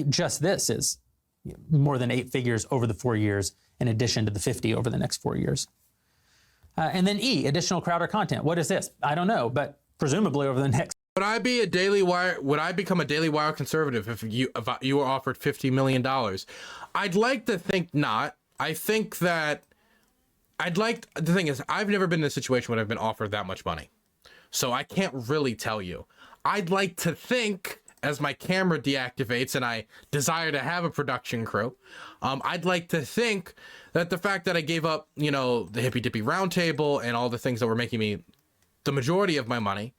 just this is more than 8 figures over the 4 years, in addition to the 50 over the next 4 years. And then E, additional Crowder content. What is this? I don't know, but presumably over the next. Would I be a Daily Wire? Would I become a Daily Wire conservative if you were offered $50 million? I'd like to think not. I think that the thing is, I've never been in a situation where I've been offered that much money. So I can't really tell you. I'd like to think, as my camera deactivates and I desire to have a production crew, I'd like to think that the fact that I gave up, you know, the hippy dippy round table and all the things that were making me the majority of my money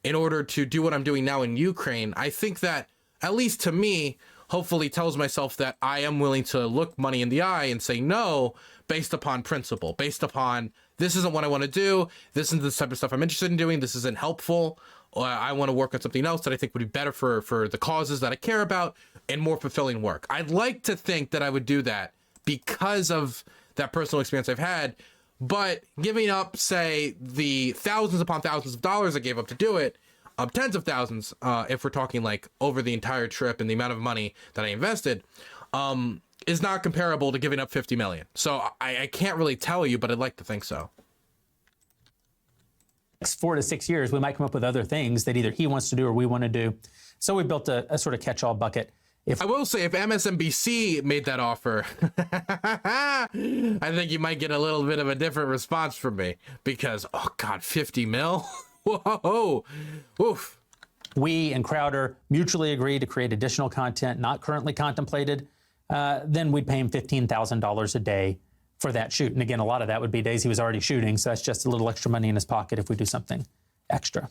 in order to do what I'm doing now in Ukraine, I think that, at least to me, hopefully tells myself that I am willing to look money in the eye and say no based upon principle, based upon this isn't what I want to do, this isn't the type of stuff I'm interested in doing, this isn't helpful, or I want to work on something else that I think would be better for the causes that I care about and more fulfilling work. I'd like to think that I would do that because of that personal experience I've had, But giving up, say, the thousands upon thousands of dollars I gave up to do it, tens of thousands, if we're talking like over the entire trip and the amount of money that I invested, is not comparable to giving up 50 million. So I can't really tell you, but I'd like to think so. Next 4 to 6 years, we might come up with other things that either he wants to do or we want to do. So we built a sort of catch-all bucket. I will say, if MSNBC made that offer, I think you might get a little bit of a different response from me, because, oh God, 50 mil? Whoa, oof. We and Crowder mutually agreed to create additional content not currently contemplated. Then we'd pay him $15,000 a day for that shoot. And again, a lot of that would be days he was already shooting, so that's just a little extra money in his pocket if we do something extra.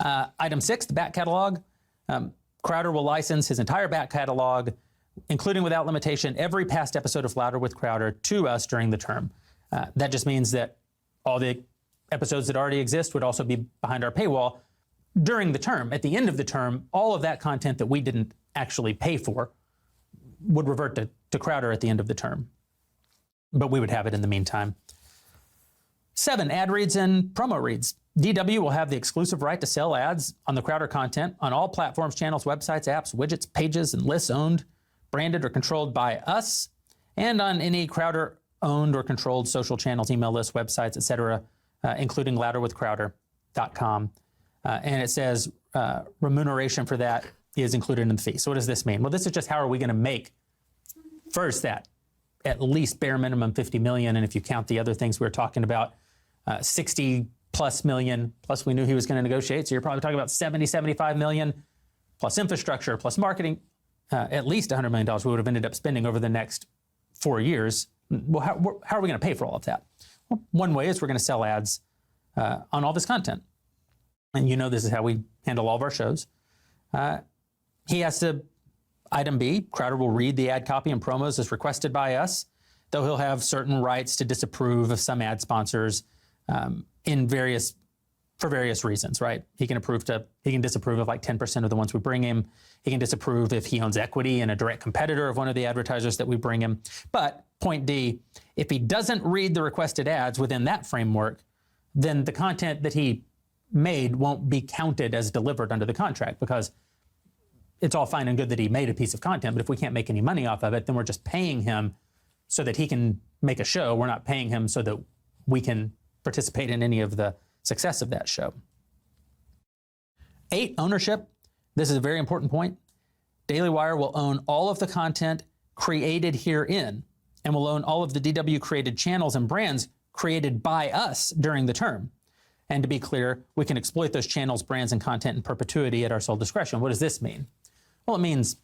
Item 6, the back catalog. Crowder will license his entire back catalog, including without limitation, every past episode of Louder with Crowder to us during the term. That just means that all the episodes that already exist would also be behind our paywall during the term. At the end of the term, all of that content that we didn't actually pay for would revert to Crowder at the end of the term. But we would have it in the meantime. 7, ad reads and promo reads. DW will have the exclusive right to sell ads on the Crowder content on all platforms, channels, websites, apps, widgets, pages, and lists owned, branded, or controlled by us, and on any Crowder-owned or controlled social channels, email lists, websites, etc., including louderwithcrowder.com. And it says remuneration for that is included in the fee. So what does this mean? Well, this is just how are we going to make, first, that at least bare minimum 50 million, and if you count the other things we were talking about, 60 plus million, plus we knew he was going to negotiate, so you're probably talking about 70, 75 million, plus infrastructure, plus marketing, at least $100 million we would have ended up spending over the next 4 years. Well, how are we going to pay for all of that? Well, one way is we're going to sell ads on all this content. And you know this is how we handle all of our shows. He has to, item B, Crowder will read the ad copy and promos as requested by us, though he'll have certain rights to disapprove of some ad sponsors for various reasons, right? He can disapprove of like 10% of the ones we bring him. He can disapprove if he owns equity in a direct competitor of one of the advertisers that we bring him. But point D, if he doesn't read the requested ads within that framework, then the content that he made won't be counted as delivered under the contract, because it's all fine and good that he made a piece of content, but if we can't make any money off of it, then we're just paying him so that he can make a show. We're not paying him so that we can participate in any of the success of that show. 8, ownership. This is a very important point. Daily Wire will own all of the content created herein and will own all of the DW created channels and brands created by us during the term. And to be clear, we can exploit those channels, brands, and content in perpetuity at our sole discretion. What does this mean? Well, it means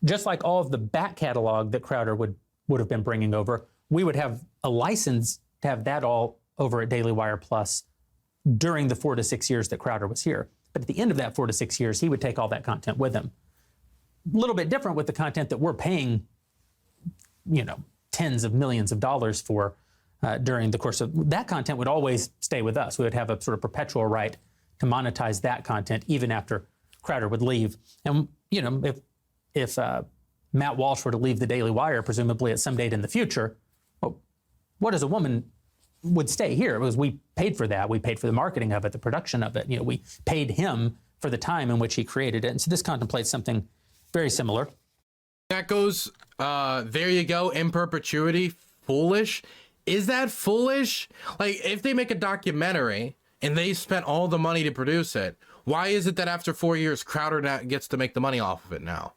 just like all of the back catalog that Crowder would have been bringing over, we would have a license to have that all over at Daily Wire Plus during the 4 to 6 years that Crowder was here. But at the end of that 4 to 6 years, he would take all that content with him. A little bit different with the content that we're paying, tens of millions of dollars for during the course of that content would always stay with us. We would have a sort of perpetual right to monetize that content even after Crowder would leave. And, if Matt Walsh were to leave the Daily Wire, presumably at some date in the future, well, what as a woman would stay here? Because we paid for that. We paid for the marketing of it, the production of it. We paid him for the time in which he created it. And so this contemplates something very similar. That goes, there you go, in perpetuity, foolish. Is that foolish? Like, if they make a documentary and they spent all the money to produce it, why is it that after 4 years, Crowder gets to make the money off of it now?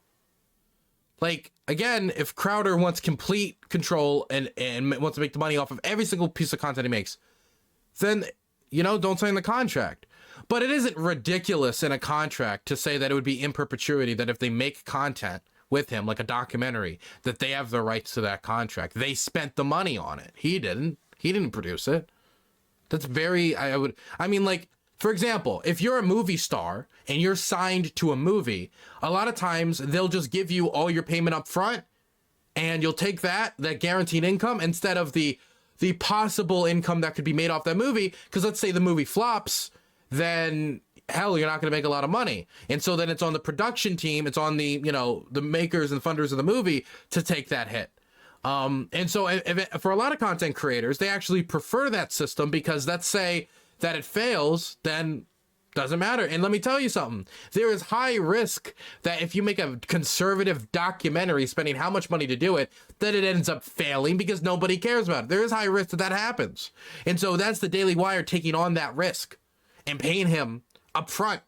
Like, again, if Crowder wants complete control and wants to make the money off of every single piece of content he makes, then, don't sign the contract. But it isn't ridiculous in a contract to say that it would be in perpetuity, that if they make content with him, like a documentary, that they have the rights to that contract. They spent the money on it. He didn't produce it. That's very, for example, if you're a movie star and you're signed to a movie, a lot of times they'll just give you all your payment up front and you'll take that guaranteed income instead of the possible income that could be made off that movie. Because let's say the movie flops, then hell, you're not going to make a lot of money. And so then it's on the production team, it's on the, the makers and funders of the movie to take that hit. And so for a lot of content creators, they actually prefer that system because let's say that it fails, then doesn't matter. And let me tell you something. There is high risk that if you make a conservative documentary spending how much money to do it, that it ends up failing because nobody cares about it. There is high risk that that happens. And so that's the Daily Wire taking on that risk and paying him up front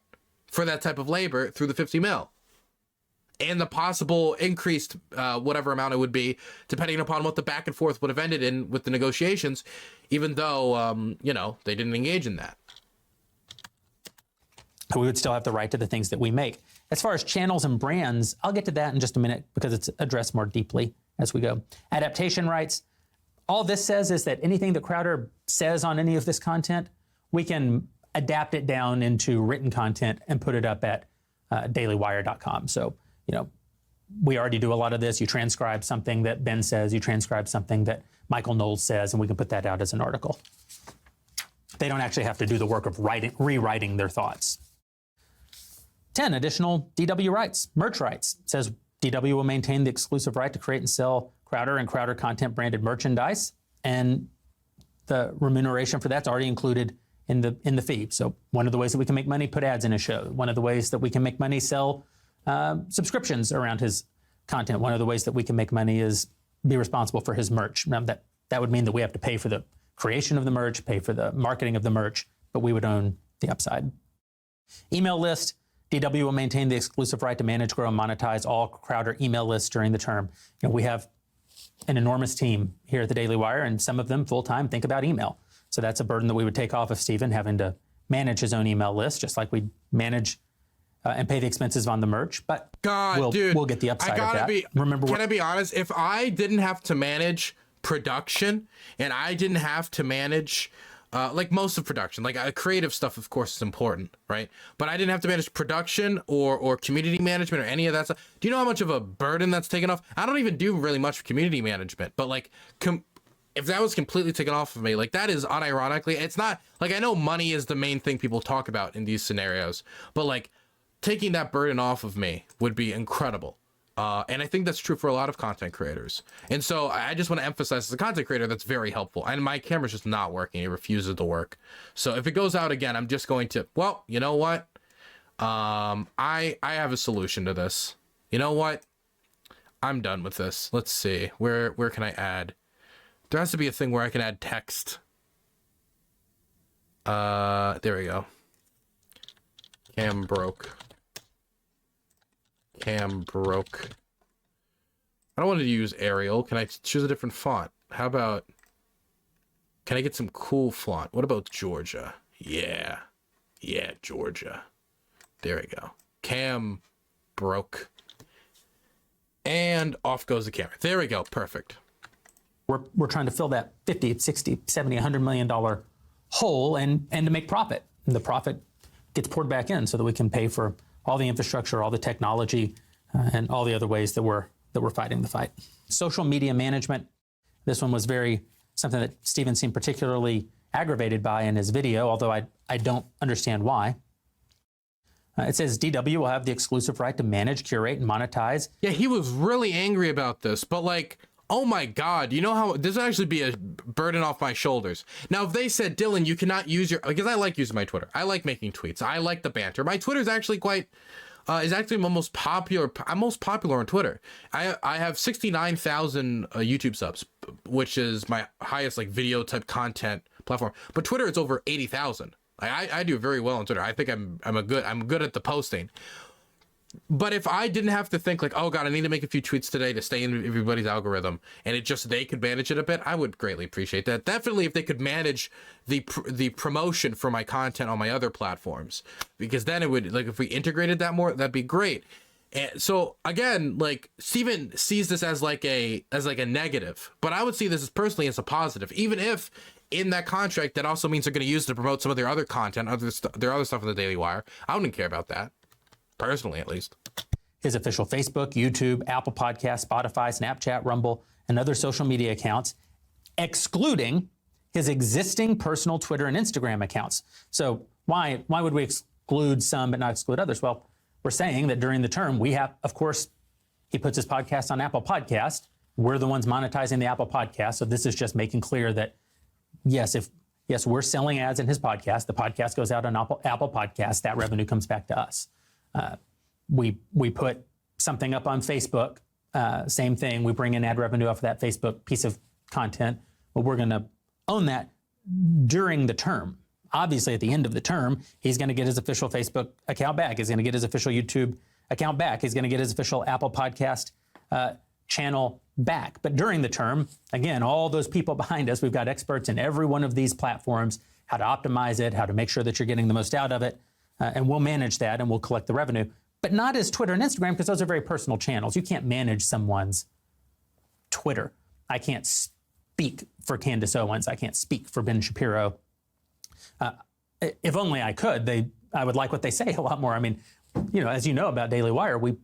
for that type of labor through the 50 mil. And the possible increased whatever amount it would be, depending upon what the back and forth would have ended in with the negotiations, even though, you know, they didn't engage in that. We would still have the right to the things that we make. As far as channels and brands, I'll get to that in just a minute because it's addressed more deeply as we go. Adaptation rights. All this says is that anything that Crowder says on any of this content, we can adapt it down into written content and put it up at dailywire.com. So, you know, we already do a lot of this. You transcribe something that Ben says, you transcribe something that Michael Knowles says, and we can put that out as an article. They don't actually have to do the work of rewriting their thoughts. 10 additional DW rights. Merch rights. It says DW will maintain the exclusive right to create and sell Crowder and Crowder content branded merchandise, and the remuneration for that's already included in the fee. So one of the ways that we can make money, put ads in a show. One of the ways that we can make money, sell subscriptions around his content. One of the ways that we can make money is be responsible for his merch. Now that would mean that we have to pay for the creation of the merch, pay for the marketing of the merch, but we would own the upside. Email list. DW will maintain the exclusive right to manage, grow, and monetize all Crowder email lists during the term. You know, we have an enormous team here at the Daily Wire, and some of them full-time think about email. So that's a burden that we would take off of Stephen, having to manage his own email list, just like we manage and pay the expenses on the merch. But we'll get the upside of that. Can I be honest? If I didn't have to manage production and I didn't have to manage like most of production, like creative stuff, of course, is important, right? But I didn't have to manage production or community management or any of that stuff. Do you know how much of a burden that's taken off? I don't even do really much community management, but like if that was completely taken off of me, like that is unironically, it's not like, I know money is the main thing people talk about in these scenarios, but like taking that burden off of me would be incredible. And I think that's true for a lot of content creators. And so I just want to emphasize, as a content creator, that's very helpful. And my camera's just not working. It refuses to work. So if it goes out again, I'm just going to, well, you know what? I have a solution to this. You know what? I'm done with this. Let's see. Where can I add? There has to be a thing where I can add text. There we go. Cam broke. I don't want to use Arial. Can I choose a different font? How about, can I get some cool font? What about Georgia? Yeah, Georgia. There we go. Cam broke. And off goes the camera. There we go. Perfect. We're trying to fill that 50, 60, 70, $100 million hole and to make profit. And the profit gets poured back in so that we can pay for all the infrastructure, all the technology, and all the other ways that we're fighting the fight. Social media management. This one was something that Stephen seemed particularly aggravated by in his video, although I don't understand why. It says DW will have the exclusive right to manage, curate, and monetize. Yeah, he was really angry about this, but like, oh my God, you know how this would actually be a burden off my shoulders. Now, if they said, Dylan, you cannot use because I like using my Twitter. I like making tweets. I like the banter. My Twitter is actually my most popular. I'm most popular on Twitter. I have 69,000 YouTube subs, which is my highest like video type content platform. But Twitter is over 80,000. I do very well on Twitter. I think I'm good at the posting. But if I didn't have to think like, oh God, I need to make a few tweets today to stay in everybody's algorithm, and they could manage it a bit, I would greatly appreciate that. Definitely if they could manage the promotion for my content on my other platforms, because then it would, like, if we integrated that more, that'd be great. And so again, like, Steven sees this as like a negative, but I would see this personally as a positive, even if in that contract that also means they're going to use to promote some of their other content, their other stuff on the Daily Wire. I wouldn't care about that. Personally, at least. His official Facebook, YouTube, Apple Podcasts, Spotify, Snapchat, Rumble, and other social media accounts, excluding his existing personal Twitter and Instagram accounts. So why would we exclude some but not exclude others? Well, we're saying that during the term, we have, of course, he puts his podcast on Apple Podcast. we're the ones monetizing the Apple podcast. So this is just making clear that, yes, we're selling ads in his podcast. The podcast goes out on Apple Podcasts. That revenue comes back to us. We put something up on Facebook. Same thing. We bring in ad revenue off of that Facebook piece of content. But we're going to own that during the term. Obviously, at the end of the term, he's going to get his official Facebook account back. He's going to get his official YouTube account back. He's going to get his official Apple Podcast channel back. But during the term, again, all those people behind us, we've got experts in every one of these platforms, how to optimize it, how to make sure that you're getting the most out of it. And we'll manage that and we'll collect the revenue. But not as Twitter and Instagram, because those are very personal channels. You can't manage someone's Twitter. I can't speak for Candace Owens. I can't speak for Ben Shapiro. If only I could, I would like what they say a lot more. I mean, as you know about Daily Wire, we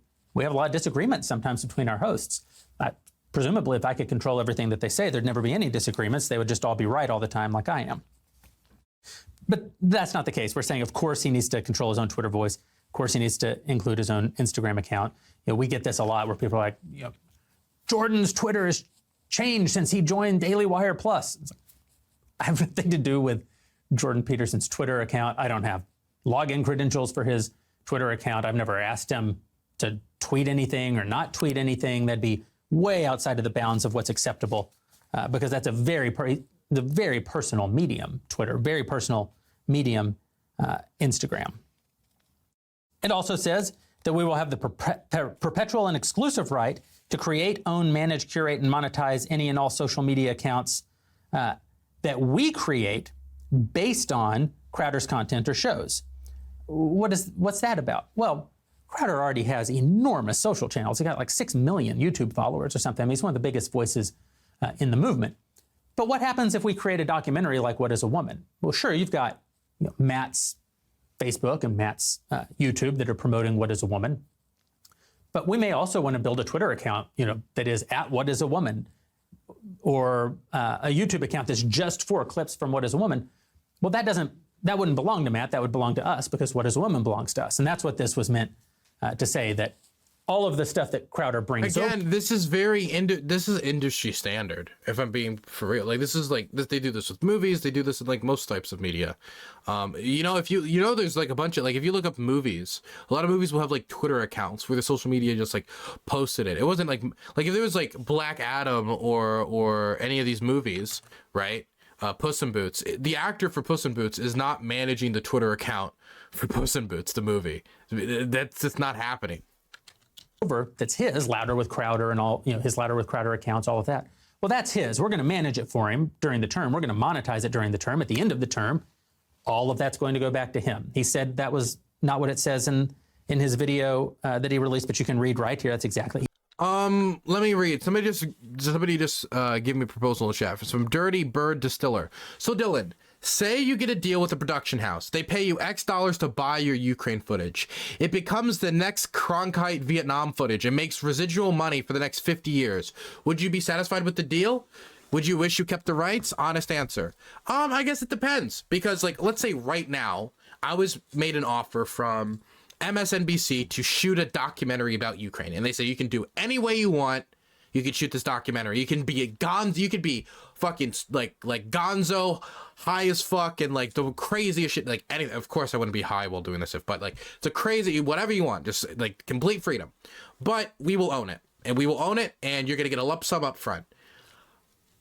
have a lot of disagreements sometimes between our hosts. Presumably, if I could control everything that they say, there'd never be any disagreements. They would just all be right all the time like I am. But that's not the case. We're saying, of course, he needs to control his own Twitter voice. Of course, he needs to include his own Instagram account. We get this a lot where people are like, Jordan's Twitter has changed since he joined Daily Wire Plus. I have nothing to do with Jordan Peterson's Twitter account. I don't have login credentials for his Twitter account. I've never asked him to tweet anything or not tweet anything. That'd be way outside of the bounds of what's acceptable, because that's the very personal medium, Twitter, very personal medium, Instagram. It also says that we will have the perpetual and exclusive right to create, own, manage, curate, and monetize any and all social media accounts that we create based on Crowder's content or shows. What's that about? Well, Crowder already has enormous social channels. He got like 6 million YouTube followers or something. I mean, he's one of the biggest voices in the movement. But what happens if we create a documentary like What is a Woman? Well, sure, you've got Matt's Facebook and Matt's YouTube that are promoting What is a Woman. But we may also want to build a Twitter account, that is at What is a Woman, or a YouTube account that's just for clips from What is a Woman. Well, that wouldn't belong to Matt. That would belong to us, because What is a Woman belongs to us. And that's what this was meant to say, that all of the stuff that Crowder brings again, this is industry standard, if I'm being for real. Like, this is like, they do this with movies, they do this in like most types of media. If there's like a bunch of, like, if you look up movies, a lot of movies will have like Twitter accounts where the social media just like posted it. It wasn't like if there was like Black Adam or any of these movies, right? Puss in Boots, the actor for Puss in Boots is not managing the Twitter account for Puss in Boots, the movie. That's just not happening. That's his, Louder with Crowder and all, his Louder with Crowder accounts, all of that. Well, that's his. We're going to manage it for him during the term. We're going to monetize it during the term. At the end of the term, all of that's going to go back to him. He said that was not what it says in his video that he released, but you can read right here. That's exactly. Let me read. Somebody just give me a proposal in the chat. It's from Dirty Bird Distiller. So Dylan, say you get a deal with a production house. They pay you X dollars to buy your Ukraine footage. It becomes the next Cronkite Vietnam footage and makes residual money for the next 50 years. Would you be satisfied with the deal? Would you wish you kept the rights? Honest answer. I guess it depends, because like, let's say right now I was made an offer from MSNBC to shoot a documentary about Ukraine, and they say you can do any way you want. You can shoot this documentary. You can be a Gonzo. You could be fucking like Gonzo, high as fuck, and like the craziest shit. Like anything. Of course, I wouldn't be high while doing this, but like it's a crazy, whatever you want, just like complete freedom. But we will own it, and and you're gonna get a lump sum up front.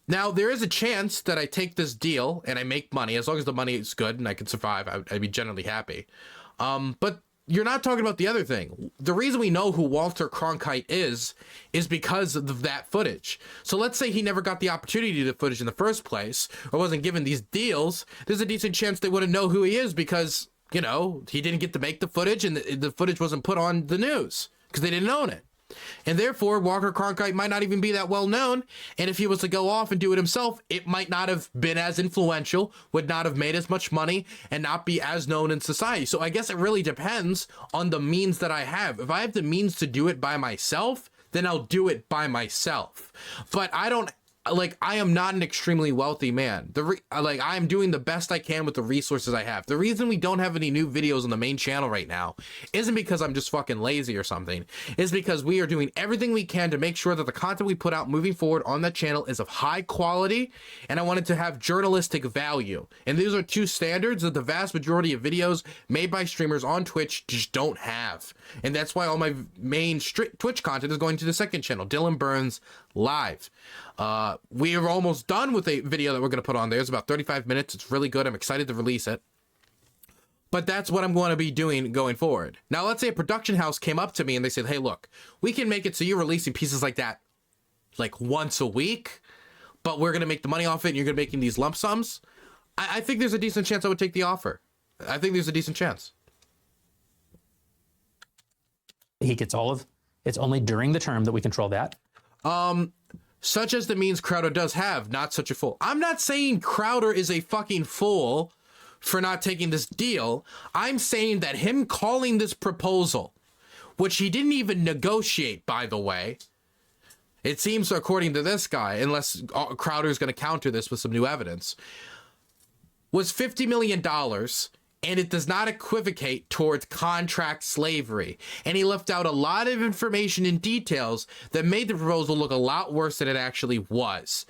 Now, there is a chance that I take this deal and I make money, as long as the money is good and I can survive. I'd be generally happy. But you're not talking about the other thing. The reason we know who Walter Cronkite is because of that footage. So let's say he never got the opportunity to do the footage in the first place, or wasn't given these deals. There's a decent chance they wouldn't know who he is, because, he didn't get to make the footage, and the footage wasn't put on the news because they didn't own it. And therefore, Walter Cronkite might not even be that well known. And if he was to go off and do it himself, it might not have been as influential, would not have made as much money, and not be as known in society. So I guess it really depends on the means that I have. If I have the means to do it by myself, then I'll do it by myself. But I don't like, I am not an extremely wealthy man. Like, I am doing the best I can with the resources I have. The reason we don't have any new videos on the main channel right now isn't because I'm just fucking lazy or something. It's because we are doing everything we can to make sure that the content we put out moving forward on that channel is of high quality, and I want it to have journalistic value. And these are two standards that the vast majority of videos made by streamers on Twitch just don't have. And that's why all my main Twitch content is going to the second channel, DylanBurnsLIVE. We are almost done with a video that we're going to put on there. It's about 35 minutes. It's really good. I'm excited to release it. But that's what I'm going to be doing going forward. Now, let's say a production house came up to me and they said, hey, look, we can make it so you're releasing pieces like that like once a week, but we're going to make the money off it and you're going to be making these lump sums. I think there's a decent chance I would take the offer. I think there's a decent chance. He gets all of, it's only during the term that we control that. Such as the means Crowder does have, not such a fool. I'm not saying Crowder is a fucking fool for not taking this deal. I'm saying that him calling this proposal, which he didn't even negotiate, by the way, it seems, according to this guy, unless Crowder's going to counter this with some new evidence, was $50 million, and it does not equivocate towards contract slavery. And he left out a lot of information and details that made the proposal look a lot worse than it actually was.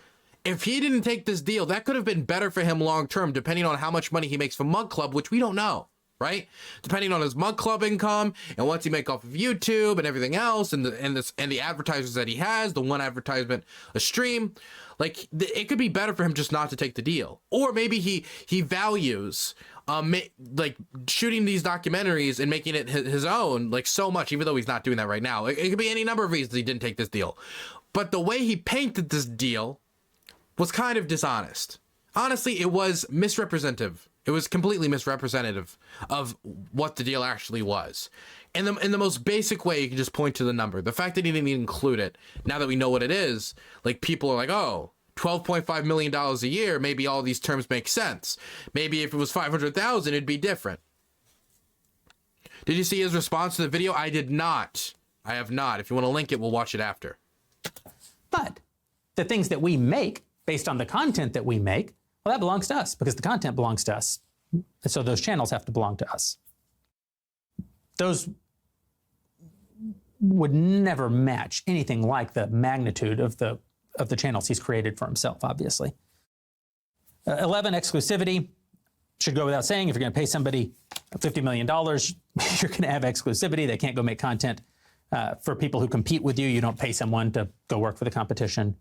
If he didn't take this deal, that could have been better for him long term, depending on how much money he makes from Mug Club, which we don't know, right? Depending on his Mug Club income and what's he make off of YouTube and everything else, and the advertisers that he has, the one advertisement a stream, like it could be better for him just not to take the deal. Or maybe he values like shooting these documentaries and making it his own like so much, even though he's not doing that right now. It could be any number of reasons he didn't take this deal, but the way he painted this deal was kind of dishonest. Honestly, it was misrepresentative. It was completely misrepresentative of what the deal actually was. And in the most basic way, you can just point to the number. The fact that he didn't even include it, now that we know what it is, like people are like, oh, $12.5 million a year, maybe all these terms make sense. Maybe if it was 500,000, it'd be different. Did you see his response to the video? I did not. I have not. If you want to link it, we'll watch it after. But the things that we make based on the content that we make, well, that belongs to us because the content belongs to us. And so those channels have to belong to us. Those would never match anything like the magnitude of the channels he's created for himself, obviously. 11, exclusivity. Should go without saying, if you're going to pay somebody $50 million, you're going to have exclusivity. They can't go make content for people who compete with you. You don't pay someone to go work for the competition.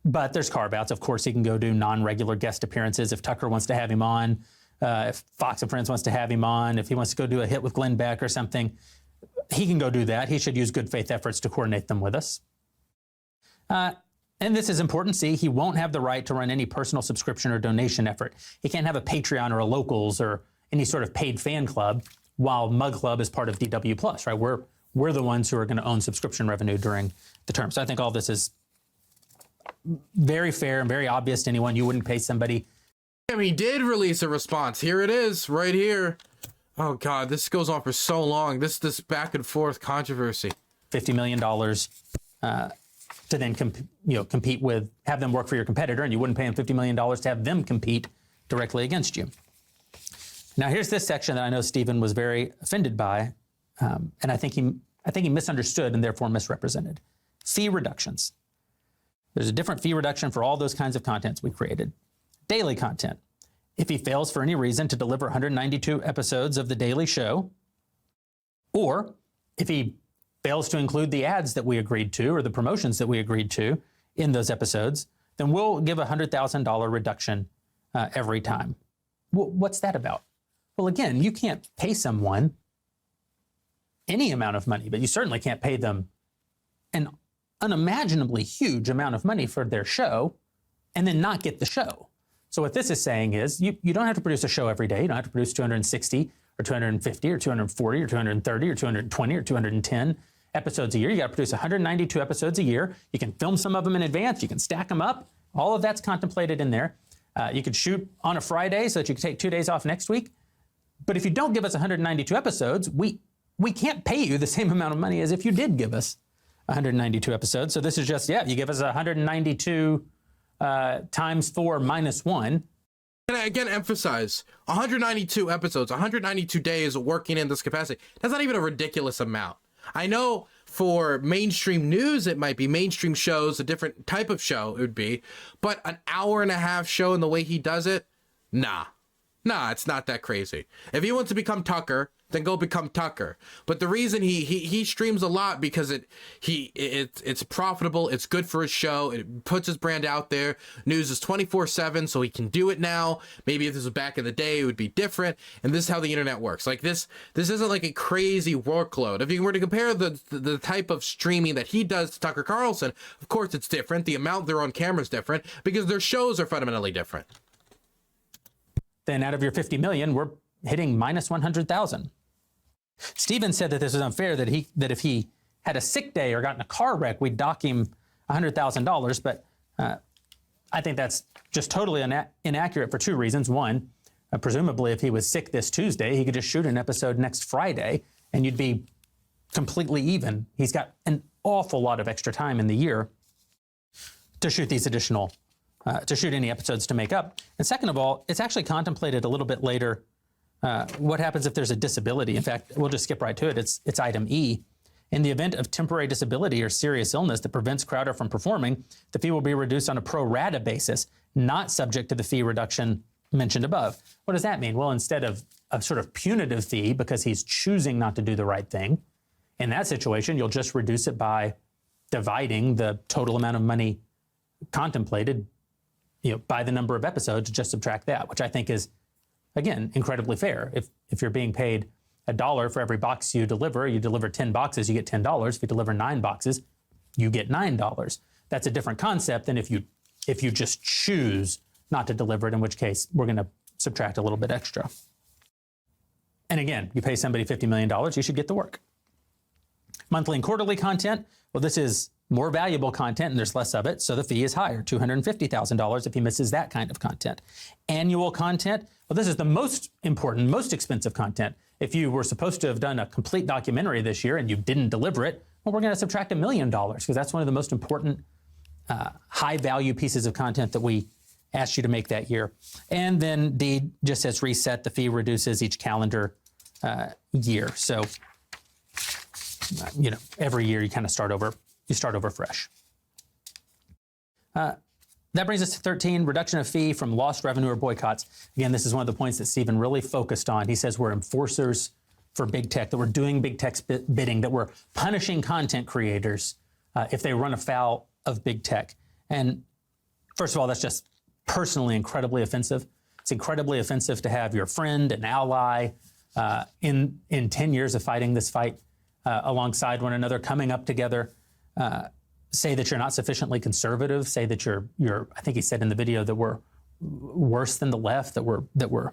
But there's carve-outs. Of course, he can go do non-regular guest appearances if Tucker wants to have him on, if Fox and Friends wants to have him on, if he wants to go do a hit with Glenn Beck or something, he can go do that. He should use good faith efforts to coordinate them with us. And this is important. See, he won't have the right to run any personal subscription or donation effort. He can't have a Patreon or a Locals or any sort of paid fan club while Mug Club is part of DW+, right? We're the ones who are going to own subscription revenue during the term. So I think all this is very fair and very obvious to anyone. You wouldn't pay somebody. And he did release a response. Here it is, right here. Oh God, this goes on for so long. This back and forth controversy. $50 million to then compete with, have them work for your competitor, and you wouldn't pay them $50 million to have them compete directly against you. Now here's this section that I know Stephen was very offended by, and I think he misunderstood and therefore misrepresented. Fee reductions. There's a different fee reduction for all those kinds of contents we created. Daily content. If he fails for any reason to deliver 192 episodes of The Daily Show, or if he fails to include the ads that we agreed to or the promotions that we agreed to in those episodes, then we'll give a $100,000 reduction every time. What's that about? Well, again, you can't pay someone any amount of money, but you certainly can't pay them an unimaginably huge amount of money for their show and then not get the show. So what this is saying is you don't have to produce a show every day. You don't have to produce 260 or 250 or 240 or 230 or 220 or 210 episodes a year. You got to produce 192 episodes a year. You can film some of them in advance. You can stack them up. All of that's contemplated in there. You could shoot on a Friday so that you can take 2 days off next week. But if you don't give us 192 episodes, we can't pay you the same amount of money as if you did give us 192 episodes. So this is just, you give us 192 times 4 minus 1. Can I again emphasize 192 episodes, 192 days working in this capacity? That's not even a ridiculous amount. I know for mainstream news, it might be mainstream shows, a different type of show it would be, but an hour and a half show in the way he does it, nah, it's not that crazy. If he wants to become Tucker, then go become Tucker. But the reason he streams a lot because it's profitable, it's good for his show, it puts his brand out there. News is 24/7, so he can do it now. Maybe if this was back in the day, it would be different. And this is how the internet works. Like this isn't like a crazy workload. If you were to compare the type of streaming that he does to Tucker Carlson, of course it's different. The amount they're on camera is different because their shows are fundamentally different. Then out of your 50 million, we're hitting minus 100,000. Stephen said that this is unfair, that if he had a sick day or got in a car wreck, we'd dock him $100,000. But I think that's just totally inaccurate for two reasons. One, presumably if he was sick this Tuesday, he could just shoot an episode next Friday and you'd be completely even. He's got an awful lot of extra time in the year to shoot these additional, to shoot any episodes to make up. And second of all, it's actually contemplated a little bit later what happens if there's a disability. In fact, we'll just skip right to it. It's item E. In the event of temporary disability or serious illness that prevents Crowder from performing, the fee will be reduced on a pro rata basis, not subject to the fee reduction mentioned above. What does that mean? Well, instead of a sort of punitive fee because he's choosing not to do the right thing, in that situation, you'll just reduce it by dividing the total amount of money contemplated, by the number of episodes, just subtract that, which I think is, again, incredibly fair. If you're being paid $1 for every box you deliver 10 boxes, you get $10. If you deliver 9 boxes, you get $9. That's a different concept than if you just choose not to deliver it, in which case we're going to subtract a little bit extra. And again, you pay somebody $50 million, you should get the work. Monthly and quarterly content, well, this is more valuable content and there's less of it, so the fee is higher, $250,000 if he misses that kind of content. Annual content, well, this is the most important, most expensive content. If you were supposed to have done a complete documentary this year and you didn't deliver it, well, we're going to subtract $1 million because that's one of the most important high-value pieces of content that we asked you to make that year. And then D just says reset. The fee reduces each calendar year. So, every year you kind of start over. You start over fresh. That brings us to 13, reduction of fee from lost revenue or boycotts. Again, this is one of the points that Stephen really focused on. He says we're enforcers for big tech, that we're doing big tech's bidding, that we're punishing content creators if they run afoul of big tech. And first of all, that's just personally incredibly offensive. It's incredibly offensive to have your friend and ally in 10 years of fighting this fight alongside one another, coming up together, say that you're not sufficiently conservative, say that you're I think he said in the video that we're worse than the left, that we're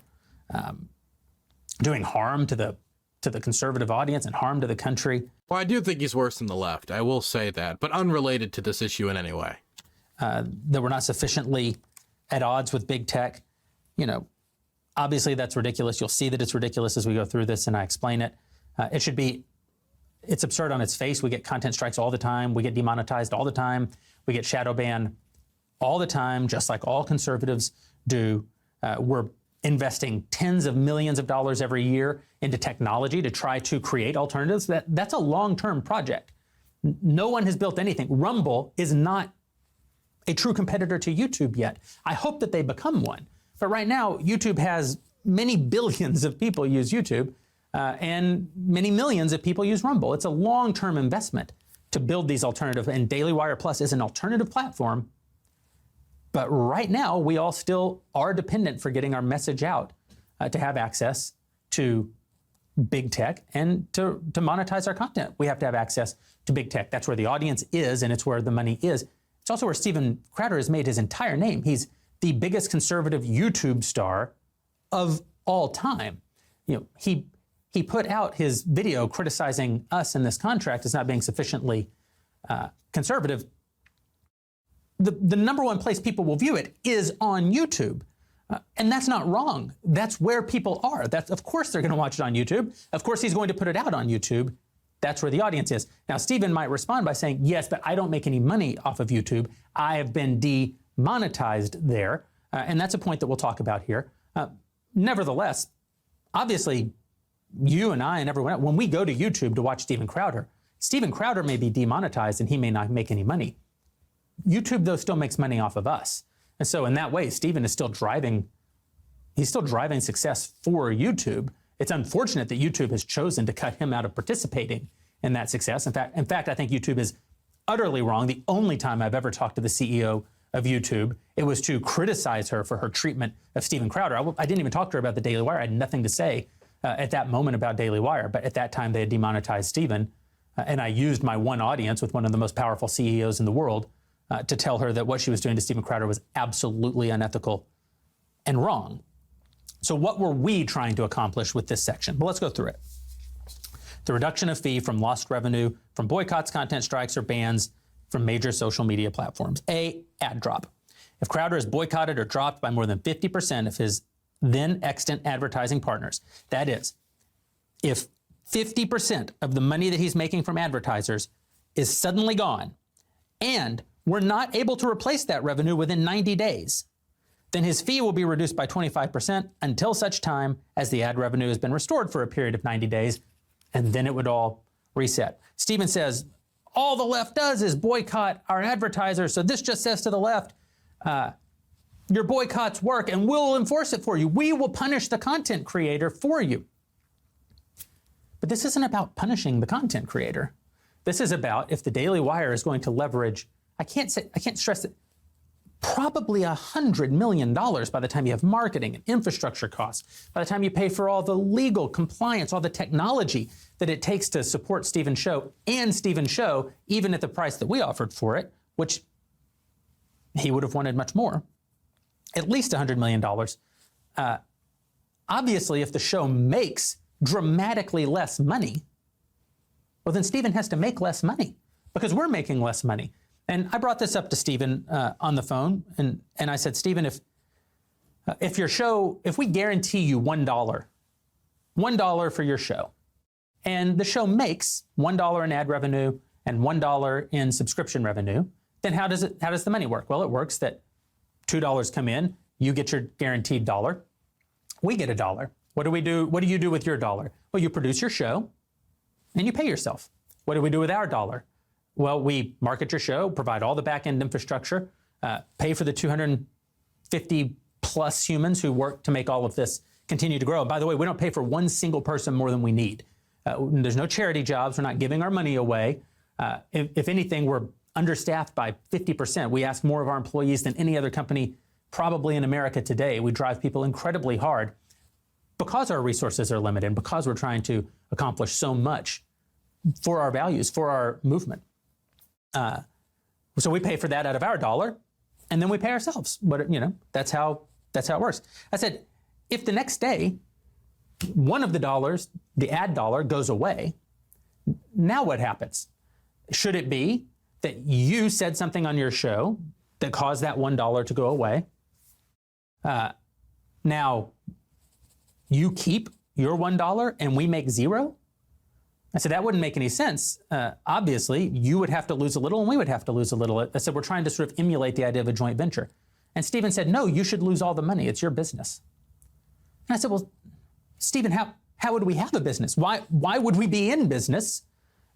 doing harm to the conservative audience and harm to the country. Well, I do think he's worse than the left. I will say that, but unrelated to this issue in any way. That we're not sufficiently at odds with big tech. Obviously that's ridiculous. You'll see that it's ridiculous as we go through this and I explain it. It's absurd on its face. We get content strikes all the time. We get demonetized all the time. We get shadow banned all the time, just like all conservatives do. We're investing tens of millions of dollars every year into technology to try to create alternatives. That's a long-term project. No one has built anything. Rumble is not a true competitor to YouTube yet. I hope that they become one. But right now, YouTube has many billions of people use YouTube. And many millions of people use Rumble. It's a long-term investment to build these alternatives, and Daily Wire Plus is an alternative platform. But right now, we all still are dependent for getting our message out to have access to big tech and to monetize our content. We have to have access to big tech. That's where the audience is, and it's where the money is. It's also where Steven Crowder has made his entire name. He's the biggest conservative YouTube star of all time. He put out his video criticizing us in this contract as not being sufficiently conservative. The number one place people will view it is on YouTube. And that's not wrong. That's where people are. Of course they're going to watch it on YouTube. Of course he's going to put it out on YouTube. That's where the audience is. Now, Stephen might respond by saying, yes, but I don't make any money off of YouTube. I have been demonetized there. And that's a point that we'll talk about here. Nevertheless, obviously, you and I and everyone else, when we go to YouTube to watch Steven Crowder may be demonetized and he may not make any money. YouTube, though, still makes money off of us. And so in that way, Steven is still driving success for YouTube. It's unfortunate that YouTube has chosen to cut him out of participating in that success. In fact, I think YouTube is utterly wrong. The only time I've ever talked to the CEO of YouTube, it was to criticize her for her treatment of Steven Crowder. I didn't even talk to her about the Daily Wire. I had nothing to say at that moment about Daily Wire, but at that time they had demonetized Steven, and I used my one audience with one of the most powerful CEOs in the world to tell her that what she was doing to Steven Crowder was absolutely unethical and wrong. So what were we trying to accomplish with this section? Well, let's go through it. The reduction of fee from lost revenue from boycotts, content strikes, or bans from major social media platforms. A, ad drop. If Crowder is boycotted or dropped by more than 50% of his then extant advertising partners, that is, if 50% of the money that he's making from advertisers is suddenly gone, and we're not able to replace that revenue within 90 days, then his fee will be reduced by 25% until such time as the ad revenue has been restored for a period of 90 days, and then it would all reset. Stephen says, all the left does is boycott our advertisers, so this just says to the left, your boycotts work and we'll enforce it for you. We will punish the content creator for you. But this isn't about punishing the content creator. This is about if the Daily Wire is going to leverage, I can't stress it, probably $100 million by the time you have marketing and infrastructure costs, by the time you pay for all the legal compliance, all the technology that it takes to support Steven's show and Steven's show, even at the price that we offered for it, which he would have wanted much more, at least $100 million. Obviously, if the show makes dramatically less money, well, then Steven has to make less money because we're making less money. And I brought this up to Steven on the phone, and I said, Steven, if your show, if we guarantee you $1 for your show, and the show makes $1 in ad revenue and $1 in subscription revenue, then how does the money work? Well, it works that $2 come in, you get your guaranteed $1, we get $1. What do we do? What do you do with your $1? Well, you produce your show and you pay yourself. What do we do with our $1? Well, we market your show, provide all the back-end infrastructure, pay for the 250 plus humans who work to make all of this continue to grow. And by the way, we don't pay for one single person more than we need. There's no charity jobs. We're not giving our money away. If anything, we're understaffed by 50%. We ask more of our employees than any other company probably in America today. We drive people incredibly hard because our resources are limited and because we're trying to accomplish so much for our values, for our movement. So we pay for that out of our $1, and then we pay ourselves. But that's how it works. I said, if the next day one of the dollars, the ad dollar, goes away, now what happens? Should it be that you said something on your show that caused that $1 to go away? Now you keep your $1 and we make $0? I said, that wouldn't make any sense. Obviously, you would have to lose a little and we would have to lose a little. I said, we're trying to sort of emulate the idea of a joint venture. And Stephen said, no, you should lose all the money. It's your business. And I said, well, Stephen, how would we have a business? Why would we be in business?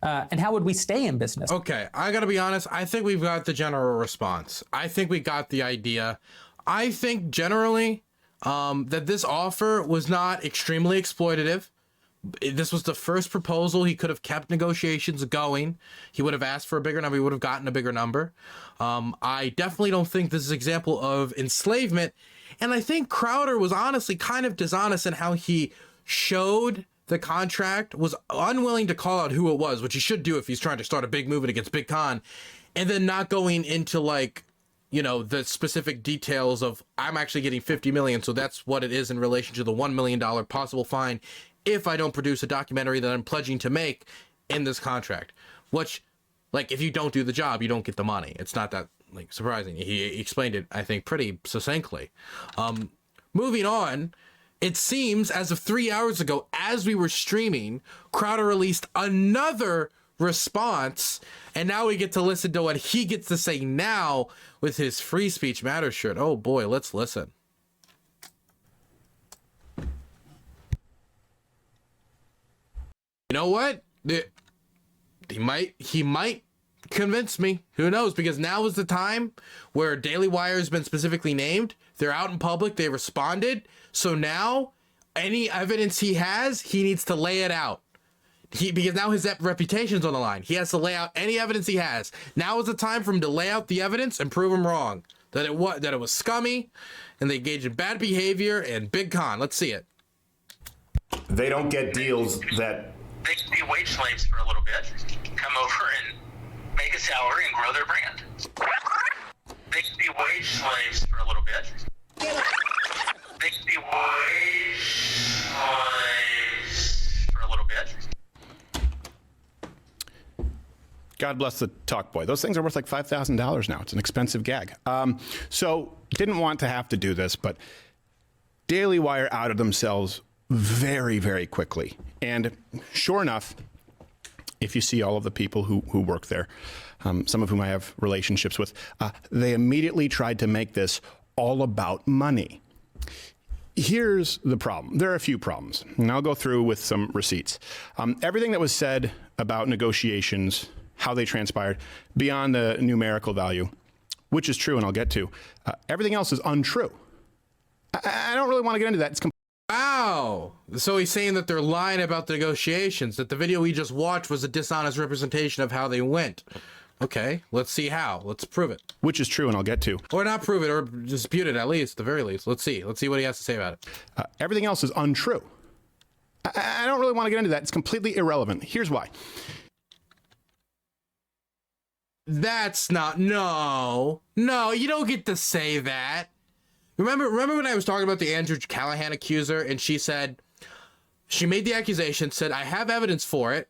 And how would we stay in business? Okay, I gotta be honest. I think we've got the general response. I think we got the idea. I think generally that this offer was not extremely exploitative. This was the first proposal. He could have kept negotiations going. He would have asked for a bigger number. He would have gotten a bigger number. I definitely don't think this is an example of enslavement. And I think Crowder was honestly kind of dishonest in how he showed the contract, was unwilling to call out who it was, which he should do if he's trying to start a big movement against Big Con, and then not going into the specific details of I'm actually getting 50 million. So that's what it is in relation to the $1 million possible fine if I don't produce a documentary that I'm pledging to make in this contract, which if you don't do the job, you don't get the money. It's not that surprising. He explained it, I think, pretty succinctly. Moving on, it seems as of 3 hours ago, as we were streaming, Crowder released another response, and now we get to listen to what he gets to say now with his Free Speech Matters shirt. Oh boy, let's listen. You know what? He might convince me. Who knows? Because now is the time where Daily Wire has been specifically named. They're out in public. They responded. So now any evidence he has, he needs to lay it out. Because now his reputation's on the line. He has to lay out any evidence he has. Now is the time for him to lay out the evidence and prove him wrong. That it was scummy and they engaged in bad behavior and big con. Let's see it. They don't get deals that... They can be wage slaves for a little bit, come over and make a salary and grow their brand. They can be wage slaves for a little bit. They can be wage slaves for a little bit. God bless the talk boy. Those things are worth like $5,000 now. It's an expensive gag. So didn't want to have to do this, but Daily Wire outed themselves very, very quickly. And sure enough, if you see all of the people who work there, some of whom I have relationships with, they immediately tried to make this all about money. Here's the problem. There are a few problems, and I'll go through with some receipts. Everything that was said about negotiations, how they transpired, beyond the numerical value, which is true and I'll get to, everything else is untrue. I don't really want to get into that. It's Wow. So he's saying that they're lying about the negotiations, that the video we just watched was a dishonest representation of how they went. Okay, let's see how. Let's prove it. which is true and I'll get to. Or not prove it, or dispute it at least, at the very least. Let's see. Let's see what he has to say about it. Everything else is untrue. I don't really want to get into that. It's completely irrelevant. Here's why. That's not, no, you don't get to say that. Remember when I was talking about the Andrew Callahan accuser and she said, she made the accusation, said, I have evidence for it,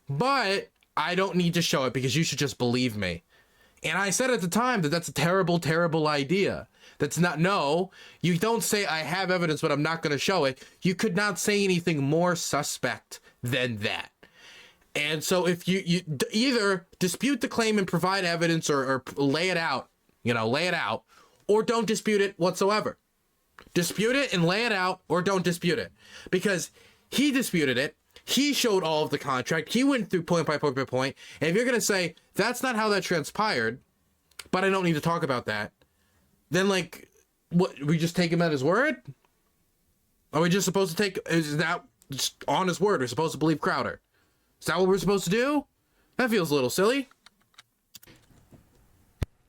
but I don't need to show it because you should just believe me. And I said at the time that that's a terrible, terrible idea. That's not, no, you don't say I have evidence, but I'm not going to show it. You could not say anything more suspect than that. And so if you either dispute the claim and provide evidence or lay it out, or don't dispute it whatsoever. Dispute it and lay it out, or don't dispute it. Because he disputed it. He showed all of the contract. He went through point by point by point. And if you're going to say, that's not how that transpired, but I don't need to talk about that, then like, what, we just take him at his word? Are we just supposed to is that just on his word? We're supposed to believe Crowder? Is that what we're supposed to do? That feels a little silly.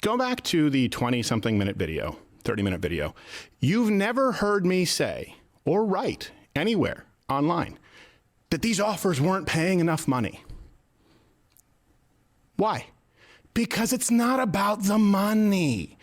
Go back to the 20-something minute video, 30-minute video. You've never heard me say or write anywhere online that these offers weren't paying enough money. Why? Because it's not about the money.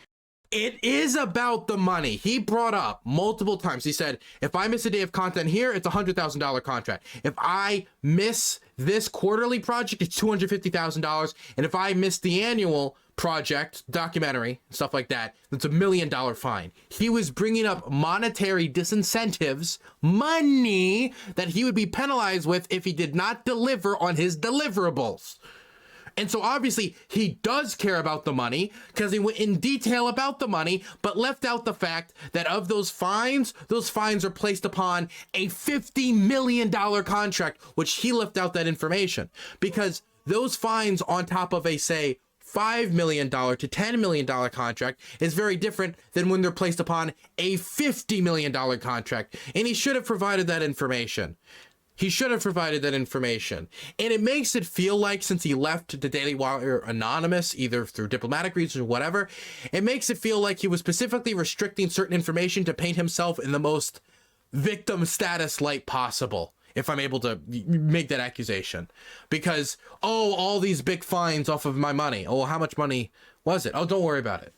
It is about the money. He brought up multiple times. He said, if I miss a day of content here, it's a $100,000 contract. If I miss this quarterly project, it's $250,000. And if I miss the annual project, documentary, stuff like that, it's $1 million fine. He was bringing up monetary disincentives, money that he would be penalized with if he did not deliver on his deliverables. And so obviously he does care about the money because he went in detail about the money, but left out the fact that of those fines are placed upon a $50 million contract, which he left out that information because those fines on top of a, say, $5 million to $10 million contract is very different than when they're placed upon a $50 million contract. And he should have provided that information. And it makes it feel like, since he left the Daily Wire anonymous, either through diplomatic reasons or whatever, it makes it feel like he was specifically restricting certain information to paint himself in the most victim status light possible, if I'm able to make that accusation. Because, all these big fines off of my money. Oh, how much money was it? Oh, don't worry about it.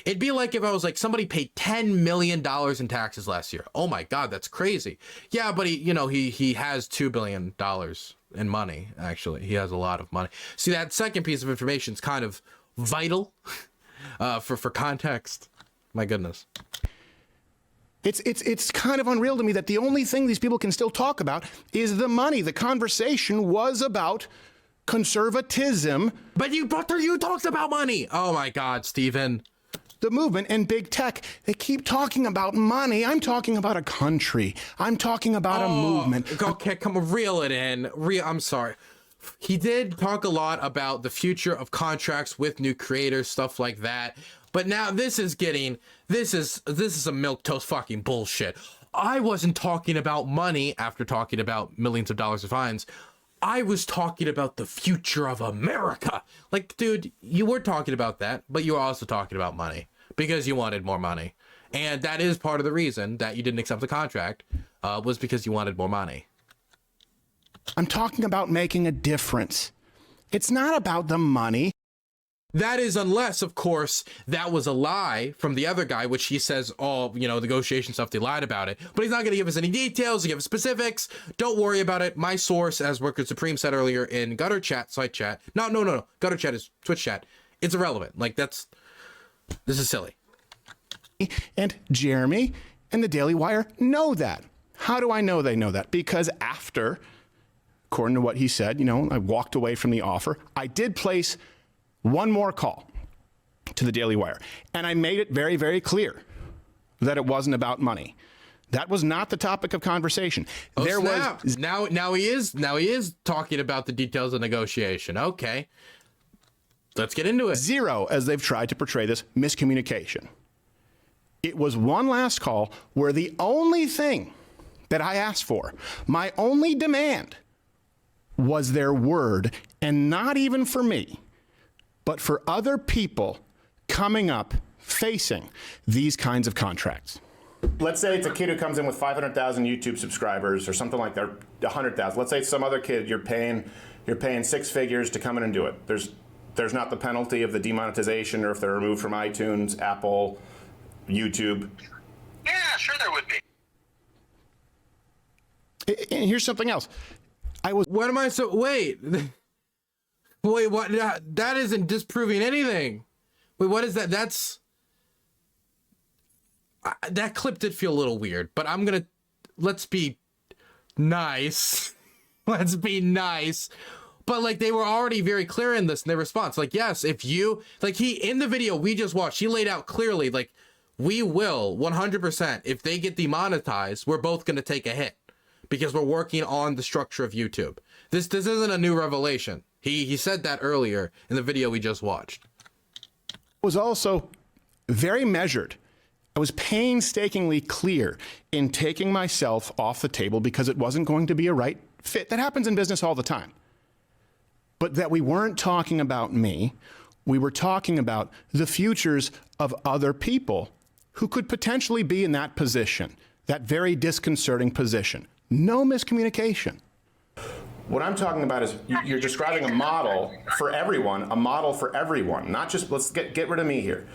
It'd be like if I was like, somebody paid $10 million in taxes last year. Oh my God, that's crazy. Yeah, but he has $2 billion in money, actually. He has a lot of money. See, that second piece of information is kind of vital for context. My goodness. It's kind of unreal to me that the only thing these people can still talk about is the money. The conversation was about conservatism. But you talked about money. Oh my God, Stephen. The movement and big tech, they keep talking about money. I'm talking about a country. I'm talking about a movement. Okay, come on, reel it in. I'm sorry. He did talk a lot about the future of contracts with new creators, stuff like that. But now this is some milquetoast fucking bullshit. I wasn't talking about money after talking about millions of dollars of fines. I was talking about the future of America. Like, dude, you were talking about that, but you were also talking about money because you wanted more money. And that is part of the reason that you didn't accept the contract, was because you wanted more money. I'm talking about making a difference. It's not about the money. That is, unless, of course, that was a lie from the other guy, which he says, negotiation stuff, they lied about it. But he's not going to give us any details, to give us specifics. Don't worry about it. My source, as Worker Supreme said earlier in Gutter Chat, site chat. No. Gutter Chat is Twitch chat. It's irrelevant. Like, this is silly. And Jeremy and the Daily Wire know that. How do I know they know that? Because after, according to what he said, I walked away from the offer. I did place one more call to the Daily Wire, and I made it very, very clear that it wasn't about money. That was not the topic of conversation. Now he is talking about the details of negotiation. Okay, let's get into it. Zero, as they've tried to portray this, miscommunication. It was one last call where the only thing that I asked for, my only demand, was their word, and not even for me, but for other people coming up facing these kinds of contracts. Let's say it's a kid who comes in with 500,000 YouTube subscribers or something like that, 100,000. Let's say it's some other kid you're paying 6 figures to come in and do it. There's not the penalty of the demonetization or if they're removed from iTunes, Apple, YouTube. Yeah, sure there would be. And here's something else. Wait, what? That isn't disproving anything. Wait, what is that? That clip did feel a little weird, but let's be nice. Let's be nice. But like, they were already very clear in this in their response. Like, yes, in the video we just watched, he laid out clearly, like, we will 100%, if they get demonetized, we're both going to take a hit because we're working on the structure of YouTube. This isn't a new revelation. He said that earlier in the video we just watched. Was also very measured. I was painstakingly clear in taking myself off the table because it wasn't going to be a right fit. That happens in business all the time. But that we weren't talking about me. We were talking about the futures of other people who could potentially be in that position, that very disconcerting position. No miscommunication. What I'm talking about is you're describing a model for everyone, not just, let's get rid of me here.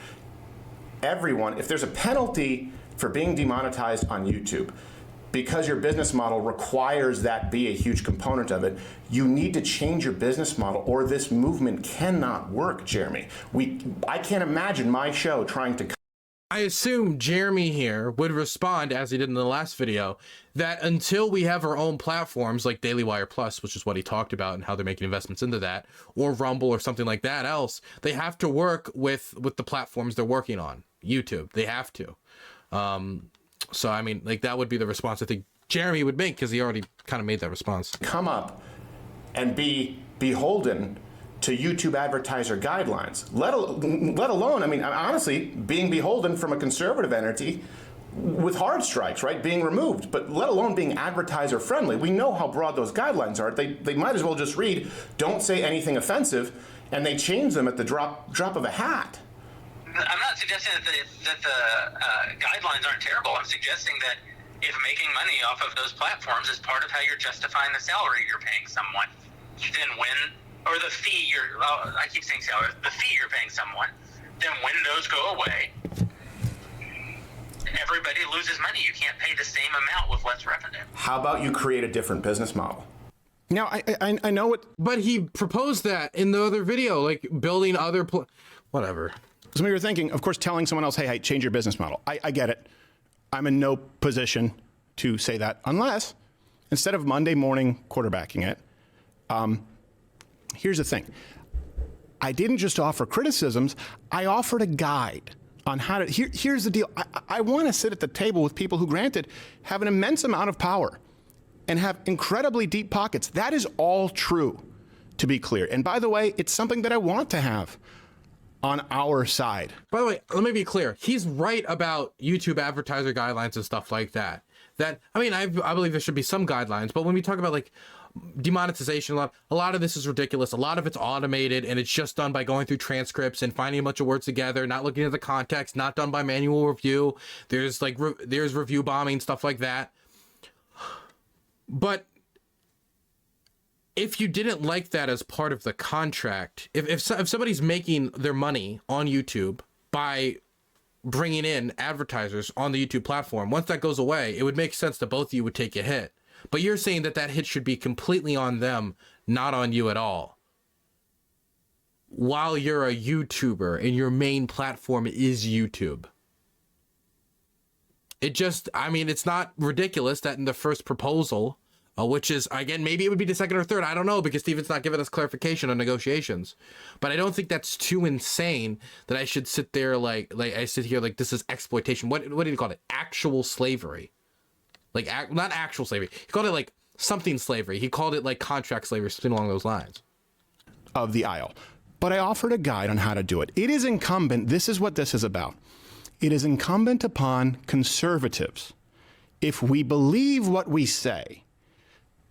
Everyone, if there's a penalty for being demonetized on YouTube, because your business model requires that be a huge component of it, you need to change your business model or this movement cannot work, Jeremy. I can't imagine my show trying to... I assume Jeremy here would respond, as he did in the last video, that until we have our own platforms like Daily Wire Plus, which is what he talked about and how they're making investments into that, or Rumble or something like that else, they have to work with the platforms they're working on. YouTube, they have to. So, I mean, like, that would be the response I think Jeremy would make, because he already kind of made that response. Come up and be beholden to YouTube advertiser guidelines, let alone, I mean, honestly, being beholden from a conservative entity with hard strikes, right, being removed, but let alone being advertiser friendly. We know how broad those guidelines are. They might as well just read, don't say anything offensive, and they change them at the drop of a hat. I'm not suggesting that the guidelines aren't terrible. I'm suggesting that if making money off of those platforms is part of how you're justifying the salary you're paying someone, then or the fee I keep saying salary, the fee you're paying someone, then when those go away, everybody loses money. You can't pay the same amount with less revenue. How about you create a different business model? Now, I know what... But he proposed that in the other video, like building other... Whatever. Some of you are thinking, of course, telling someone else, hey, change your business model. I get it. I'm in no position to say that unless, instead of Monday morning quarterbacking it, here's the thing. I didn't just offer criticisms. I offered a guide on how to, here's the deal. I want to sit at the table with people who, granted, have an immense amount of power and have incredibly deep pockets. That is all true, to be clear. And by the way, it's something that I want to have on our side. By the way, let me be clear. He's right about YouTube advertiser guidelines and stuff like that. I believe there should be some guidelines, but when we talk about like demonetization, a lot of this is ridiculous. A lot of it's automated, and it's just done by going through transcripts and finding a bunch of words together, not looking at the context, not done by manual review. There's review bombing, stuff like that. But if you didn't like that as part of the contract, if somebody's making their money on YouTube by bringing in advertisers on the YouTube platform, once that goes away, it would make sense that both of you would take a hit. But you're saying that hit should be completely on them, not on you at all. While you're a YouTuber and your main platform is YouTube. It's not ridiculous that in the first proposal, which is, again, maybe it would be the second or third, I don't know, because Steven's not giving us clarification on negotiations. But I don't think that's too insane that I should sit there like I sit here like this is exploitation. What did he call it? Actual slavery. Not actual slavery. He called it like something slavery. He called it like contract slavery, something along those lines. Of the aisle. But I offered a guide on how to do it. It is incumbent, this is what this is about. It is incumbent upon conservatives, if we believe what we say,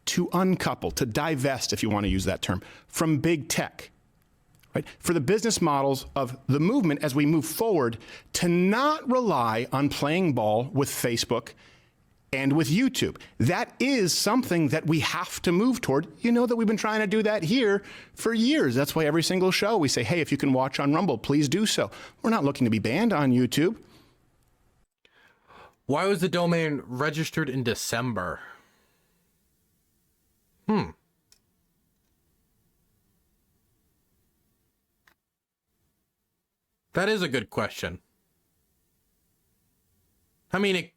to uncouple, to divest, if you want to use that term, from big tech, right? For the business models of the movement as we move forward, to not rely on playing ball with Facebook and with YouTube. That is something that we have to move toward. You know that we've been trying to do that here for years. That's why every single show we say, hey, if you can watch on Rumble, please do so. We're not looking to be banned on YouTube. Why was the domain registered in December? That is a good question. I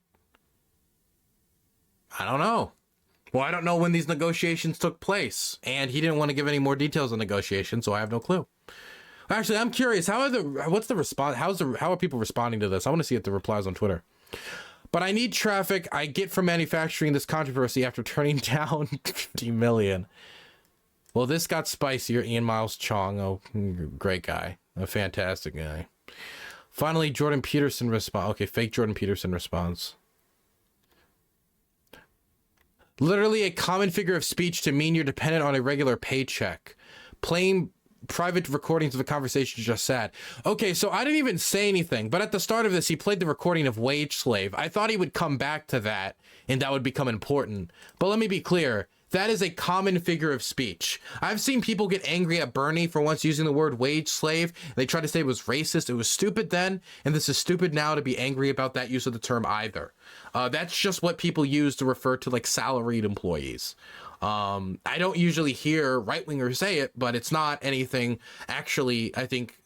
don't know. Well, I don't know when these negotiations took place, and he didn't want to give any more details on negotiations, so I have no clue. Actually, I'm curious. What's the response? How are people responding to this? I want to see the replies on Twitter. But I need traffic I get from manufacturing this controversy after turning down 50 million. Well, this got spicier. Ian Miles Chong, great guy, a fantastic guy. Finally, Jordan Peterson responds. Okay, fake Jordan Peterson responds. Literally a common figure of speech to mean you're dependent on a regular paycheck. Playing private recordings of the conversation you just had. Okay, so I didn't even say anything, but at the start of this, he played the recording of Wage Slave. I thought he would come back to that, and that would become important. But let me be clear. That is a common figure of speech. I've seen people get angry at Bernie for once using the word wage slave. They tried to say it was racist. It was stupid then, and this is stupid now to be angry about that use of the term either. That's just what people use to refer to like salaried employees. I don't usually hear right-wingers say it, but it's not anything actually, I think,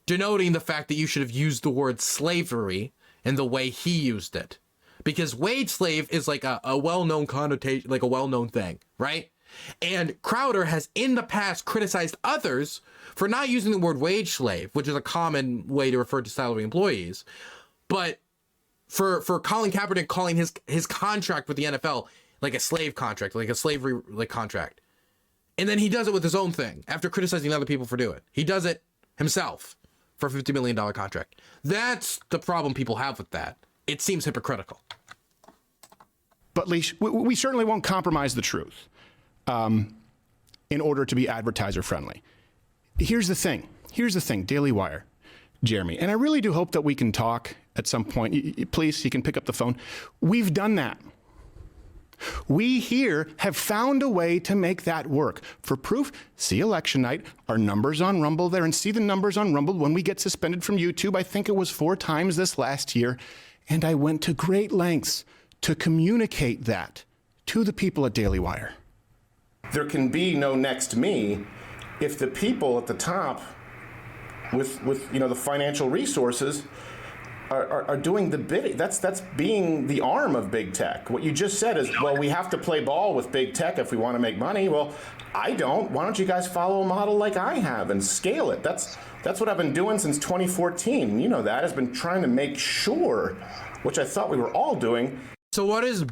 denoting the fact that you should have used the word slavery in the way he used it. Because wage slave is like a well-known connotation, like a well-known thing, right? And Crowder has in the past criticized others for not using the word wage slave, which is a common way to refer to salary employees. But for Colin Kaepernick calling his contract with the NFL like a slave contract, like a slavery like contract. And then he does it with his own thing after criticizing other people for doing it. He does it himself for a $50 million contract. That's the problem people have with that. It seems hypocritical. But we certainly won't compromise the truth in order to be advertiser friendly. Here's the thing, Daily Wire, Jeremy, and I really do hope that we can talk at some point. Please, you can pick up the phone. We've done that. We here have found a way to make that work. For proof, see election night, our numbers on Rumble there, and see the numbers on Rumble when we get suspended from YouTube. I think it was 4 times this last year. And I went to great lengths to communicate that to the people at Daily Wire. There can be no next me if the people at the top with the financial resources are doing the bidding. That's being the arm of big tech. What you just said is, well, we have to play ball with big tech if we want to make money. Well, I don't. Why don't you guys follow a model like I have and scale it? That's what I've been doing since 2014. You know that. Has been trying to make sure, which I thought we were all doing. So what is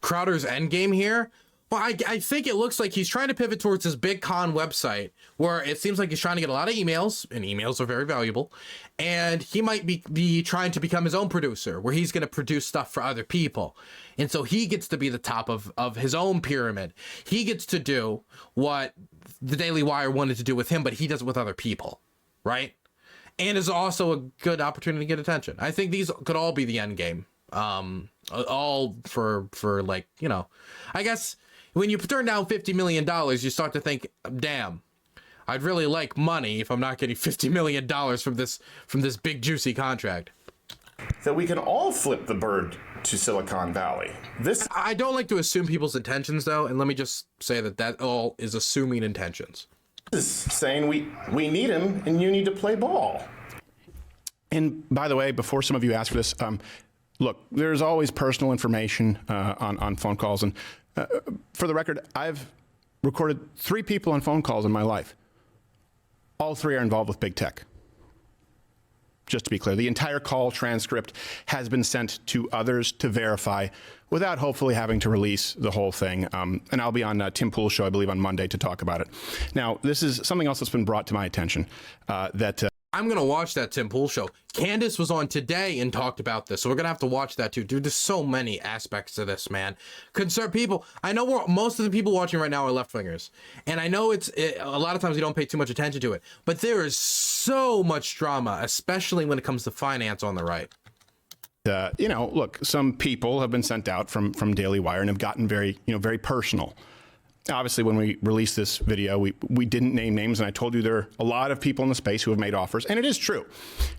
Crowder's end game here? Well, I think it looks like he's trying to pivot towards this big con website where it seems like he's trying to get a lot of emails, and emails are very valuable. And he might be trying to become his own producer, where he's going to produce stuff for other people. And so he gets to be the top of his own pyramid. He gets to do what the Daily Wire wanted to do with him, but he does it with other people, right? And is also a good opportunity to get attention. I think these could all be the end game. All for like, I guess when you turn down $50 million, you start to think, damn, I'd really like money if I'm not getting $50 million from this big juicy contract. That we can all flip the bird to Silicon Valley. I don't like to assume people's intentions though, and let me just say that all is assuming intentions. Is saying we need him and you need to play ball. And by the way, before some of you ask for this, look, there's always personal information on phone calls. And for the record, I've recorded 3 people on phone calls in my life. All 3 are involved with big tech. Just to be clear, the entire call transcript has been sent to others to verify without hopefully having to release the whole thing. And I'll be on Tim Pool's show, I believe, on Monday to talk about it. Now, this is something else that's been brought to my attention that... I'm going to watch that Tim Pool show. Candace was on today and talked about this, so we're going to have to watch that too. Dude, there's so many aspects to this, man. Concerned people. I know most of the people watching right now are left-wingers, and I know a lot of times you don't pay too much attention to it, but there is so much drama, especially when it comes to finance on the right. Look, some people have been sent out from Daily Wire and have gotten very personal. Obviously, when we released this video, we didn't name names, and I told you there are a lot of people in the space who have made offers, and it is true.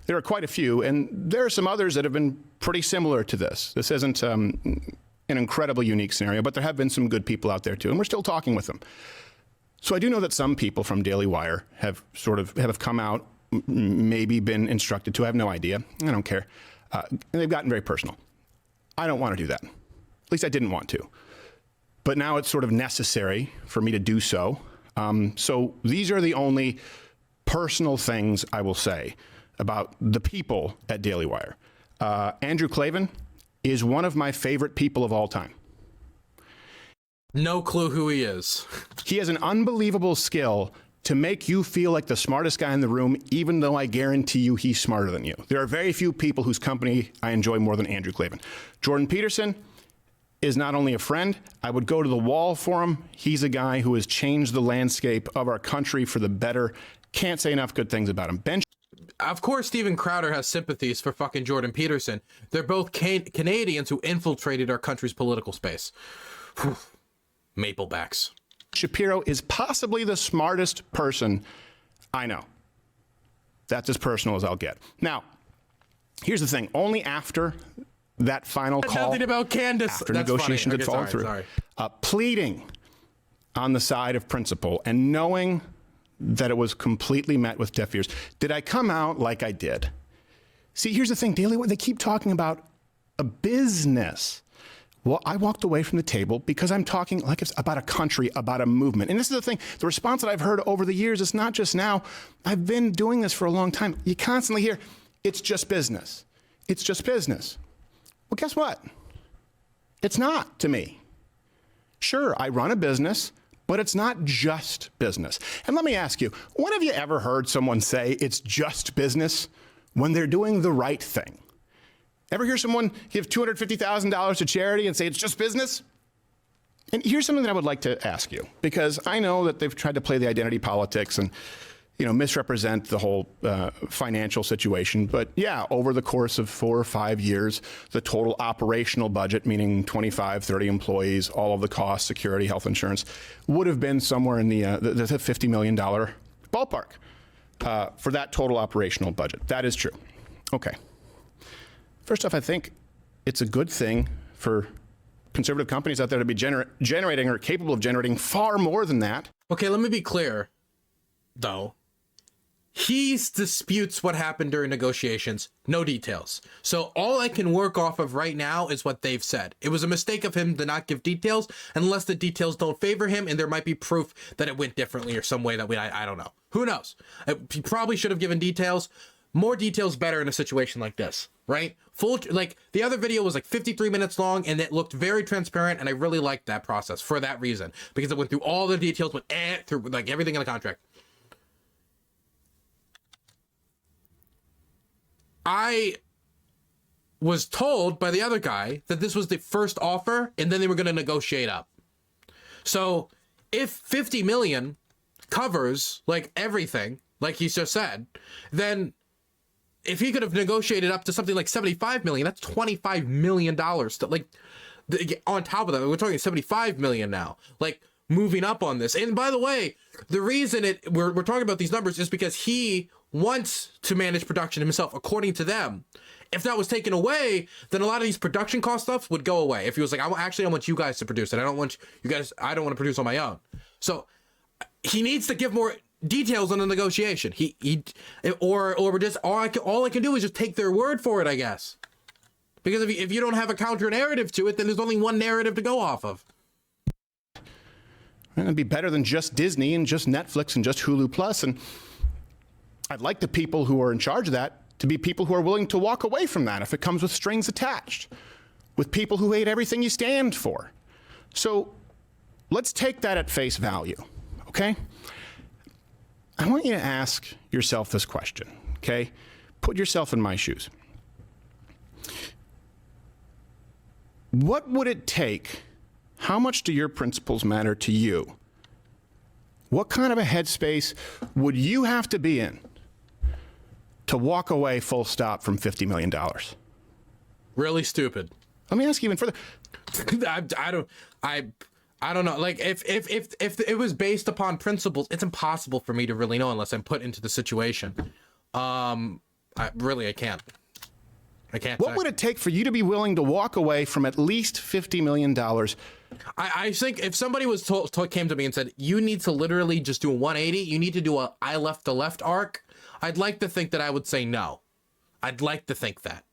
There are quite a few, and there are some others that have been pretty similar to this. This isn't an incredibly unique scenario, but there have been some good people out there too, and we're still talking with them. So I do know that some people from Daily Wire have have come out, maybe been instructed to. I have no idea. I don't care. And they've gotten very personal. I don't want to do that. At least I didn't want to. But now it's sort of necessary for me to do so. So these are the only personal things I will say about the people at Daily Wire. Andrew Klavan is one of my favorite people of all time. No clue who he is. He has an unbelievable skill to make you feel like the smartest guy in the room, even though I guarantee you he's smarter than you. There are very few people whose company I enjoy more than Andrew Klavan. Jordan Peterson is not only a friend, I would go to the wall for him. He's a guy who has changed the landscape of our country for the better. Can't say enough good things about him. Of course, Steven Crowder has sympathies for fucking Jordan Peterson. They're both Canadians who infiltrated our country's political space. Maplebacks. Shapiro is possibly the smartest person I know. That's as personal as I'll get. Now, here's the thing. Only after that final call, nothing about Candace. After That's negotiations funny. had fallen through, pleading on the side of principle and knowing that it was completely met with deaf ears. Did I come out like I did? See, here's the thing. Daily Wire, they keep talking about a business. Well, I walked away from the table because I'm talking like it's about a country, about a movement. And this is the thing. The response that I've heard over the years, it's not just now. I've been doing this for a long time. You constantly hear, it's just business. It's just business. Well, guess what? It's not to me. Sure, I run a business, but it's not just business. And let me ask you, when have you ever heard someone say it's just business when they're doing the right thing? Ever hear someone give $250,000 to charity and say it's just business? And here's something that I would like to ask you, because I know that they've tried to play the identity politics and misrepresent the whole financial situation. But yeah, over the course of 4 or 5 years, the total operational budget, meaning 25, 30 employees, all of the costs, security, health insurance, would have been somewhere in the $50 million ballpark for that total operational budget. That is true. Okay. First off, I think it's a good thing for conservative companies out there to be generating or capable of generating far more than that. Okay, let me be clear, though. He disputes what happened during negotiations. No details. So all I can work off of right now is what they've said. It was a mistake of him to not give details unless the details don't favor him and there might be proof that it went differently or some way that I don't know. Who knows? He probably should have given details. More details better in a situation like this, right? Like the other video was like 53 minutes long and it looked very transparent, and I really liked that process for that reason, because it went through all the details, went through like everything in the contract. I was told by the other guy that this was the first offer and then they were going to negotiate up. So if 50 million covers like everything, like he just said, then if he could have negotiated up to something like 75 million, that's $25 million to, like, on top of that, we're talking 75 million now, like moving up on this. And by the way, the reason we're talking about these numbers is because he wants to manage production himself, according to them. If that was taken away, then a lot of these production cost stuff would go away. If he was like, I want you guys to produce it. I don't want to produce on my own. So he needs to give more details on the negotiation. All I can do is just take their word for it, I guess. Because if you don't have a counter narrative to it, then there's only one narrative to go off of. And it'd be better than just Disney and just Netflix and just Hulu Plus. And I'd like the people who are in charge of that to be people who are willing to walk away from that if it comes with strings attached, with people who hate everything you stand for. So let's take that at face value, okay? I want you to ask yourself this question, okay? Put yourself in my shoes. What would it take? How much do your principles matter to you? What kind of a headspace would you have to be in to walk away full stop from $50 million? Really stupid. Let me ask you even further. I don't know. Like if it was based upon principles, it's impossible for me to really know unless I'm put into the situation. I can't. What would it take for you to be willing to walk away from at least $50 million? I think if somebody came to me and said, you need to literally just do a 180, you need to do a I left the left arc, I'd like to think that I would say no. I'd like to think that.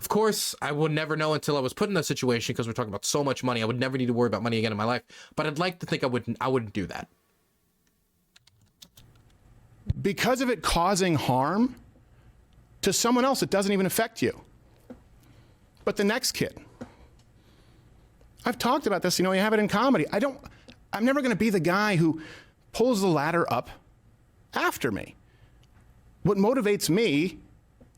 Of course, I would never know until I was put in that situation, because we're talking about so much money. I would never need to worry about money again in my life. But I'd like to think I wouldn't do that. Because of it causing harm to someone else, it doesn't even affect you. But the next kid. I've talked about this, you have it in comedy. I'm never going to be the guy who pulls the ladder up after me. What motivates me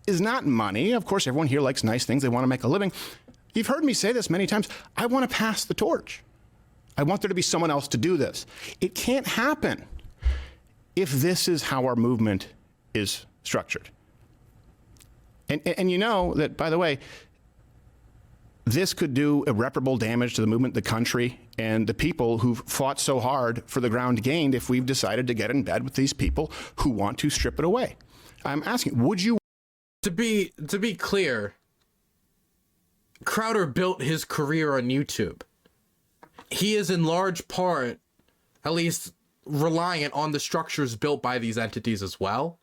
is not money. Of course, everyone here likes nice things. They want to make a living. You've heard me say this many times. I want to pass the torch. I want there to be someone else to do this. It can't happen if this is how our movement is structured. And you know that, by the way, this could do irreparable damage to the movement, the country, and the people who've fought so hard for the ground gained if we've decided to get in bed with these people who want to strip it away. I'm asking, would you? To be clear, Crowder built his career on YouTube. He is in large part, at least, reliant on the structures built by these entities as well.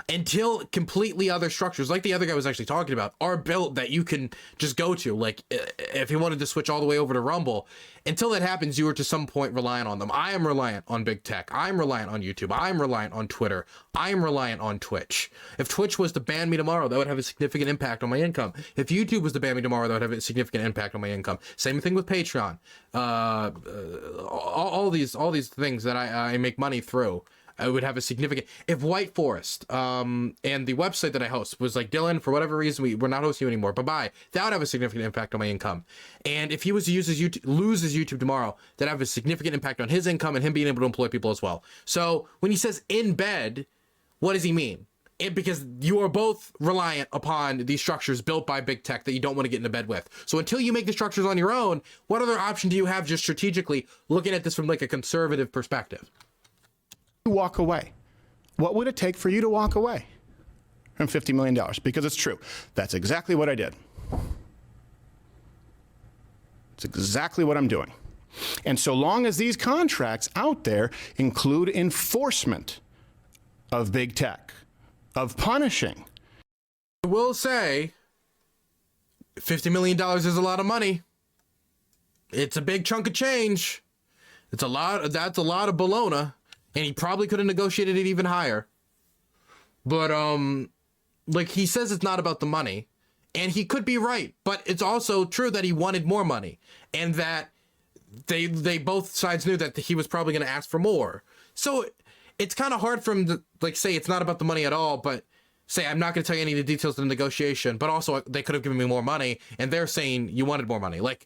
Until completely other structures, like the other guy was actually talking about, are built that you can just go to. Like if you wanted to switch all the way over to Rumble, until that happens, you are to some point reliant on them. I am reliant on big tech. I'm reliant on YouTube. I'm reliant on Twitter. I'm reliant on Twitch. If Twitch was to ban me tomorrow, that would have a significant impact on my income. If YouTube was to ban me tomorrow, that would have a significant impact on my income. Same thing with Patreon. All these things that I make money through. I would have a significant, if White Forest and the website that I host was like, Dylan, for whatever reason, we're not hosting you anymore, bye-bye, that would have a significant impact on my income. And if he was to lose his YouTube tomorrow, that'd have a significant impact on his income and him being able to employ people as well. So when he says in bed, what does he mean? Because you are both reliant upon these structures built by big tech that you don't want to get into bed with. So until you make the structures on your own, what other option do you have just strategically looking at this from like a conservative perspective? Walk away. What would it take for you to walk away from $50 million? Because it's true. That's exactly what I did. It's exactly what I'm doing. And so long as these contracts out there include enforcement of big tech, of punishing. I will say, $50 million is a lot of money. It's a big chunk of change. That's a lot of baloney, and he probably could have negotiated it even higher. But like he says, it's not about the money, and he could be right. But it's also true that he wanted more money, and that they both sides knew that he was probably going to ask for more. So it's kind of hard for him to like say it's not about the money at all, but say I'm not going to tell you any of the details of the negotiation. But also they could have given me more money, and they're saying you wanted more money. But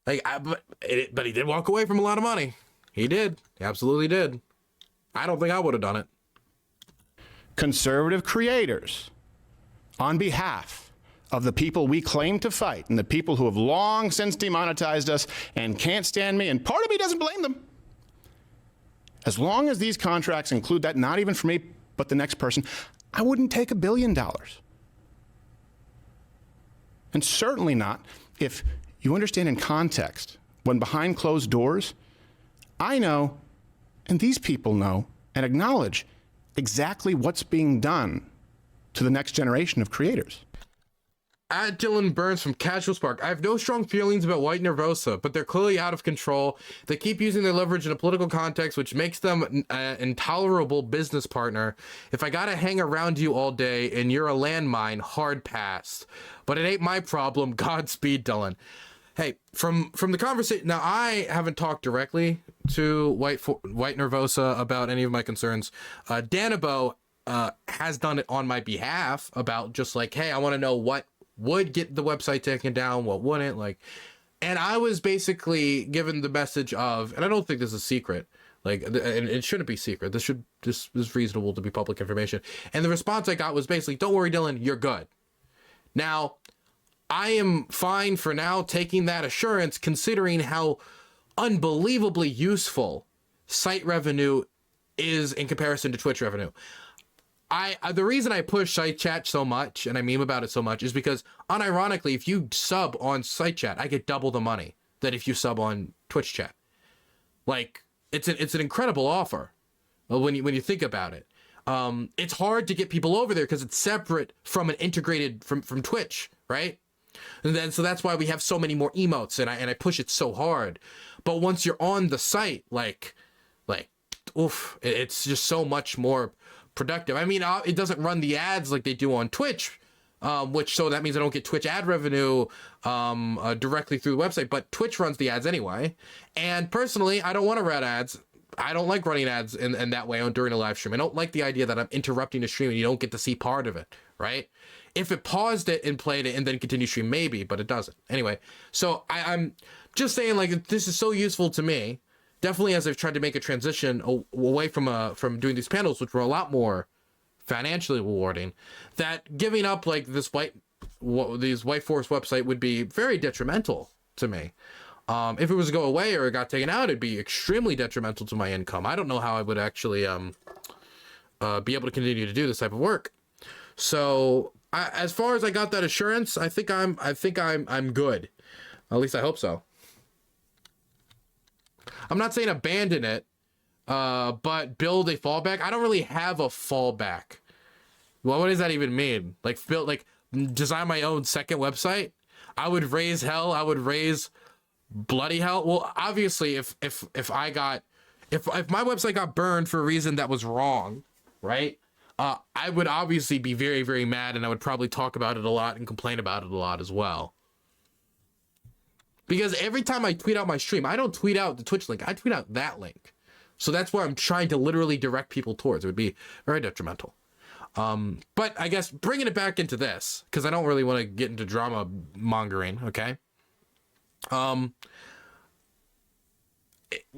he did walk away from a lot of money. He did. He absolutely did. I don't think I would have done it. Conservative creators, on behalf of the people we claim to fight and the people who have long since demonetized us and can't stand me, and part of me doesn't blame them. As long as these contracts include that, not even for me, but the next person, I wouldn't take $1 billion. And certainly not if you understand in context, when behind closed doors, I know, and these people know, and acknowledge exactly what's being done to the next generation of creators. At Dylan Burns from Casual Spark, I have no strong feelings about White Nervosa, but they're clearly out of control. They keep using their leverage in a political context, which makes them an intolerable business partner. If I gotta hang around you all day and you're a landmine, hard pass. But it ain't my problem. Godspeed, Dylan. Hey, from the conversation, now I haven't talked directly to White Nervosa about any of my concerns. Danabo has done it on my behalf about just like, hey, I want to know what would get the website taken down, what wouldn't, like, and I was basically given the message of, and I don't think this is secret, like, and it shouldn't be secret. This is reasonable to be public information. And the response I got was basically, don't worry, Dylan, you're good. Now, I am fine for now taking that assurance, considering how unbelievably useful site revenue is in comparison to Twitch revenue. The reason I push site chat so much and I meme about it so much is because unironically, if you sub on site chat, I get double the money than if you sub on Twitch chat. Like it's an incredible offer when you think about it. It's hard to get people over there because it's separate from an integrated from Twitch, right? And then so that's why we have so many more emotes and I push it so hard. But once you're on the site, like oof, it's just so much more productive. I mean, it doesn't run the ads like they do on Twitch, so that means I don't get Twitch ad revenue directly through the website, but Twitch runs the ads anyway. And personally, I don't want to run ads. I don't like running ads in that way during a live stream. I don't like the idea that I'm interrupting a stream and you don't get to see part of it, right? If it paused it and played it and then continued stream, maybe, but it doesn't. Anyway, so I'm just saying, like, this is so useful to me. Definitely as I've tried to make a transition away from doing these panels, which were a lot more financially rewarding, that giving up like these White Force website would be very detrimental to me. If it was to go away or it got taken out, it'd be extremely detrimental to my income. I don't know how I would actually be able to continue to do this type of work. So as far as I got that assurance, I think I'm good. At least I hope so. I'm not saying abandon it, but build a fallback. I don't really have a fallback. Well, what does that even mean? Like design my own second website? I would raise hell. I would raise bloody hell. Well, obviously, if my website got burned for a reason that was wrong, right? I would obviously be very, very mad, and I would probably talk about it a lot and complain about it a lot as well. Because every time I tweet out my stream, I don't tweet out the Twitch link. I tweet out that link. So that's where I'm trying to literally direct people towards. It would be very detrimental. But I guess bringing it back into this, because I don't really want to get into drama mongering, okay? To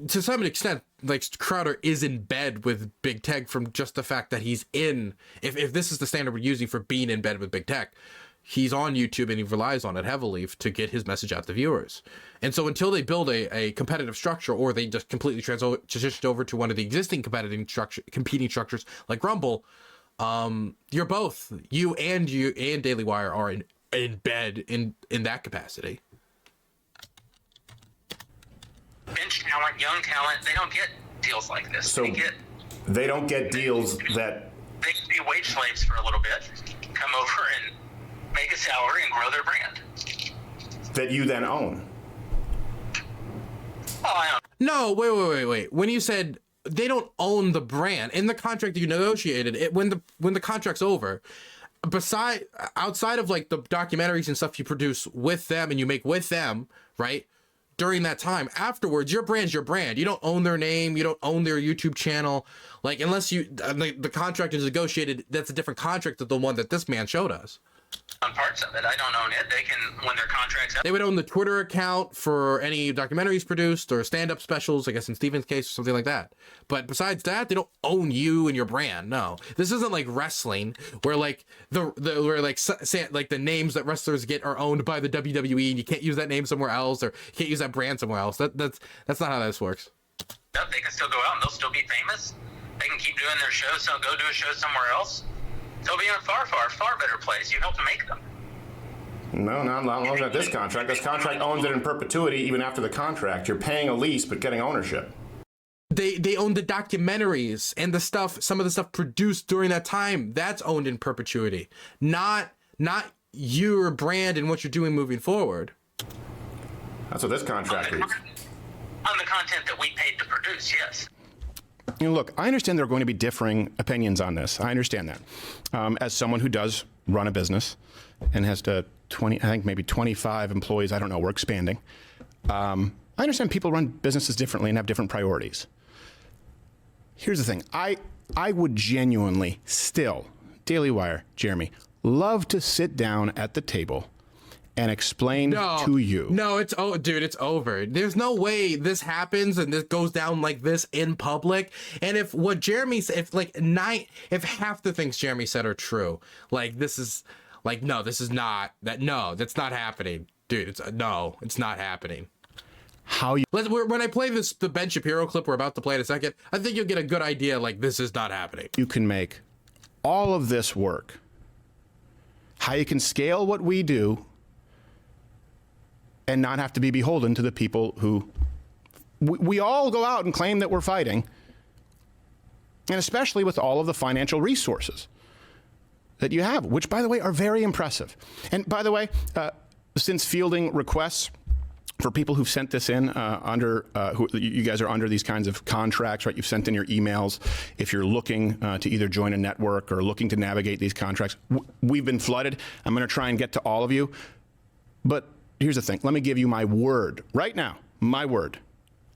some extent, like, Crowder is in bed with Big Tech from just the fact that he's in, if this is the standard we're using for being in bed with Big Tech, he's on YouTube and he relies on it heavily to get his message out to viewers. And so until they build a competitive structure, or they just completely transition over to one of the existing competing structures like Rumble, you and Daily Wire are in bed in that capacity. Bench talent, young talent, they don't get deals like this. So they don't get deals that they can be wage slaves for a little bit, come over and make a salary and grow their brand. That you then own. Oh, I don't. No, wait. When you said they don't own the brand in the contract that you negotiated, when the contract's over, outside of like the documentaries and stuff you produce with them and you make with them, right? During that time, afterwards, your brand's your brand. You don't own their name. You don't own their YouTube channel. Like, unless the contract is negotiated, that's a different contract than the one that this man showed us. On parts of it, I don't own it. They can, when their contract's up. They would own the Twitter account for any documentaries produced or stand-up specials, I guess in Steven's case or something like that. But besides that, they don't own you and your brand. No, this isn't like wrestling where like the names that wrestlers get are owned by the WWE and you can't use that name somewhere else or you can't use that brand somewhere else. That's not how this works. Yep, they can still go out and they'll still be famous. They can keep doing their shows, so go do a show somewhere else. They'll be in a far, far, far better place. You helped make them. No, not long as this contract. This contract owns it in perpetuity even after the contract. You're paying a lease but getting ownership. They own the documentaries and the stuff, some of the stuff produced during that time. That's owned in perpetuity. Not your brand and what you're doing moving forward. That's what this contract reads. On the content that we paid to produce, yes. You know, look, I understand there are going to be differing opinions on this. I understand that. As someone who does run a business and has maybe 25 employees, I don't know, we're expanding. I understand people run businesses differently and have different priorities. Here's the thing. I would genuinely still, Daily Wire, Jeremy, love to sit down at the table and explain to you. No, it's over. There's no way this happens and this goes down like this in public. And if what Jeremy said, if half the things Jeremy said are true, like this is like, no, this is not that. No, that's not happening, dude. It's not happening. When I play the Ben Shapiro clip we're about to play in a second, I think you'll get a good idea. Like this is not happening. You can make all of this work. How you can scale what we do and not have to be beholden to the people who we all go out and claim that we're fighting, and especially with all of the financial resources that you have, which, by the way, are very impressive. And by the way, since fielding requests for people who've sent this in you guys are under these kinds of contracts, right? You've sent in your emails. If you're looking to either join a network or looking to navigate these contracts, we've been flooded. I'm going to try and get to all of you, but here's the thing. Let me give you my word right now. My word.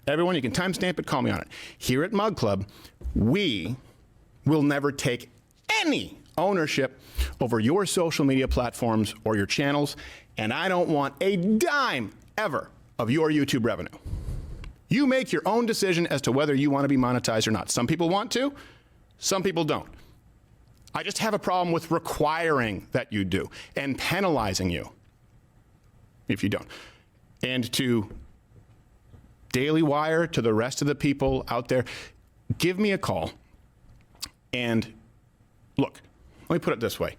Everyone, you can timestamp it, call me on it. Here at Mug Club, we will never take any ownership over your social media platforms or your channels, and I don't want a dime ever of your YouTube revenue. You make your own decision as to whether you want to be monetized or not. Some people want to, some people don't. I just have a problem with requiring that you do and penalizing you if you don't. And to Daily Wire, to the rest of the people out there, give me a call. And look, let me put it this way.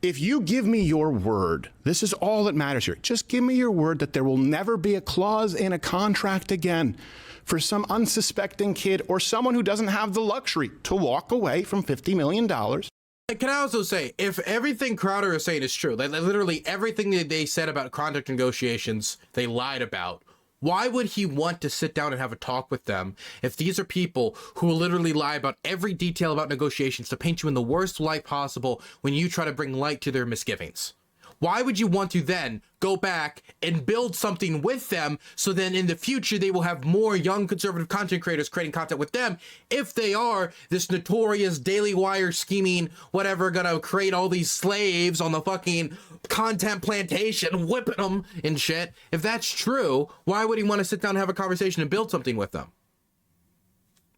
If you give me your word, this is all that matters here. Just give me your word that there will never be a clause in a contract again for some unsuspecting kid or someone who doesn't have the luxury to walk away from $50 million. Can I also say, if everything Crowder is saying is true, like literally everything that they said about contract negotiations, they lied about, why would he want to sit down and have a talk with them if these are people who will literally lie about every detail about negotiations to paint you in the worst light possible when you try to bring light to their misgivings? Why would you want to then go back and build something with them so then in the future they will have more young conservative content creators creating content with them if they are this notorious Daily Wire scheming whatever gonna create all these slaves on the fucking content plantation whipping them and shit? If that's true, why would he want to sit down and have a conversation and build something with them?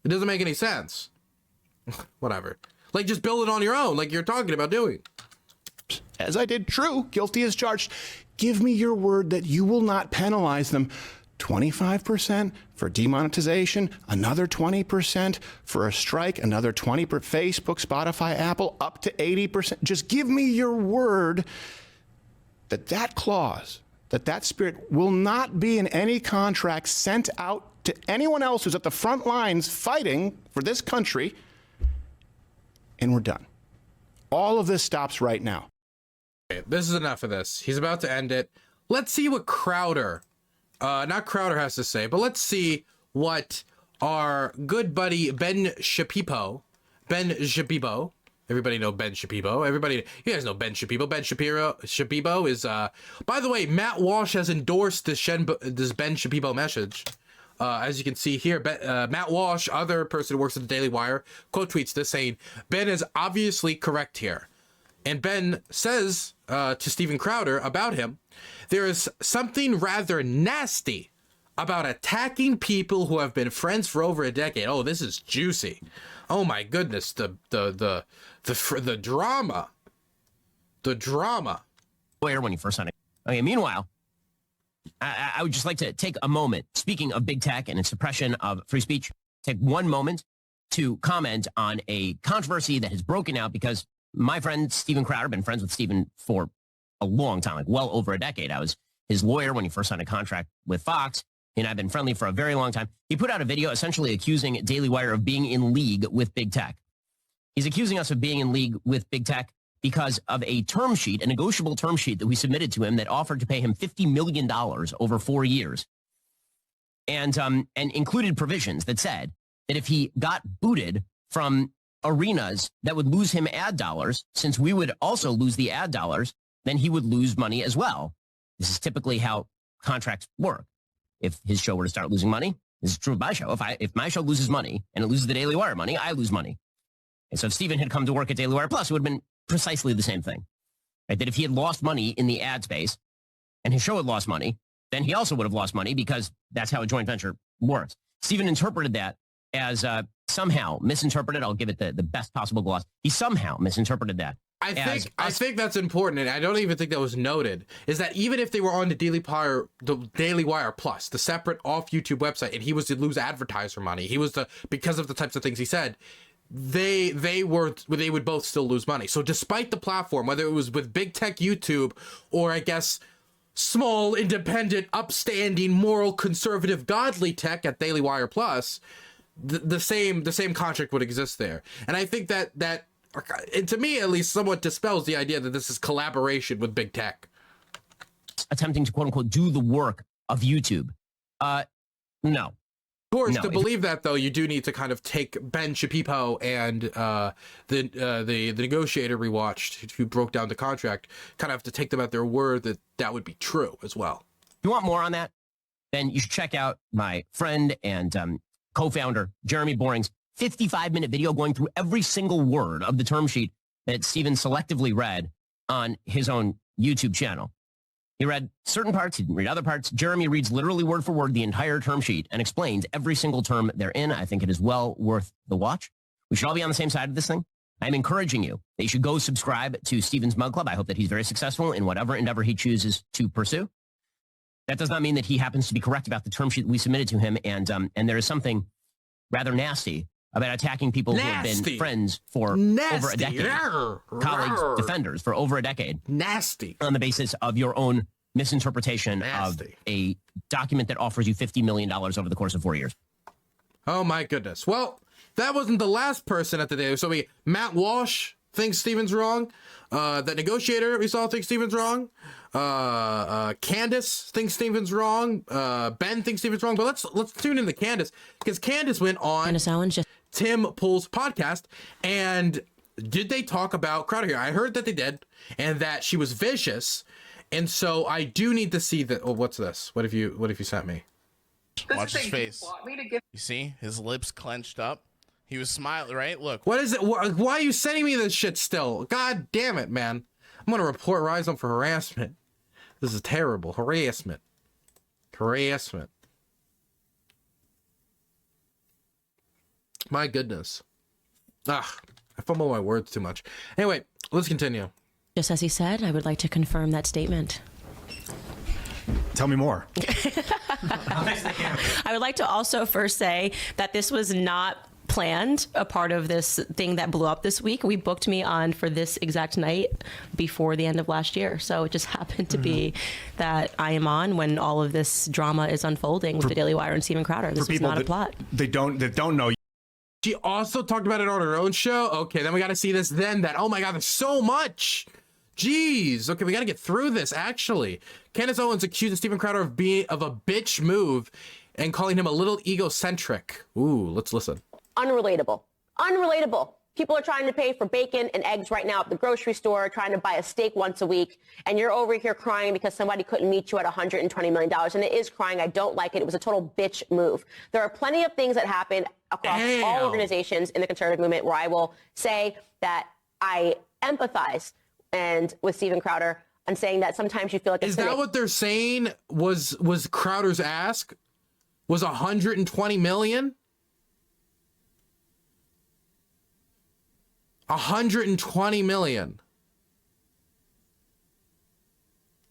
It doesn't make any sense. Whatever. Like, just build it on your own like you're talking about doing. As I did, true, guilty as charged. Give me your word that you will not penalize them 25% for demonetization, another 20% for a strike, another 20% for Facebook, Spotify, Apple, up to 80%. Just give me your word that that clause, that spirit will not be in any contract sent out to anyone else who's at the front lines fighting for this country. and we're done. All of this stops right now. Okay, this is enough of this. He's about to end it. Let's see what Crowder, not Crowder has to say, but let's see what our good buddy Ben Shapiro, everybody know Ben Shapiro. Everybody, you guys know Ben Shapiro. Ben Shapiro is, by the way, Matt Walsh has endorsed this Ben Shapiro message. As you can see here, Matt Walsh, other person who works at the Daily Wire, quote tweets this saying, Ben is obviously correct here. And Ben says to Steven Crowder about him, there is something rather nasty about attacking people who have been friends for over a decade. Oh, this is juicy. Oh my goodness, the drama. The drama. When you first signed it. Okay, meanwhile, I would just like to take a moment, speaking of big tech and its suppression of free speech, take one moment to comment on a controversy that has broken out because my friend Steven Crowder, been friends with Steven for a long time, like well over a decade. I was his lawyer when he first signed a contract with Fox, and I've been friendly for a very long time. He put out a video essentially accusing Daily Wire of being in league with big tech. He's accusing us of being in league with big tech because of a term sheet, a negotiable term sheet that we submitted to him that offered to pay him $50 million over 4 years and included provisions that said that if he got booted from arenas that would lose him ad dollars, since we would also lose the ad dollars, then he would lose money as well. This is typically how contracts work. If his show were to start losing money, this is true of my show. If my show loses money and it loses the Daily Wire money, I lose money. And so if Steven had come to work at Daily Wire Plus, it would have been precisely the same thing. Right? That if he had lost money in the ad space and his show had lost money, then he also would have lost money because that's how a joint venture works. Steven interpreted that as somehow misinterpreted. I'll give it the best possible gloss. He somehow misinterpreted that. I think that's important, and I don't even think that was noted, is that even if they were on the Daily Wire Plus, the separate off YouTube website, and he was to lose advertiser money, because of the types of things he said, they would both still lose money. So despite the platform, whether it was with big tech YouTube or I guess small, independent, upstanding, moral, conservative, godly tech at Daily Wire Plus, the same contract would exist there. And I think that and to me at least somewhat dispels the idea that this is collaboration with big tech. Attempting to quote unquote do the work of YouTube. No. Of course, no. To believe that though, you do need to kind of take Ben Shapiro and the negotiator we watched who broke down the contract, kind of have to take them at their word that would be true as well. If you want more on that, then you should check out my friend and co-founder Jeremy Boring's 55-minute video going through every single word of the term sheet that Steven selectively read on his own YouTube channel. He read certain parts, he didn't read other parts. Jeremy reads literally word for word the entire term sheet and explains every single term therein. I think it is well worth the watch. We should all be on the same side of this thing. I'm encouraging you that you should go subscribe to Steven's Mug Club. I hope that he's very successful in whatever endeavor he chooses to pursue. That does not mean that he happens to be correct about the term sheet we submitted to him, and there is something rather nasty about attacking people who have been friends for over a decade. Colleagues, defenders for over a decade. Nasty. On the basis of your own misinterpretation of a document that offers you $50 million over the course of 4 years. Oh my goodness. Well, that wasn't the last person at the day. So Matt Walsh thinks Steven's wrong. The negotiator we saw thinks Steven's wrong. Candace thinks Steven's wrong. Ben thinks Steven's wrong. But let's tune in to Candace, because Candace went on Candace Owens Tim Pool's podcast, and did they talk about Crowder here? I heard that they did, and that she was vicious, and so I do need to see that. Oh, what's this? What have you sent me? Watch his face. You see his lips clenched up. He was smiling, right? Look. What is it? Why are you sending me this shit still? God damn it, man! I'm gonna report Rhizome for harassment. This is terrible. Harassment. My goodness. I fumble my words too much. Anyway, let's continue. Just as he said, I would like to confirm that statement. Tell me more. I would like to also first say that this was not planned, a part of this thing that blew up this week. We booked me on for this exact night before the end of last year. So it just happened to be that I am on when all of this drama is unfolding with the Daily Wire and Steven Crowder. This was not a plot. They don't know She also talked about it on her own show. Okay, then we got to see this. Then that. Oh my God, there's so much. Jeez. Okay, we got to get through this. Actually, Candace Owens accused Steven Crowder of being a bitch move and calling him a little egocentric. Ooh, let's listen. Unrelatable. Unrelatable. People are trying to pay for bacon and eggs right now at the grocery store, trying to buy a steak once a week, and you're over here crying because somebody couldn't meet you at $120 million. And it is crying. I don't like it. It was a total bitch move. There are plenty of things that happen across all organizations in the conservative movement where I will say that I empathize and with Steven Crowder and saying that sometimes you feel like is that what they're saying was Crowder's ask was 120 million? 120 million.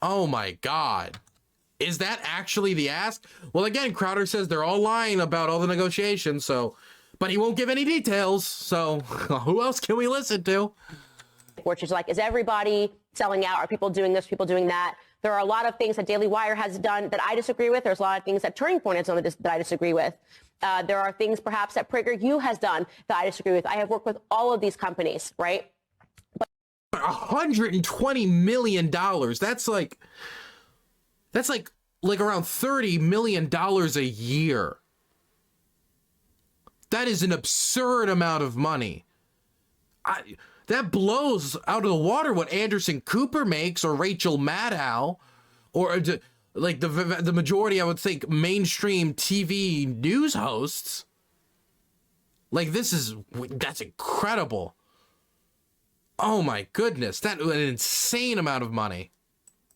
Oh my God. Is that actually the ask? Well, again, Crowder says they're all lying about all the negotiations, so, but he won't give any details. So who else can we listen to? Which is like, is everybody selling out? Are people doing this, people doing that? There are a lot of things that Daily Wire has done that I disagree with. There's a lot of things that Turning Point has done that I disagree with. There are things perhaps that PragerU has done that I disagree with. I have worked with all of these companies, right? But $120 million. That's like around $30 million a year. That is an absurd amount of money. That blows out of the water what Anderson Cooper makes or Rachel Maddow or like the majority, I would think, mainstream TV news hosts. Like that's incredible. Oh my goodness, that's an insane amount of money.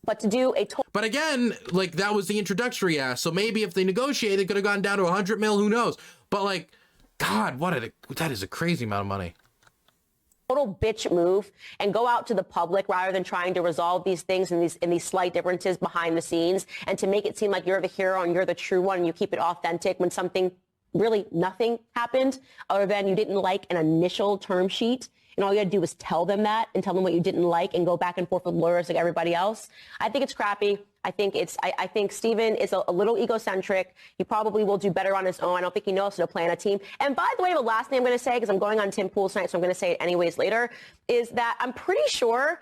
But to do but again, like that was the introductory ask. So maybe if they negotiated, it could have gone down to 100 mil. Who knows? But like, God, that is a crazy amount of money. Total bitch move and go out to the public rather than trying to resolve these things and these slight differences behind the scenes and to make it seem like you're the hero and you're the true one and you keep it authentic when nothing happened other than you didn't like an initial term sheet. And all you had to do was tell them that and tell them what you didn't like and go back and forth with lawyers like everybody else. I think it's crappy. I think Steven is a little egocentric. He probably will do better on his own. I don't think he knows how to plan a team. And by the way, the last thing I'm going to say, because I'm going on Tim Pool tonight, so I'm going to say it anyways later, is that I'm pretty sure,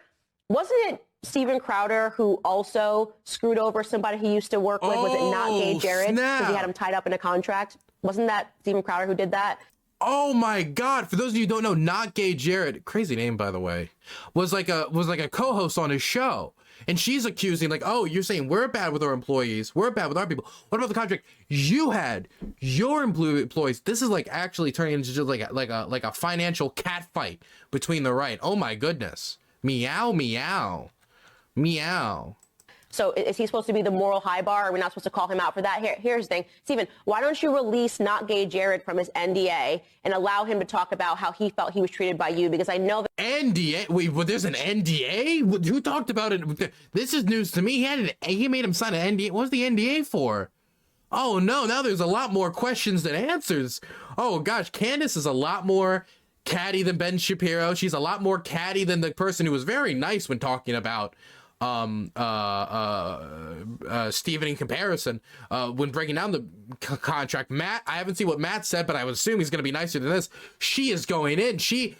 wasn't it Steven Crowder who also screwed over somebody he used to work with? Was it not Gay Jared? Because he had him tied up in a contract. Wasn't that Steven Crowder who did that? Oh my God! For those of you who don't know, Not Gay Jared, crazy name by the way, was like a co-host on his show, and she's accusing like, oh, you're saying we're bad with our employees, we're bad with our people. What about the contract you had your employees? This is like actually turning into just like a financial cat fight between the right. Oh my goodness! Meow meow, meow. So is he supposed to be the moral high bar? Are we not supposed to call him out for that? Here's the thing. Steven, why don't you release Not Gay Jared from his NDA and allow him to talk about how he felt he was treated by you? Because I know that... NDA? Wait, well, there's an NDA? Who talked about it? This is news to me. He made him sign an NDA. What was the NDA for? Oh, no. Now there's a lot more questions than answers. Oh, gosh. Candace is a lot more catty than Ben Shapiro. She's a lot more catty than the person who was very nice when talking about... Steven in comparison, when breaking down the contract. Matt, I haven't seen what Matt said, but I would assume he's going to be nicer than this. She is going in. She's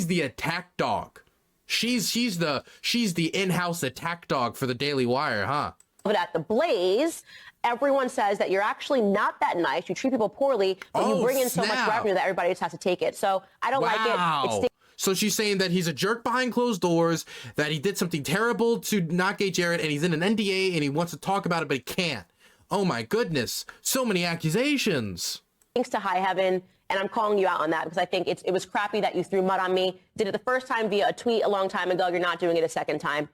the attack dog. She's the in-house attack dog for the Daily Wire, huh? But at the Blaze, everyone says that you're actually not that nice. You treat people poorly, but you bring in so much revenue that everybody just has to take it. So I don't like it. So she's saying that he's a jerk behind closed doors, that he did something terrible to Not Gay Jared, and he's in an NDA, and he wants to talk about it, but he can't. Oh my goodness. So many accusations. Thanks to high heaven, and I'm calling you out on that because I think it was crappy that you threw mud on me. Did it the first time via a tweet a long time ago. You're not doing it a second time.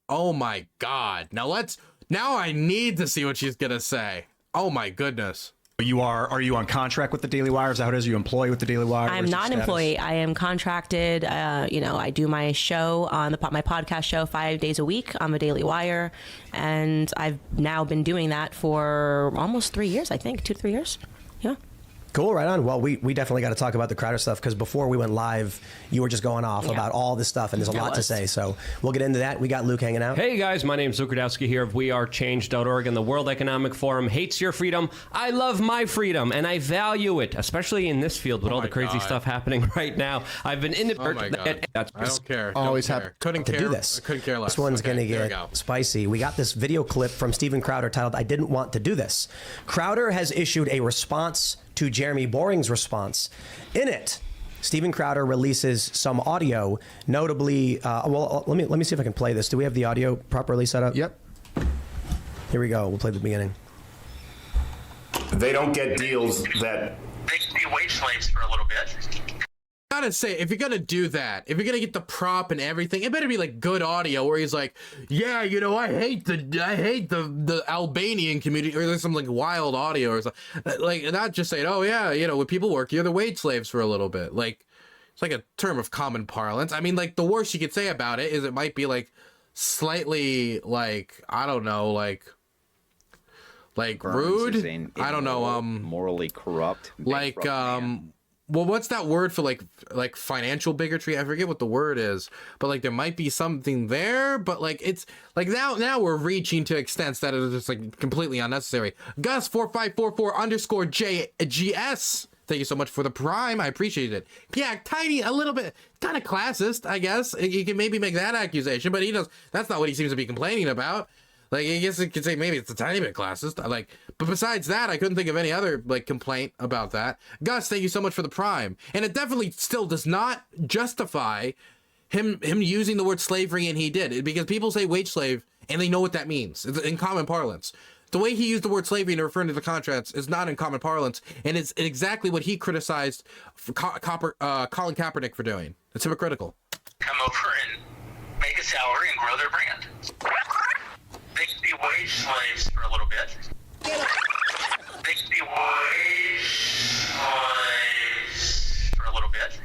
Oh my God. Now I need to see what she's going to say. Oh my goodness. Are you on contract with the Daily Wire? Is that how it is? Are you employee with the Daily Wire? I'm not an employee. I am contracted. I do my show on my podcast show 5 days a week on the Daily Wire, and I've now been doing that for almost 3 years. I think 2 to 3 years. Yeah. Cool, right on. Well, we definitely got to talk about the Crowder stuff, because before we went live, you were just going off about all this stuff, and there's a lot to say. So we'll get into that. We got Luke hanging out. Hey guys, my name's Luke Rudowski here of WeAreChange.org and the World Economic Forum hates your freedom. I love my freedom, and I value it, especially in this field with all the crazy stuff happening right now. I've been in the... Oh my God. I don't care. Always have. Couldn't care. To do this. I couldn't care less. This one's going to get spicy. We got this video clip from Steven Crowder titled, "I Didn't Want to Do This." Crowder has issued a response to Jeremy Boring's response. In it, Steven Crowder releases some audio, notably, well, let me see if I can play this. Do we have the audio properly set up? Yep. Here we go. We'll play the beginning. They don't get deals that... They can be wage slaves for a little bit. Gotta say, if you're gonna do that, if you're gonna get the prop and everything, it better be like good audio where he's like, yeah, you know, I hate the Albanian community, or there's some like wild audio or something. Like, not just saying, oh yeah, you know, when people work, you're the wage slaves for a little bit. Like, it's like a term of common parlance. I mean, like, the worst you could say about it is it might be like slightly like, I don't know, like rude. I don't know, morally corrupt. Like, well, what's that word for like financial bigotry? I forget what the word is, but like there might be something there, but like it's like now we're reaching to extents that are just like completely unnecessary. Gus4544_JGS. Thank you so much for the prime. I appreciate it. Yeah, tiny, a little bit, kind of classist, I guess. You can maybe make that accusation, but he does. That's not what he seems to be complaining about. Like, I guess you could say maybe it's a tiny bit classist. But besides that, I couldn't think of any other like complaint about that. Gus, thank you so much for the prime. And it definitely still does not justify him using the word slavery, and he did, because people say wage slave and they know what that means. It's in common parlance. The way he used the word slavery in referring to the contracts is not in common parlance, and it's exactly what he criticized for Colin Kaepernick for doing. It's hypocritical. Come over and make a salary and grow their brand. They can be wage slaves for a little bit. They can be wage slaves for a little bit.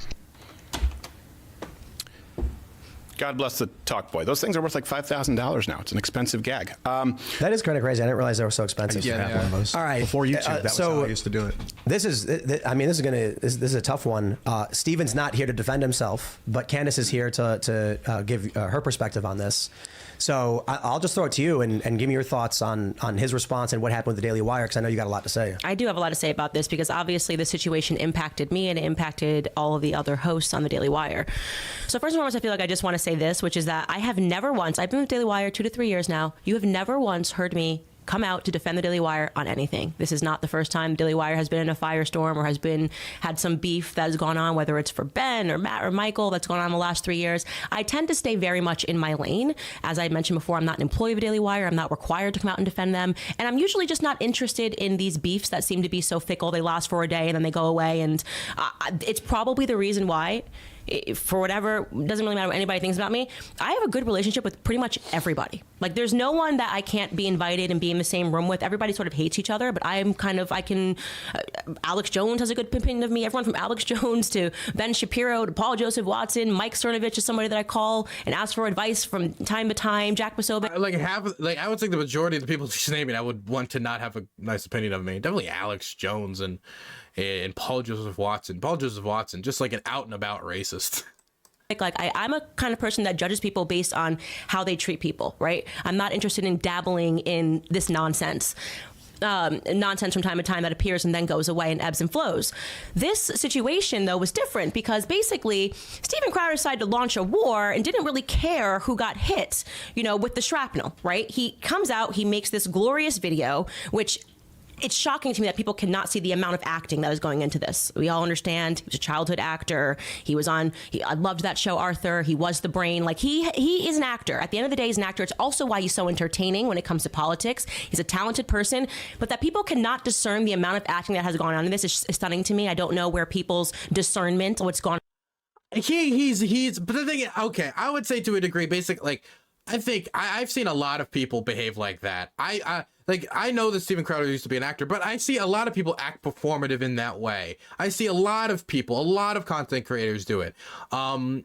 God bless the talk boy. Those things are worth like $5,000 now. It's an expensive gag. That is kind of crazy. I didn't realize they were so expensive. Yeah, one of those. All right. Before YouTube, that was how I used to do it. This is, I mean, this is a tough one. Steven's not here to defend himself, but Candace is here to give her perspective on this. So I'll just throw it to you and give me your thoughts on his response and what happened with the Daily Wire, because I know you got a lot to say. I do have a lot to say about this, because obviously the situation impacted me and it impacted all of the other hosts on the Daily Wire. So first and foremost, I feel like I just want to say this, which is that I have never once, I've been with Daily Wire 2 to 3 years now, you have never once heard me come out to defend the Daily Wire on anything. This is not the first time the Daily Wire has been in a firestorm or had some beef that has gone on, whether it's for Ben or Matt or Michael, that's gone on the last 3 years. I tend to stay very much in my lane. As I mentioned before, I'm not an employee of Daily Wire. I'm not required to come out and defend them. And I'm usually just not interested in these beefs that seem to be so fickle. They last for a day and then they go away. And it's probably the reason why, for whatever, doesn't really matter what anybody thinks about me, I have a good relationship with pretty much everybody. Like, there's no one that I can't be invited and be in the same room with. Everybody sort of hates each other, but Alex Jones has a good opinion of me. Everyone from Alex Jones to Ben Shapiro to Paul Joseph Watson, Mike Cernovich is somebody that I call and ask for advice from time to time, Jack Posobiec. I would think the majority of the people she's naming, I would want to not have a nice opinion of me. Definitely Alex Jones and Paul Joseph Watson. Paul Joseph Watson, just like an out and about racist. I'm a kind of person that judges people based on how they treat people, right? I'm not interested in dabbling in this nonsense from time to time that appears and then goes away and ebbs and flows. This situation, though, was different because basically Steven Crowder decided to launch a war and didn't really care who got hit, with the shrapnel, right? He comes out, he makes this glorious video, which it's shocking to me that people cannot see the amount of acting that is going into this. We all understand he was a childhood actor. I loved that show, Arthur. He was the brain. Like, he is an actor. At the end of the day, he's an actor. It's also why he's so entertaining when it comes to politics. He's a talented person, but that people cannot discern the amount of acting that has gone on in this is stunning to me. I don't know where people's discernment, what's gone. But the thing is, okay, I would say to a degree, basically, like, I think I've seen a lot of people behave like that. like, I know that Steven Crowder used to be an actor, but I see a lot of people act performative in that way. I see a lot of people, a lot of content creators do it.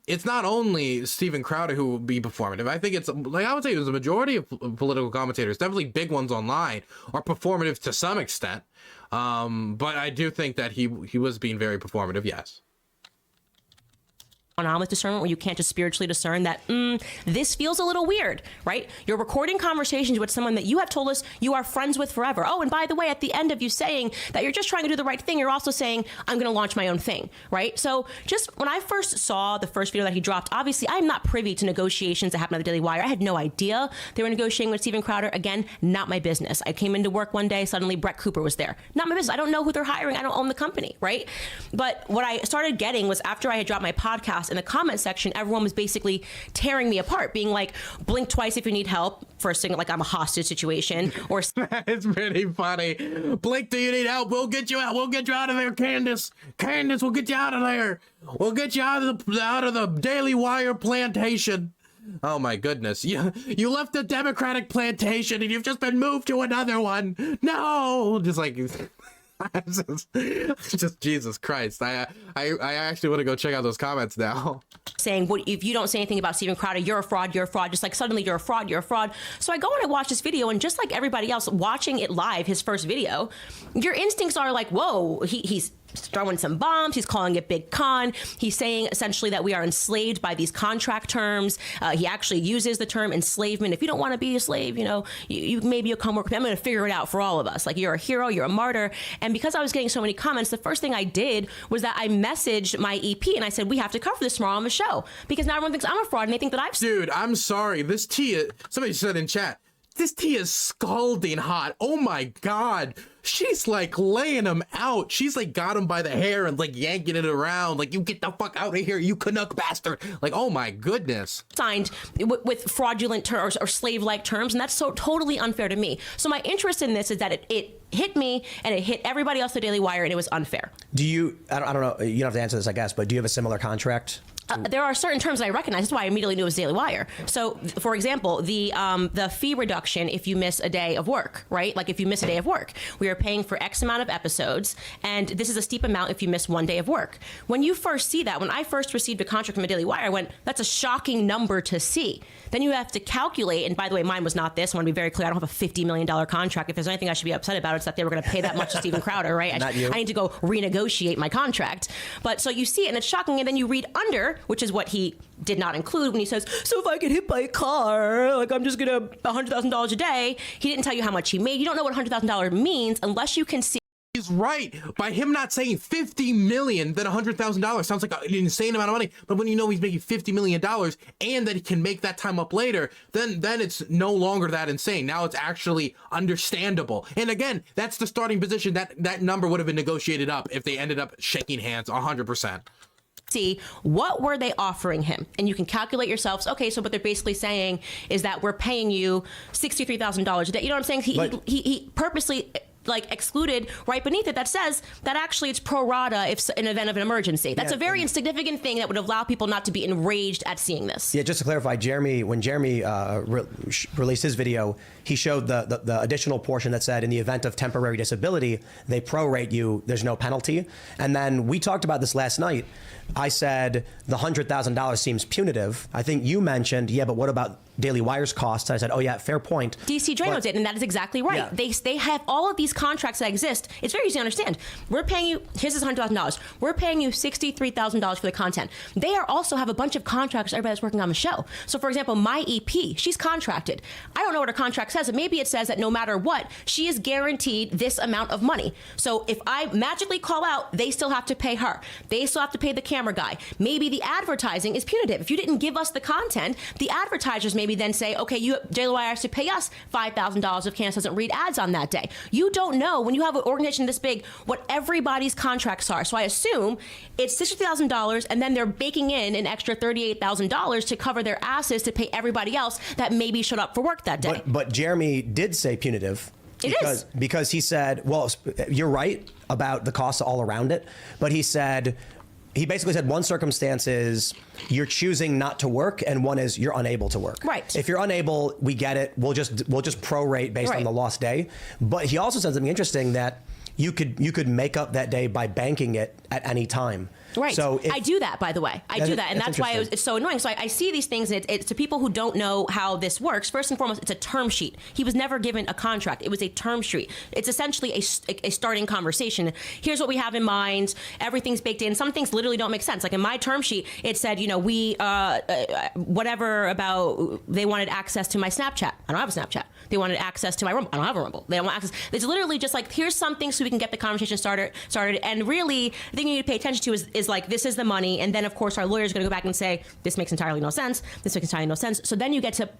It's not only Steven Crowder who will be performative. I think it's, like, I would say it was a majority of political commentators, definitely big ones online, are performative to some extent. But I do think that he was being very performative, yes. On with discernment, where you can't just spiritually discern that this feels a little weird, right? You're recording conversations with someone that you have told us you are friends with forever. Oh, and by the way, at the end of you saying that you're just trying to do the right thing, you're also saying, I'm going to launch my own thing, right? So just when I first saw the first video that he dropped, obviously I'm not privy to negotiations that happened at the Daily Wire. I had no idea they were negotiating with Steven Crowder. Again, not my business. I came into work one day, suddenly Brett Cooper was there. Not my business. I don't know who they're hiring. I don't own the company, right? But what I started getting was after I had dropped my podcast, in the comment section, everyone was basically tearing me apart, being like, blink twice if you need help, first thing, like I'm a hostage situation, or it's pretty funny. Blink, do you need help? We'll get you out. We'll get you out of there, Candace. Candace, we'll get you out of there. We'll get you out of the Daily Wire plantation. Oh my goodness. You left the Democratic plantation and you've just been moved to another one. No, just like just Jesus Christ. I actually want to go check out those comments now. Saying, what if you don't say anything about Steven Crowder, you're a fraud, just like suddenly you're a fraud. So I go and I watch this video, and just like everybody else watching it live, his first video, your instincts are like, whoa, he's throwing some bombs. He's calling it big con. He's saying essentially that we are enslaved by these contract terms. He actually uses the term enslavement. If you don't want to be a slave, you maybe you'll come work with me. I'm going to figure it out for all of us. Like, you're a hero, you're a martyr. And because I was getting so many comments, the first thing I did was that I messaged my EP and I said, we have to cover this tomorrow on the show, because now everyone thinks I'm a fraud and they think that I've... Dude, I'm sorry. This tea, somebody said in chat, this tea is scalding hot. Oh my God. She's like laying him out. She's like got him by the hair and like yanking it around. Like, you get the fuck out of here, you Canuck bastard. Like, oh my goodness. Signed with fraudulent terms or slave-like terms. And that's so totally unfair to me. So my interest in this is that it hit me and it hit everybody else at the Daily Wire, and it was unfair. Do you, I don't know, you don't have to answer this, I guess, but do you have a similar contract? There are certain terms that I recognize. That's why I immediately knew it was Daily Wire. So, for example, the fee reduction if you miss a day of work, right? Like, if you miss a day of work, we are paying for X amount of episodes, and this is a steep amount if you miss one day of work. When you first see that, when I first received a contract from a Daily Wire, I went, that's a shocking number to see. Then you have to calculate, and by the way, mine was not this. I want to be very clear. I don't have a $50 million contract. If there's anything I should be upset about, it's that they were going to pay that much to Steven Crowder, right? Not you. I need to go renegotiate my contract. But so you see it, and it's shocking, and then you read under, which is what he did not include when he says, so if I get hit by a car, like, I'm just gonna $100,000 a day. He didn't tell you how much he made. You don't know what $100,000 means unless you can see. He's right. By him not saying $50 million, then $100,000 sounds like an insane amount of money. But when you know he's making $50 million and that he can make that time up later, then it's no longer that insane. Now it's actually understandable. And again, that's the starting position. That number would have been negotiated up if they ended up shaking hands 100%. See what were they offering him, and you can calculate yourselves. Okay, so what they're basically saying is that we're paying you $63,000 a day. You know what I'm saying? He purposely like excluded right beneath it that says that actually it's pro rata if in event of an emergency. That's a very insignificant thing that would allow people not to be enraged at seeing this. Yeah, just to clarify, when Jeremy released his video, he showed the additional portion that said in the event of temporary disability, they prorate you, there's no penalty. And then we talked about this last night. I said the $100,000 seems punitive. I think you mentioned, yeah, but what about Daily Wire's costs? I said, oh yeah, fair point. DC Drano did, and that is exactly right. Yeah. They have all of these contracts that exist. It's very easy to understand. We're paying you, here's this $100,000. We're paying you $63,000 for the content. They also have a bunch of contracts, everybody that's working on the show. So for example, my EP, she's contracted. I don't know what her contract says, but maybe it says that no matter what, she is guaranteed this amount of money. So if I magically call out, they still have to pay her. They still have to pay the camera guy. Maybe the advertising is punitive. If you didn't give us the content, the advertisers maybe then say, okay, Daily Wire has to pay us $5,000 if Candace doesn't read ads on that day. You don't know when you have an organization this big what everybody's contracts are. So I assume it's $60,000, and then they're baking in an extra $38,000 to cover their asses to pay everybody else that maybe showed up for work that day. But Jeremy did say punitive. Because he said, well, you're right about the costs all around it, but he said, he basically said one circumstance is you're choosing not to work, and one is you're unable to work. Right. If you're unable, we get it. We'll just prorate based on the lost day. But he also said something interesting that you could make up that day by banking it at any time. Right. So I do that, by the way. I do that. And that's why it's so annoying. So I see these things, and it's to people who don't know how this works. First and foremost, it's a term sheet. He was never given a contract. It was a term sheet. It's essentially a starting conversation. Here's what we have in mind. Everything's baked in. Some things literally don't make sense. Like in my term sheet, it said, we, whatever about, they wanted access to my Snapchat. I don't have a Snapchat. They wanted access to my Rumble. I don't have a Rumble. They don't want access. It's literally just like, here's something so we can get the conversation started. And really, the thing you need to pay attention to is like, this is the money. And then, of course, our lawyer is going to go back and say, this makes entirely no sense. This makes entirely no sense. So then you get to,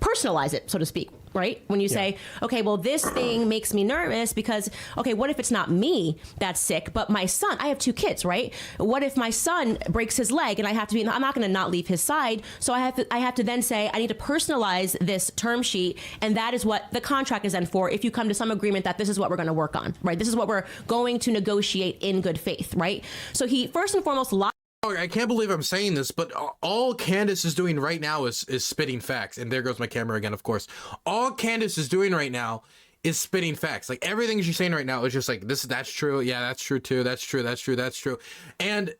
personalize it, so to speak, right? When you say, okay, well, this thing makes me nervous because, okay, what if it's not me that's sick, but my son? I have 2 kids, right? What if my son breaks his leg and I have to be, I'm not going to not leave his side. So I have to then say, I need to personalize this term sheet. And that is what the contract is then for. If you come to some agreement that this is what we're going to work on, right? This is what we're going to negotiate in good faith, right? So he first and foremost lied. I can't believe I'm saying this, but all Candace is doing right now is spitting facts. And there goes my camera again, of course. All Candace is doing right now is spitting facts. Like everything she's saying right now is just like, that's true. Yeah, that's true too. That's true. That's true. That's true. And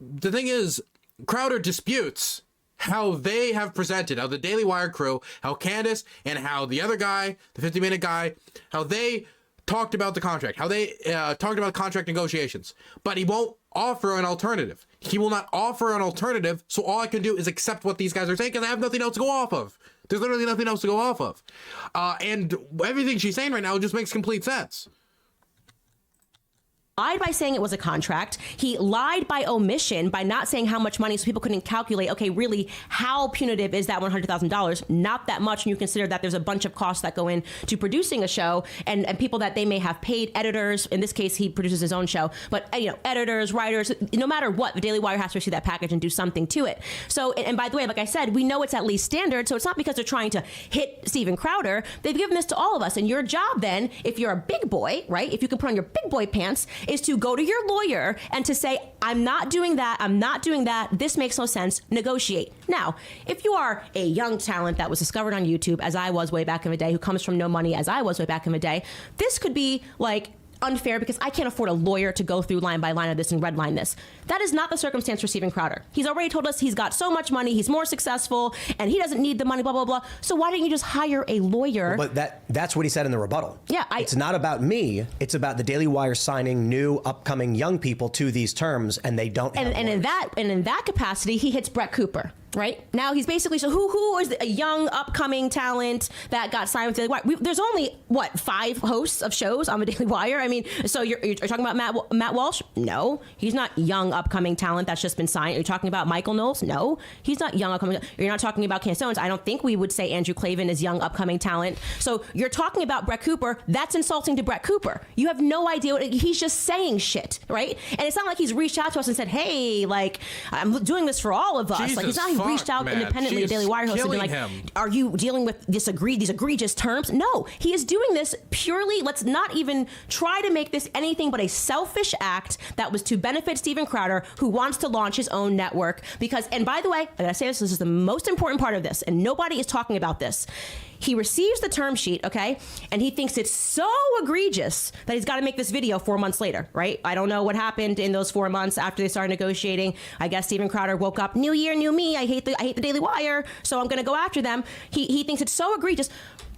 the thing is, Crowder disputes how they have presented, how the Daily Wire crew, how Candace and how the other guy, the 50-minute guy, how they talked about the contract, how they talked about contract negotiations, but he won't offer an alternative. He will not offer an alternative, so all I can do is accept what these guys are saying because I have nothing else to go off of. There's literally nothing else to go off of. And everything she's saying right now just makes complete sense. Lied by saying it was a contract. He lied by omission by not saying how much money so people couldn't calculate, okay, really, how punitive is that $100,000? Not that much when you consider that there's a bunch of costs that go into producing a show and people that they may have paid, editors. In this case, he produces his own show. But, editors, writers, no matter what, the Daily Wire has to receive that package and do something to it. So, and by the way, like I said, we know it's at least standard. So it's not because they're trying to hit Steven Crowder. They've given this to all of us. And your job then, if you're a big boy, right, if you can put on your big boy pants, is to go to your lawyer and to say, I'm not doing that. I'm not doing that. This makes no sense. Negotiate. Now, if you are a young talent that was discovered on YouTube, as I was way back in the day, who comes from no money, as I was way back in the day, this could be like unfair because I can't afford a lawyer to go through line by line of this and redline this. That is not the circumstance for Steven Crowder. He's already told us he's got so much money, he's more successful, and he doesn't need the money, blah, blah, blah. So why didn't you just hire a lawyer? But that's what he said in the rebuttal. Yeah, it's not about me. It's about the Daily Wire signing new upcoming young people to these terms, and they don't have and in that capacity, he hits Brett Cooper. Right now, he's basically who is a young upcoming talent that got signed with the Daily Wire? There's only 5 hosts of shows on the Daily Wire. I mean, so you're talking about Matt Walsh? No, he's not young upcoming talent that's just been signed. You're talking about Michael Knowles? No, he's not young upcoming. You're not talking about Candace Owens. I don't think we would say Andrew Klavan is young upcoming talent. So you're talking about Brett Cooper. That's insulting to Brett Cooper. You have no idea he's just saying shit, right? And it's not like he's reached out to us and said, "Hey, like I'm doing this for all of us." Jesus, like he's not reached out independently to Daily Wire hosts and been like, are you dealing with these egregious terms? No, he is doing this purely, let's not even try to make this anything but a selfish act that was to benefit Steven Crowder, who wants to launch his own network. Because, and by the way, I gotta say this is the most important part of this, and nobody is talking about this. He receives the term sheet, okay, and he thinks it's so egregious that he's got to make this video 4 months later, right? I don't know what happened in those 4 months after they started negotiating. I guess Steven Crowder woke up, new year, new me. I hate the Daily Wire, so I'm going to go after them. He thinks it's so egregious.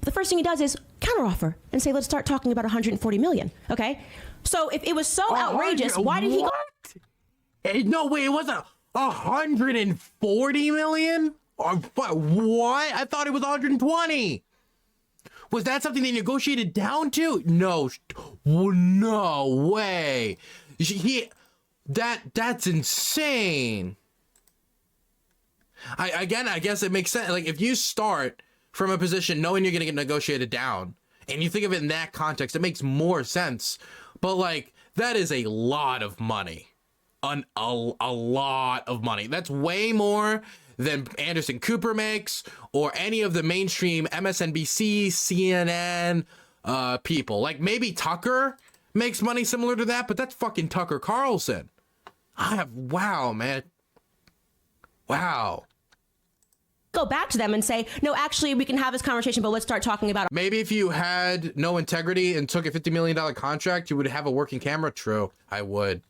The first thing he does is counteroffer and say, let's start talking about 140 million, okay? So if it was so outrageous, why did he go? No, wait, it wasn't 140 million? Or what? I thought it was 120. Was that something they negotiated down to? No way. That's insane. I guess it makes sense. Like if you start from a position knowing you're going to get negotiated down, and you think of it in that context, it makes more sense. But like that is a lot of money, a lot of money. That's way more than Anderson Cooper makes, or any of the mainstream MSNBC, CNN people. Like maybe Tucker makes money similar to that, but that's fucking Tucker Carlson. Wow, man. Wow. Go back to them and say, no, actually, we can have this conversation, but let's start talking about it. Maybe if you had no integrity and took a $50 million contract, you would have a working camera. True. I would.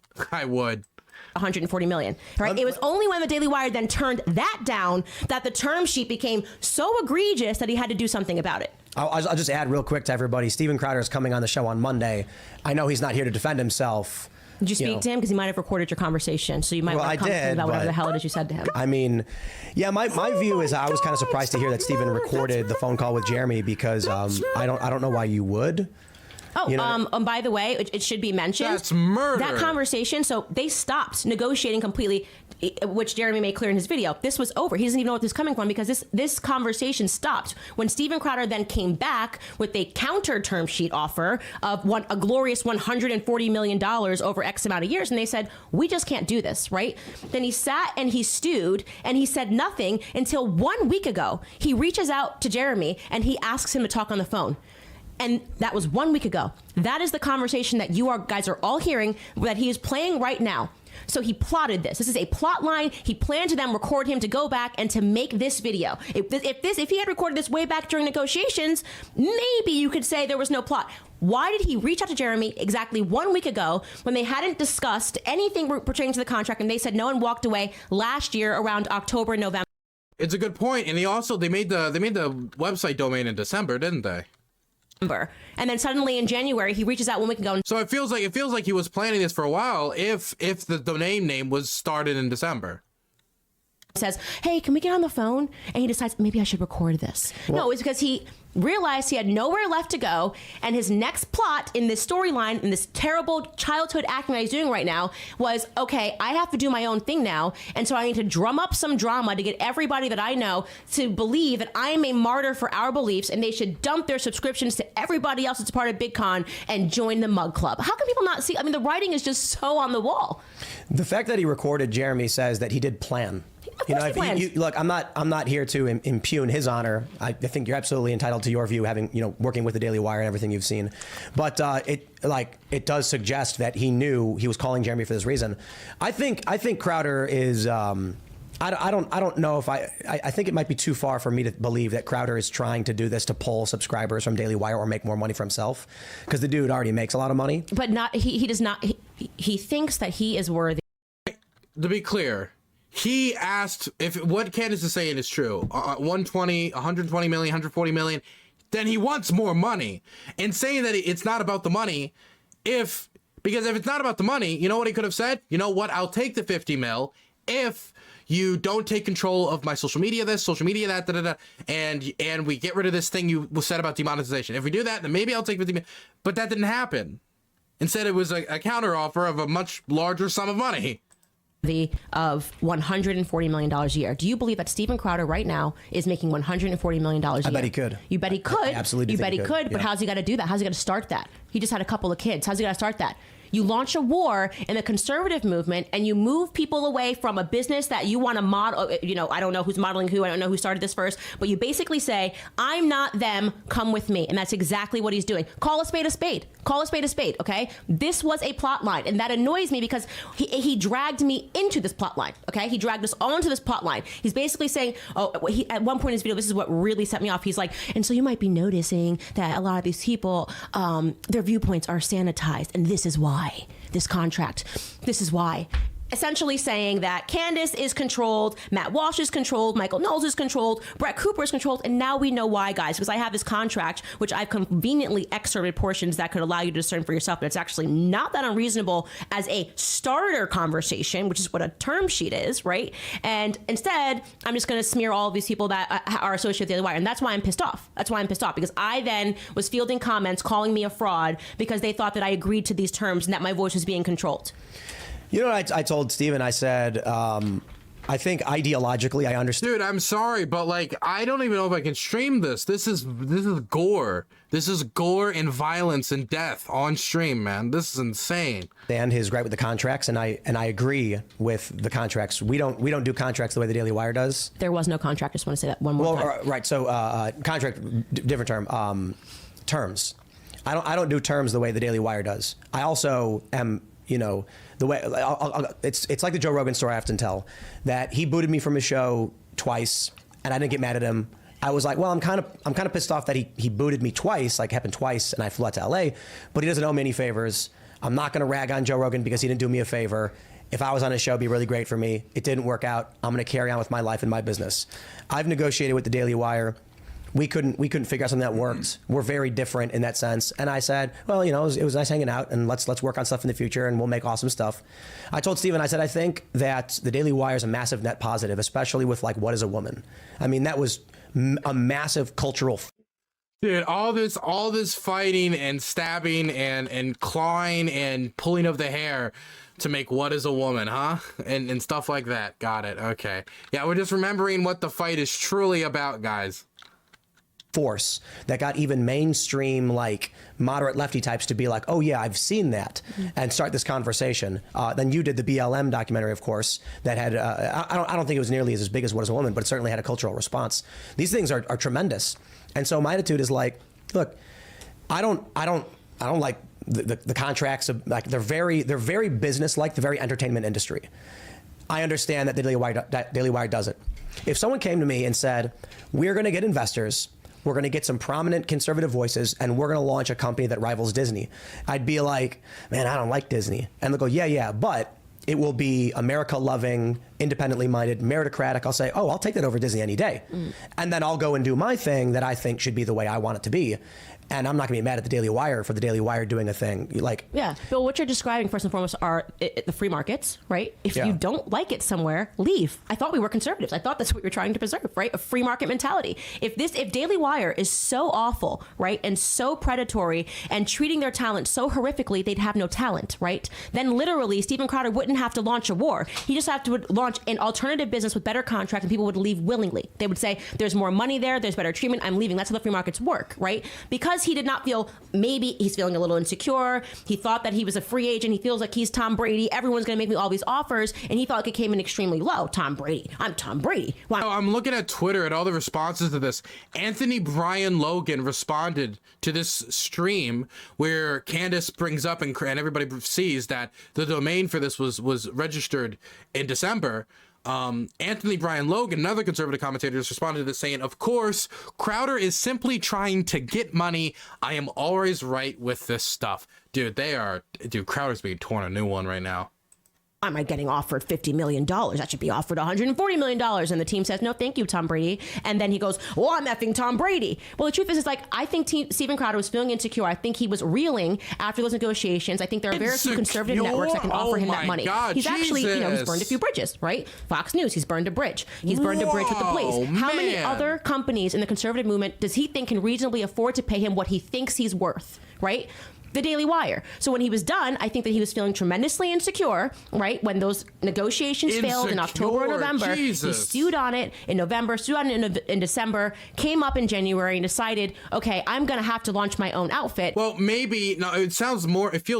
140 million, right? It was only when the Daily Wire then turned that down that the term sheet became so egregious that he had to do something about it. I'll just add real quick to everybody. Steven Crowder is coming on the show on Monday. I know he's not here to defend himself. Did you speak to him? Because he might have recorded your conversation, so you might want to comment about whatever the hell it is you said to him. I mean, yeah, my view is I was kind of surprised to hear that Steven recorded the phone call with Jeremy because I don't know why you would. Oh, by the way, it should be mentioned. That's murder. That conversation, so they stopped negotiating completely, which Jeremy made clear in his video. This was over. He doesn't even know what this is coming from because this conversation stopped. When Steven Crowder then came back with a counter term sheet offer of a glorious $140 million over X amount of years, and they said, we just can't do this, right? Then he sat and he stewed and he said nothing until 1 week ago. He reaches out to Jeremy and he asks him to talk on the phone. And that was 1 week ago. That is the conversation that you guys are all hearing that he is playing right now. So he plotted this. This is a plot line. He planned to then record him to go back and to make this video. If he had recorded this way back during negotiations, maybe you could say there was no plot. Why did he reach out to Jeremy exactly 1 week ago when they hadn't discussed anything pertaining to the contract and they said no and walked away last year around October, November? It's a good point. And they made the website domain in December, didn't they? And then suddenly in January he reaches out 1 week ago. So it feels like he was planning this for a while. If the domain name was started in December, says, "Hey, can we get on the phone?" And he decides maybe I should record this. No, it's because he realized he had nowhere left to go, and his next plot in this storyline, in this terrible childhood acting that he's doing right now, was, okay, I have to do my own thing now, and so I need to drum up some drama to get everybody that I know to believe that I am a martyr for our beliefs, and they should dump their subscriptions to everybody else that's part of Big Con and join the Mug Club. How can people not see? I mean, the writing is just so on the wall. The fact that he recorded Jeremy says that he did plan. Look, I'm not here to impugn his honor. I think you're absolutely entitled to your view, having working with the Daily Wire and everything you've seen. But it does suggest that he knew he was calling Jeremy for this reason. I think Crowder is. I don't know if I think it might be too far for me to believe that Crowder is trying to do this to pull subscribers from Daily Wire or make more money for himself, because the dude already makes a lot of money. But he does not. He thinks that he is worthy. To be clear, he asked if what Candace is saying is true. 120 million, 140 million. Then he wants more money. And saying that it's not about the money, because if it's not about the money, you know what he could have said? You know what? I'll take the 50 mil if you don't take control of my social media, this, social media, that, and we get rid of this thing you said about demonetization. If we do that, then maybe I'll take 50 mil. But that didn't happen. Instead, it was a counter offer of a much larger sum of money. Of $140 million a year. Do you believe that Steven Crowder right now is making $140 million a year? I bet he could. You bet he could. Absolutely. You bet he could, but how's he got to do that? How's he got to start that? He just had a couple of kids. How's he got to start that? You launch a war in the conservative movement and you move people away from a business that you want to model. I don't know who's modeling who. I don't know who started this first, but you basically say, I'm not them, come with me. And that's exactly what he's doing. Call a spade a spade. Call a spade a spade, okay? This was a plot line, and that annoys me because he dragged me into this plot line, okay? He dragged us all into this plot line. He's basically saying, at one point in his video, this is what really set me off. He's like, and so you might be noticing that a lot of these people, their viewpoints are sanitized, and this is why. This contract, this is why. Essentially saying that Candace is controlled, Matt Walsh is controlled, Michael Knowles is controlled, Brett Cooper is controlled, and now we know why, guys, because I have this contract, which I've conveniently excerpted portions that could allow you to discern for yourself, but it's actually not that unreasonable as a starter conversation, which is what a term sheet is, right? And instead, I'm just going to smear all of these people that are associated with the Daily Wire, and that's why I'm pissed off. That's why I'm pissed off, because I then was fielding comments calling me a fraud because they thought that I agreed to these terms and that my voice was being controlled. You know what I told Steven? I said, I think ideologically I understand. Dude, I'm sorry, but I don't even know if I can stream this. This is gore. This is gore and violence and death on stream, man. This is insane. And his gripe with the contracts, and I agree with the contracts. We don't do contracts the way the Daily Wire does. There was no contract. I just want to say that one more time. Right. So contract, different term. Terms. I don't do terms the way the Daily Wire does. I also am. the way it's like the Joe Rogan story I often tell, that he booted me from his show twice, and I didn't get mad at him. I was like, well, I'm kind of pissed off that he booted me twice, like happened twice, and I flew out to LA, but he doesn't owe me any favors. I'm not going to rag on Joe Rogan because he didn't do me a favor. If I was on his show, it'd be really great for me. It didn't work out. I'm going to carry on with my life and my business. I've negotiated with the Daily Wire. We couldn't figure out something that worked. We're very different in that sense. And I said, well, it was nice hanging out, and let's work on stuff in the future, and we'll make awesome stuff. I told Steven, I said, I think that the Daily Wire is a massive net positive, especially with like What Is a Woman? I mean, that was a massive cultural. Dude, all this fighting and stabbing and clawing and pulling of the hair to make What Is a Woman, huh? And stuff like that. Got it. Okay. Yeah, we're just remembering what the fight is truly about, guys. Force that got even mainstream, like moderate lefty types to be like, oh yeah, I've seen that, and start this conversation. Then you did the BLM documentary, of course, that had I don't think it was nearly as big as What Is a Woman, but it certainly had a cultural response. These things are tremendous, and so my attitude is like, look, I don't like the contracts of, like, they're very business like, the very entertainment industry. I understand that the Daily Wire does it. If someone came to me and said, we're going to get investors, we're going to get some prominent conservative voices, and we're going to launch a company that rivals Disney, I'd be like, man, I don't like Disney. And they'll go, yeah, but it will be America-loving, independently minded, meritocratic. I'll say, oh, I'll take that over Disney any day. And then I'll go and do my thing that I think should be the way I want it to be. And I'm not going to be mad at the Daily Wire for the Daily Wire doing a thing. Like, yeah, Bill, what you're describing first and foremost are the free markets, right? If you don't like it somewhere, leave. I thought we were conservatives. I thought that's what you're trying to preserve, right? A free market mentality. If Daily Wire is so awful, right, and so predatory and treating their talent so horrifically, they'd have no talent, right? Then literally, Steven Crowder wouldn't have to launch a war. He just have to launch an alternative business with better contracts, and people would leave willingly. They would say, there's more money there, there's better treatment, I'm leaving. That's how the free markets work, right? Because he did not feel, maybe he's feeling a little insecure. He thought that he was a free agent. He feels like he's Tom Brady. Everyone's going to make me all these offers. And he felt like it came in extremely low. Tom Brady. I'm Tom Brady. Wow. Oh, I'm looking at Twitter at all the responses to this. Anthony Brian Logan responded to this stream where Candace brings up and everybody sees that the domain for this was registered in December. Anthony Brian Logan, another conservative commentator, just responded to this saying, of course, Crowder is simply trying to get money. I am always right with this stuff. Dude, Crowder's being torn a new one right now. Am I getting offered $50 million? I should be offered $140 million. And the team says, no, thank you, Tom Brady. And then he goes, well, I'm effing Tom Brady. Well, the truth is, like, I think Steven Crowder was feeling insecure. I think he was reeling after those negotiations. I think there are very few conservative networks that can offer him that money. God, he's actually, he's burned a few bridges, right? Fox News, he's burned a bridge. He's burned a bridge with the Blaze. How many other companies in the conservative movement does he think can reasonably afford to pay him what he thinks he's worth, right? The Daily Wire. So when he was done, I think that he was feeling tremendously insecure, right? When those negotiations failed in October or November, Jesus. He stewed on it in November, stewed on it in December, came up in January and decided, okay, I'm going to have to launch my own outfit. Well, maybe, no, it feels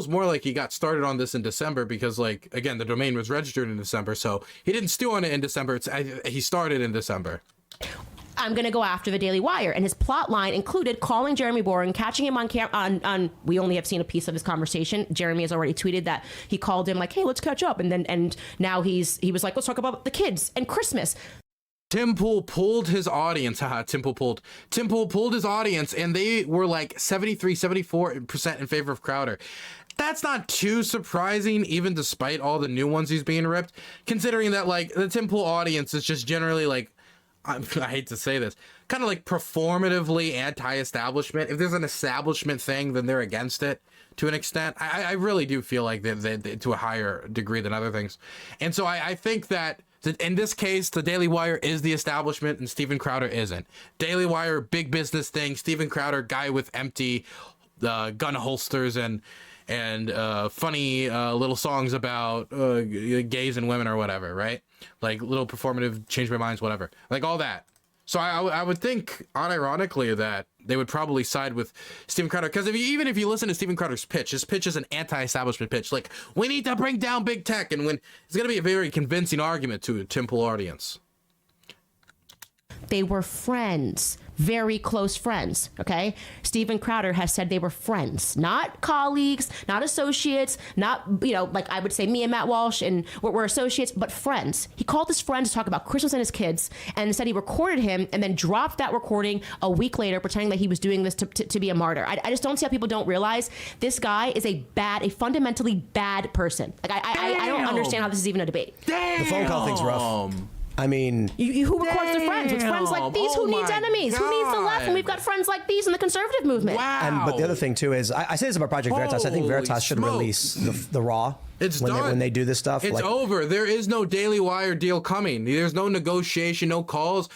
more like he got started on this in December because, like, again, the domain was registered in December. So he didn't stew on it in December. He started in December. I'm going to go after the Daily Wire. And his plot line included calling Jeremy Boring, catching him on camera. We only have seen a piece of his conversation. Jeremy has already tweeted that he called him like, hey, let's catch up. And now he was like, let's talk about the kids and Christmas. Tim Pool pulled his audience. Tim Pool pulled his audience, and they were like 74% in favor of Crowder. That's not too surprising, even despite all the new ones he's being ripped, considering that, like, the Tim Pool audience is just generally, like, I hate to say this, kind of like performatively anti-establishment. If there's an establishment thing, then they're against it to an extent. I really do feel like they to a higher degree than other things. And so I think that in this case, the Daily Wire is the establishment and Steven Crowder isn't. Daily Wire, big business thing. Steven Crowder, guy with empty gun holsters and funny little songs about gays and women or whatever, right? Like little performative, change my minds, whatever, like all that. So I would think, unironically, that they would probably side with Steven Crowder, because even if you listen to Steven Crowder's pitch, his pitch is an anti-establishment pitch. Like, we need to bring down big tech, and when it's going to be a very convincing argument to a Tim Pool audience. They were friends. Very close friends, okay? Steven Crowder has said they were friends, not colleagues, not associates, not, you know, like I would say me and Matt Walsh and we're associates, but friends. He called his friends to talk about Christmas and his kids and said he recorded him and then dropped that recording a week later, pretending that he was doing this to be a martyr. I just don't see how people don't realize this guy is a fundamentally bad person. Like I don't understand how this is even a debate. The phone call thing's rough. I mean, who records their friends? With friends like these, who needs enemies? God. Who needs the left? And we've got friends like these in the conservative movement. Wow. but the other thing too is, I say this about Project Veritas. I think Holy Veritas should smokes. release the raw. It's when done. when they do this stuff. It's like, over. There is no Daily Wire deal coming. There's no negotiation, no calls.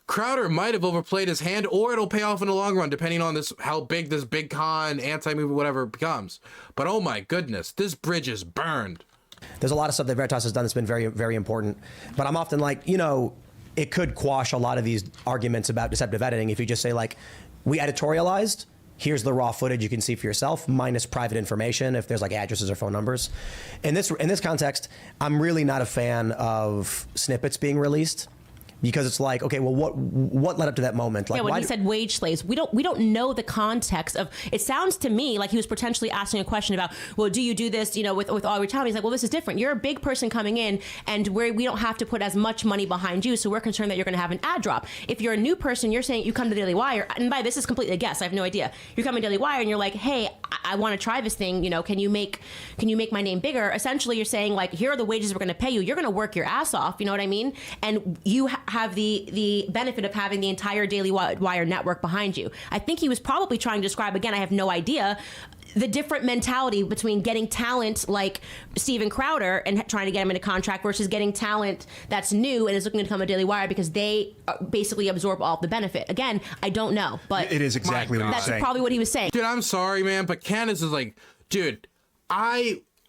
Crowder might have overplayed his hand, or it'll pay off in the long run, depending on how big this big con, anti-movie, whatever it becomes. But oh my goodness, this bridge is burned. There's a lot of stuff that Veritas has done that's been very, very important. But I'm often like, you know, it could quash a lot of these arguments about deceptive editing if you just say, like, we editorialized, here's the raw footage you can see for yourself, minus private information if there's like addresses or phone numbers. In this context, I'm really not a fan of snippets being released. Because it's like, okay, well, what led up to that moment? Like, yeah, when he said wage slaves, we don't know the context of. It sounds to me like he was potentially asking a question about, well, do you do this, you know, with all your time? He's like, well, this is different. You're a big person coming in, and we don't have to put as much money behind you, so we're concerned that you're going to have an ad drop. If you're a new person, you're saying you come to Daily Wire, and by this is completely a guess. I have no idea. You're coming to Daily Wire, and you're like, hey, I want to try this thing. You know, can you make my name bigger? Essentially, you're saying like, here are the wages we're going to pay you. You're going to work your ass off. You know what I mean? And you have the benefit of having the entire Daily Wire network behind you. I think he was probably trying to describe, again, I have no idea, the different mentality between getting talent like Steven Crowder and trying to get him into contract versus getting talent that's new and is looking to become a Daily Wire because they basically absorb all of the benefit. Again, I don't know, but it is exactly what he was saying. That's probably what he was saying. Dude, I'm sorry, man, but Candace is like, dude,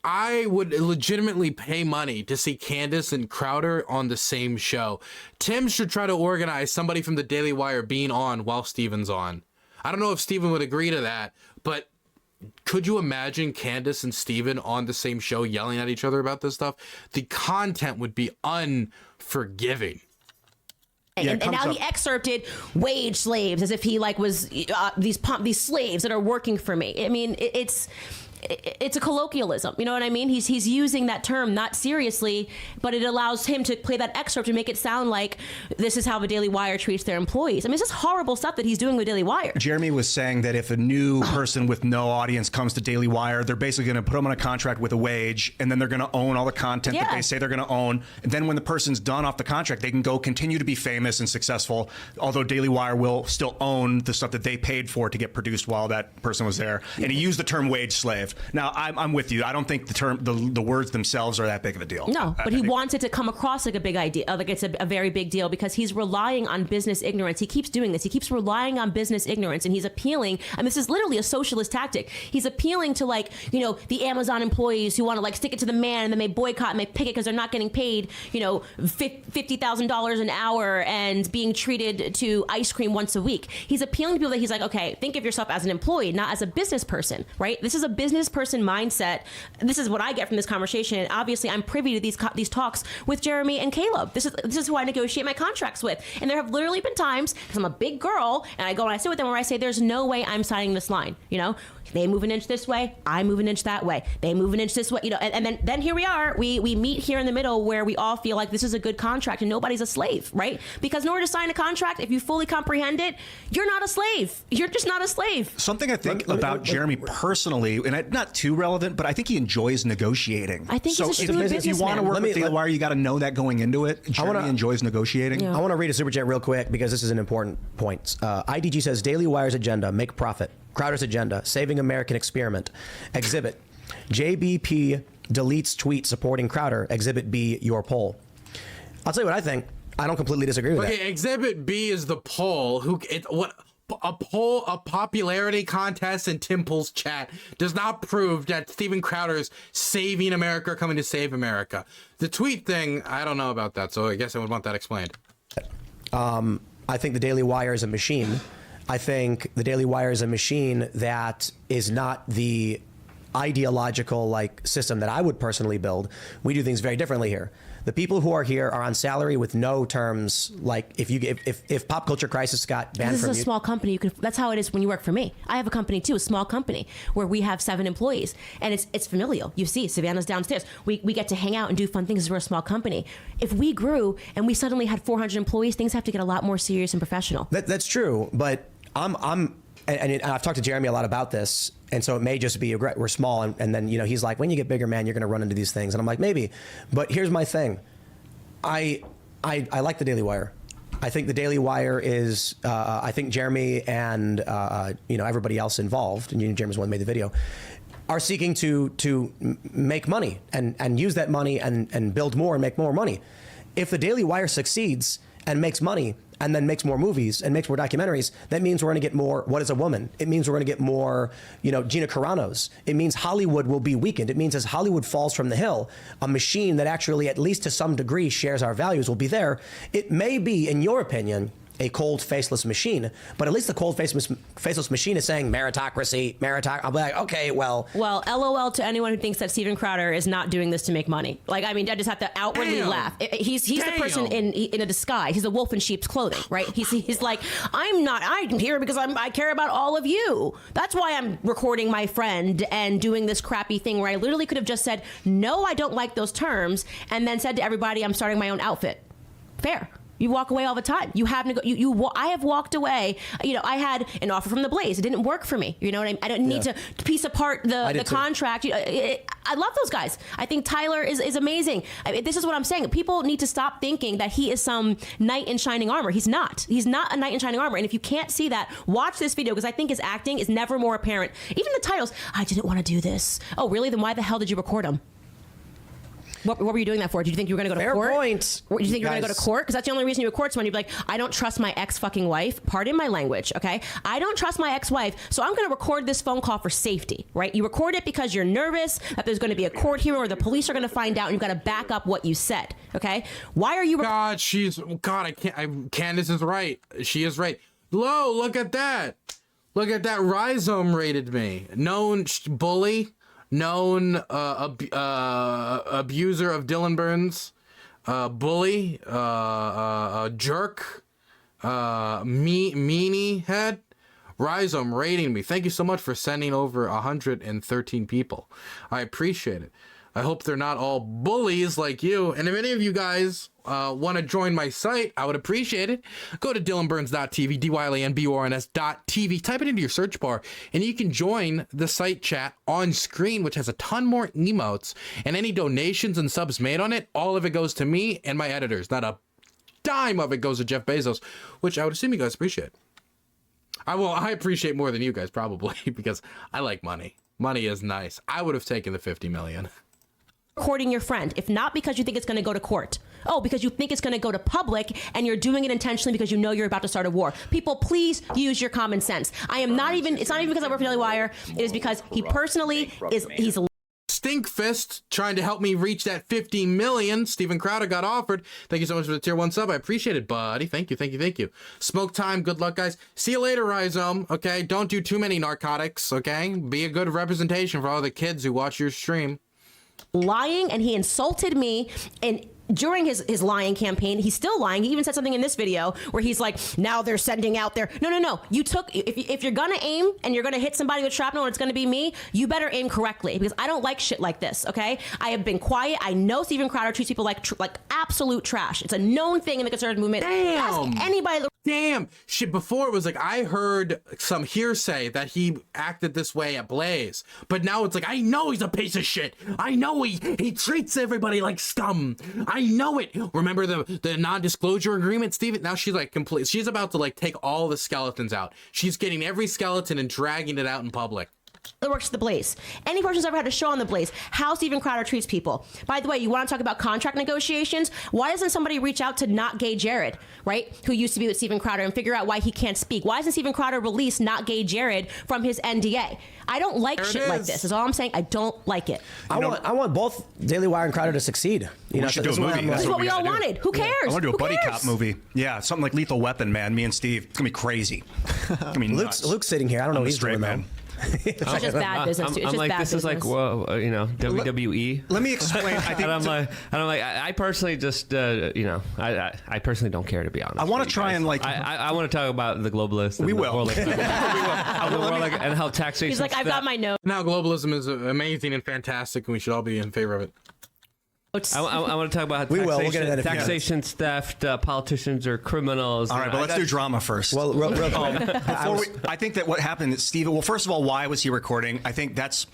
I would legitimately pay money to see Candace and Crowder on the same show. Tim should try to organize somebody from the Daily Wire being on while Steven's on. I don't know if Steven would agree to that, but could you imagine Candace and Steven on the same show yelling at each other about this stuff? The content would be unforgiving. And now he excerpted wage slaves as if he like was these slaves that are working for me. I mean, it's a colloquialism. You know what I mean? He's using that term not seriously, but it allows him to play that excerpt and make it sound like this is how the Daily Wire treats their employees. I mean, it's just horrible stuff that he's doing with Daily Wire. Jeremy was saying that if a new person with no audience comes to Daily Wire, they're basically going to put them on a contract with a wage, and then they're going to own all the content that they say they're going to own. And then when the person's done off the contract, they can go continue to be famous and successful, although Daily Wire will still own the stuff that they paid for to get produced while that person was there. And he used the term wage slave. Now, I'm with you. I don't think the words themselves are that big of a deal. No, but he wants it to come across like a big idea, like it's a very big deal because he's relying on business ignorance. He keeps doing this. He keeps relying on business ignorance, and he's appealing. And this is literally a socialist tactic. He's appealing to the Amazon employees who want to stick it to the man, and then they boycott and they picket because they're not getting paid, $50,000 an hour and being treated to ice cream once a week. He's appealing to people that he's like, okay, think of yourself as an employee, not as a business person, right? This is a business person mindset. This is what I get from this conversation. And obviously, I'm privy to these talks with Jeremy and Caleb. This is who I negotiate my contracts with. And there have literally been times, because I'm a big girl, and I go and I sit with them where I say, there's no way I'm signing this line. They move an inch this way, I move an inch that way. They move an inch this way, and then here we are. We meet here in the middle where we all feel like this is a good contract and nobody's a slave, right? Because in order to sign a contract, if you fully comprehend it, you're not a slave. You're just not a slave. Something I think about Jeremy personally, and not too relevant, but I think he enjoys negotiating. I think he's a shrewd if you want to work with Daily Wire, you got to know that going into it. Jeremy enjoys negotiating. I want to read a super chat real quick because this is an important point. IDG says Daily Wire's agenda: make profit. Crowder's agenda: saving American experiment. Exhibit: JBP deletes tweet supporting Crowder. Exhibit B, your poll. I'll tell you what I think. I don't completely disagree with that. Okay, Exhibit B is the poll. A popularity contest in Tim Pool's chat does not prove that Steven Crowder is saving America or coming to save America. The tweet thing, I don't know about that, so I guess I would want that explained. I think the Daily Wire is a machine. I think the Daily Wire is a machine that is not the ideological system that I would personally build. We do things very differently here. The people who are here are on salary with no terms. Like if Pop Culture Crisis got banned this from is a small company. That's how it is when you work for me. I have a company too, a small company where we have 7 employees, and it's familial. You see, Savannah's downstairs. We get to hang out and do fun things. We're a small company. If we grew and we suddenly had 400 employees, things have to get a lot more serious and professional. That's true, but and I've talked to Jeremy a lot about this, and so it may just be we're small, and then he's like, when you get bigger, man, you're going to run into these things, and I'm like, maybe, but here's my thing, I like the Daily Wire. I think the Daily Wire is, I think Jeremy and everybody else involved, and Jeremy's the one who made the video, are seeking to make money and use that money and build more and make more money. If the Daily Wire succeeds and makes money and then makes more movies and makes more documentaries, that means we're going to get more What Is a Woman? It means we're going to get more, Gina Carano's. It means Hollywood will be weakened. It means as Hollywood falls from the hill, a machine that actually, at least to some degree, shares our values will be there. It may be, in your opinion, a cold, faceless machine, but at least the cold, faceless machine is saying meritocracy. I'll be like, okay, well, LOL to anyone who thinks that Steven Crowder is not doing this to make money. Like, I mean, I just have to outwardly laugh. He's the person in a disguise. He's a wolf in sheep's clothing, right? He's like, I'm here because I care about all of you. That's why I'm recording my friend and doing this crappy thing where I literally could have just said, no, I don't like those terms, and then said to everybody, I'm starting my own outfit. Fair. You walk away all the time. You have I have walked away. I had an offer from the Blaze. It didn't work for me. You know what I mean? I don't need to piece apart the contract. I love those guys. I think Tyler is amazing. This is what I'm saying. People need to stop thinking that he is some knight in shining armor. He's not. He's not a knight in shining armor. And if you can't see that, watch this video, because I think his acting is never more apparent. Even the titles, I didn't want to do this. Oh, really? Then why the hell did you record him? What were you doing that for? Did you think you were going to go to court? Fair point. Did you think you were going to go to court? Because that's the only reason you record someone. You'd be like, I don't trust my ex-fucking wife. Pardon my language, okay? I don't trust my ex-wife, so I'm going to record this phone call for safety, right? You record it because you're nervous that there's going to be a court hearing or the police are going to find out, and you've got to back up what you said, okay? Why are you... I can't... Candace is right. She is right. Look at that. Look at that. Rhizome rated me. Known bully. Known abuser of Dylan Burns, bully, jerk, meanie head. Rhizome rating me. Thank you so much for sending over 113 people. I appreciate it. I hope they're not all bullies like you. And if any of you guys want to join my site, I would appreciate it. Go to DylanBurns.tv, DylanBurns.tv. Type it into your search bar, and you can join the site chat on screen, which has a ton more emotes. And any donations and subs made on it, all of it goes to me and my editors. Not a dime of it goes to Jeff Bezos, which I would assume you guys appreciate. I appreciate more than you guys, probably, because I like money. Money is nice. I would have taken the 50 million. Recording your friend, if not because you think it's going to go to court. Oh, because you think it's going to go to public, and you're doing it intentionally because you know you're about to start a war. People, please use your common sense. It's not even because I work for Daily Wire. It is because he personally he's Stinkfist trying to help me reach that 50 million. Steven Crowder got offered. Thank you so much for the tier 1 sub. I appreciate it, buddy. Thank you. Smoke time. Good luck, guys. See you later, Rhizome. Okay, don't do too many narcotics. Okay, be a good representation for all the kids who watch your stream. Lying, and he insulted me, and during his lying campaign, he's still lying. He even said something in this video where he's like, now they're sending out their... No. You took... If you're going to aim and you're going to hit somebody with shrapnel and it's going to be me, you better aim correctly, because I don't like shit like this, okay? I have been quiet. I know Steven Crowder treats people like absolute trash. It's a known thing in the conservative movement. Damn. Ask anybody... Damn. Shit, before it was like, I heard some hearsay that he acted this way at Blaze. But now it's like, I know he's a piece of shit. I know he treats everybody like scum. I know it. Remember the non-disclosure agreement, Steven? Now she's like she's about to like take all the skeletons out. She's getting every skeleton and dragging it out in public. That works the Blaze. Any person's ever had a show on the Blaze, how Steven Crowder treats people. By the way, you want to talk about contract negotiations? Why doesn't somebody reach out to Not Gay Jared, right, who used to be with Steven Crowder, and figure out why he can't speak? Why doesn't Steven Crowder release Not Gay Jared from his NDA? I don't like shit like this. Is all I'm saying. I don't like it. I want both Daily Wire and Crowder to succeed. We should do a movie. This is what we all wanted. Who cares? I want to do a buddy cop movie. Yeah, something like Lethal Weapon, man. Me and Steve. It's gonna be crazy. I mean, Luke's sitting here. I don't know what he's doing, man. It's just bad business. It's I'm just like, bad this business. is like, well, WWE. Let me explain. I think and I'm like, I personally just, I personally don't care, to be honest. I want to try and like. I want to talk about the globalists. We and will. And how taxation. He's like, I've got my note. Now globalism is amazing and fantastic, and we should all be in favor of it. I want to talk about We'll get into that taxation theft, politicians are criminals. All right, but let's do drama first. Well, real quick. I think that what happened, Steven, well, first of all, why was he recording? I think that's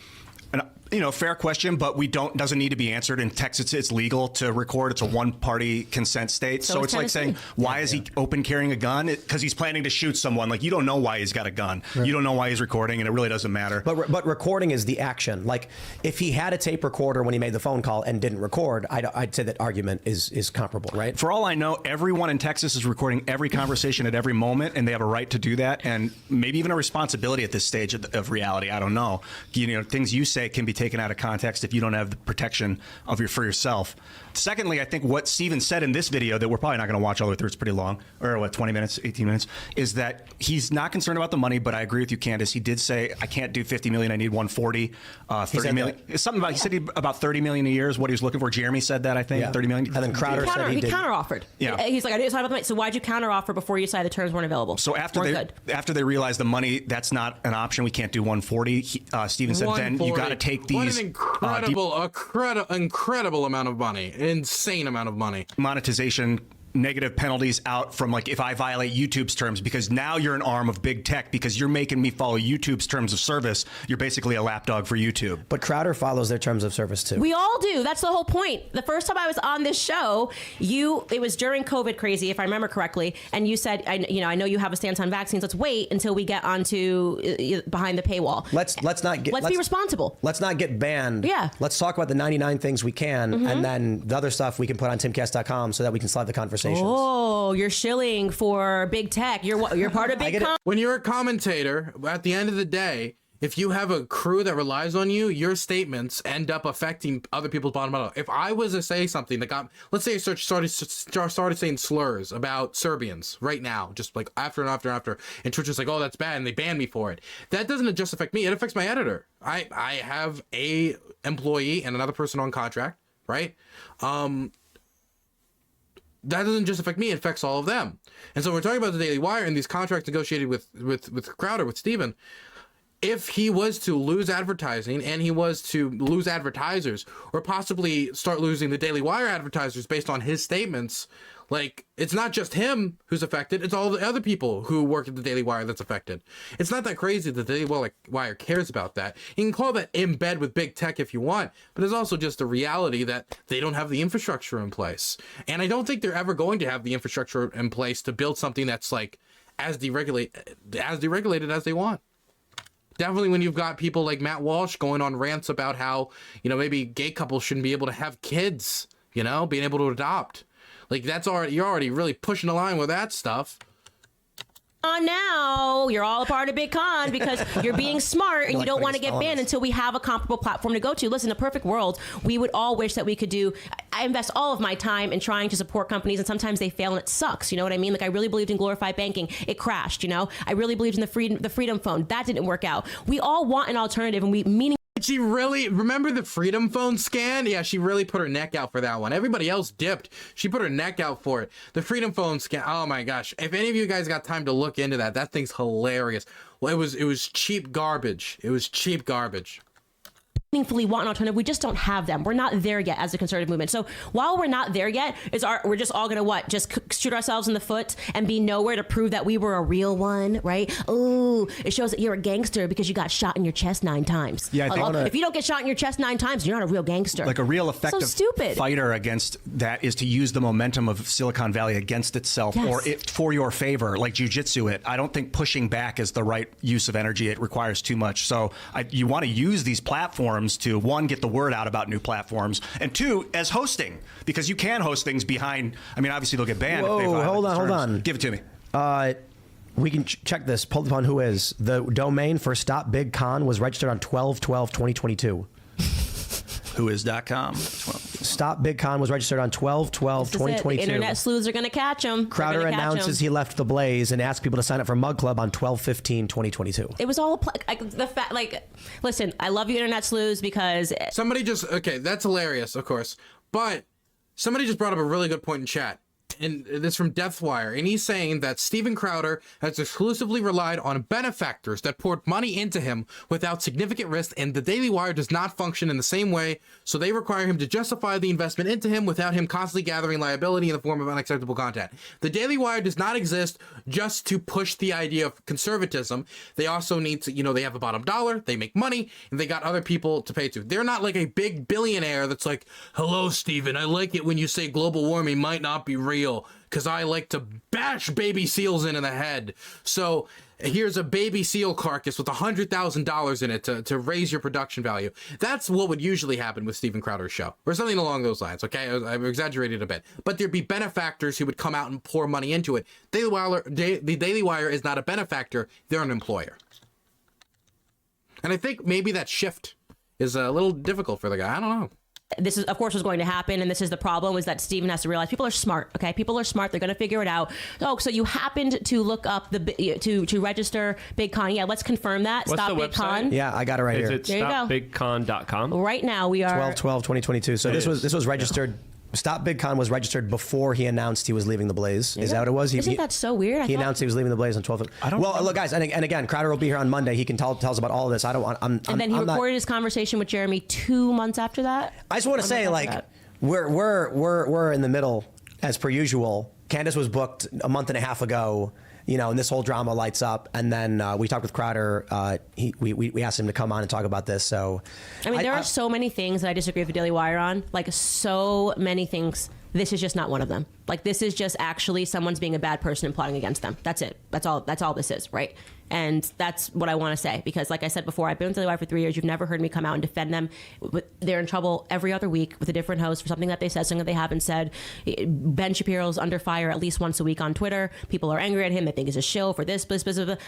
fair question, but doesn't need to be answered. In Texas, it's legal to record. It's a one-party consent state. So it's like saying, why is he open carrying a gun? Because he's planning to shoot someone. Like, you don't know why he's got a gun. Right. You don't know why he's recording, and it really doesn't matter. But recording is the action. Like, if he had a tape recorder when he made the phone call and didn't record, I'd say that argument is comparable, right? For all I know, everyone in Texas is recording every conversation at every moment, and they have a right to do that, and maybe even a responsibility at this stage of reality. I don't know. Things you say can be taken out of context if you don't have the protection for yourself. Secondly, I think what Steven said in this video that we're probably not going to watch all the way through, it's pretty long, or 20 minutes, 18 minutes, is that he's not concerned about the money, but I agree with you, Candace. He did say, I can't do 50 million, I need 140, 30 million. It's something about, he said about 30 million a year is what he was looking for. Jeremy said that, I think, 30 million. And then Crowder said he counteroffered. Yeah. He's like, I didn't sign up the money. So why'd you counteroffer before you decided the terms weren't available? So after they realized the money, that's not an option. We can't do 140. Steven said, then you got to take these. What an incredible amount of money. Insane amount of money. Monetization, negative penalties out from, like, if I violate YouTube's terms, because now you're an arm of big tech because you're making me follow YouTube's terms of service. You're basically a lapdog for YouTube. But Crowder follows their terms of service too. We all do. That's the whole point. The first time I was on this show, it was during COVID crazy, if I remember correctly, and you said, I know you have a stance on vaccines. Let's wait until we get onto behind the paywall. Let's be responsible. Let's not get banned. Yeah. Let's talk about the 99 things we can, and then the other stuff we can put on timcast.com so that we can slide the conversation. Oh, you're shilling for big tech. You're part of big com. When you're a commentator, at the end of the day, if you have a crew that relies on you, your statements end up affecting other people's bottom line. If I was to say something that let's say I started saying slurs about Serbians right now, just like after, and Twitch is like, oh, that's bad, and they banned me for it. That doesn't just affect me. It affects my editor. I have a employee and another person on contract, right? That doesn't just affect me, it affects all of them. And so we're talking about the Daily Wire and these contracts negotiated with Crowder, with Steven. If he was to lose advertising and he was to lose advertisers, or possibly start losing the Daily Wire advertisers based on his statements, like, it's not just him who's affected, it's all the other people who work at the Daily Wire that's affected. It's not that crazy that the Daily Wire cares about that. You can call that in bed with big tech if you want, but it's also just a reality that they don't have the infrastructure in place. And I don't think they're ever going to have the infrastructure in place to build something that's like as deregulated as they want. Definitely when you've got people like Matt Walsh going on rants about how, maybe gay couples shouldn't be able to have kids, being able to adopt. Like, you're already really pushing the line with that stuff. Now you're all a part of Big Con because you're being smart and you don't want to get banned until we have a comparable platform to go to. Listen, in a perfect world, we would all wish that we could do. I invest all of my time in trying to support companies, and sometimes they fail and it sucks. You know what I mean? Like, I really believed in glorified banking. It crashed. I really believed in the freedom phone. That didn't work out. We all want an alternative, and Did she really remember the Freedom Phone scan? Yeah, she really put her neck out for that one. Everybody else dipped. She put her neck out for it. The Freedom Phone scan. Oh my gosh. If any of you guys got time to look into that thing's hilarious. Well, it was cheap garbage. It was cheap garbage. Meaningfully want an alternative. We just don't have them. We're not there yet as a conservative movement. So while we're not there yet, we're just all gonna just shoot ourselves in the foot and be nowhere to prove that we were a real one, right? Oh, it shows that you're a gangster because you got shot in your chest 9 times. Yeah, if you don't get shot in your chest 9 times, you're not a real gangster. Like, a real effective stupid fighter against that is to use the momentum of Silicon Valley against itself, or for your favor, like jujitsu it. I don't think pushing back is the right use of energy. It requires too much. So you want to use these platforms to, one, get the word out about new platforms, and 2, as hosting, because you can host things behind. I mean, obviously they'll get banned. Whoa, if they violate hold the terms. on. Give it to me. We can check this. Pulled upon who is. The domain for Stop Big Con was registered on 12/12/2022. Whois.com. Stop Big Con was registered on 12/12/2022. Internet sleuths are going to catch him. Crowder announces he left the Blaze and asked people to sign up for Mug Club on 12/15/2022. It was all the fact. Like, listen, I love you, internet sleuths, because somebody just that's hilarious, of course, but somebody just brought up a really good point in chat. And this from Deathwire, and he's saying that Steven Crowder has exclusively relied on benefactors that poured money into him without significant risk, and the Daily Wire does not function in the same way, so they require him to justify the investment into him without him constantly gathering liability in the form of unacceptable content. The Daily Wire does not exist just to push the idea of conservatism. They also need to, they have a bottom dollar, they make money, and they got other people to pay to. They're not like a big billionaire that's like, hello, Steven, I like it when you say global warming might not be real, because I like to bash baby seals in the head. So here's a baby seal carcass with $100,000 in it to raise your production value. That's what would usually happen with Steven Crowder's show, or something along those lines. Okay, I've exaggerated a bit, but there'd be benefactors who would come out and pour money into it. The Daily Wire is not a benefactor; they're an employer. And I think maybe that shift is a little difficult for the guy. I don't know. This is, of course, was going to happen, and this is the problem, is that Steven has to realize people are smart, okay? People are smart. They're going to figure it out. Oh, so you happened to look up to register Big Con. Yeah, let's confirm that. What's Stop the Big website? Con. Yeah, I got it right is here. It there you go. StopBigCon.com? Right now we are 12/12/2022. So this was registered. Stop Big Con was registered before he announced he was leaving the Blaze. Is that what it was? Isn't that so weird? He announced he was leaving the Blaze on 12th. Well, look, guys, and again, Crowder will be here on Monday. He can tell us about all of this. I don't want. And then he recorded his conversation with Jeremy 2 months after that. I just want to say, like, we're in the middle as per usual. Candace was booked a month and a half ago. And this whole drama lights up, and then we talked with Crowder. We asked him to come on and talk about this. So, I mean, there are so many things that I disagree with the Daily Wire on. Like, so many things. This is just not one of them. Like, this is just actually someone's being a bad person and plotting against them. That's it. That's all this is, right? And that's what I want to say, because like I said before, I've been with Daily Wire for 3 years. You've never heard me come out and defend them. They're in trouble every other week with a different host for something that they said, something that they haven't said. Ben Shapiro's under fire at least once a week on Twitter. People are angry at him. They think he's a shill for this.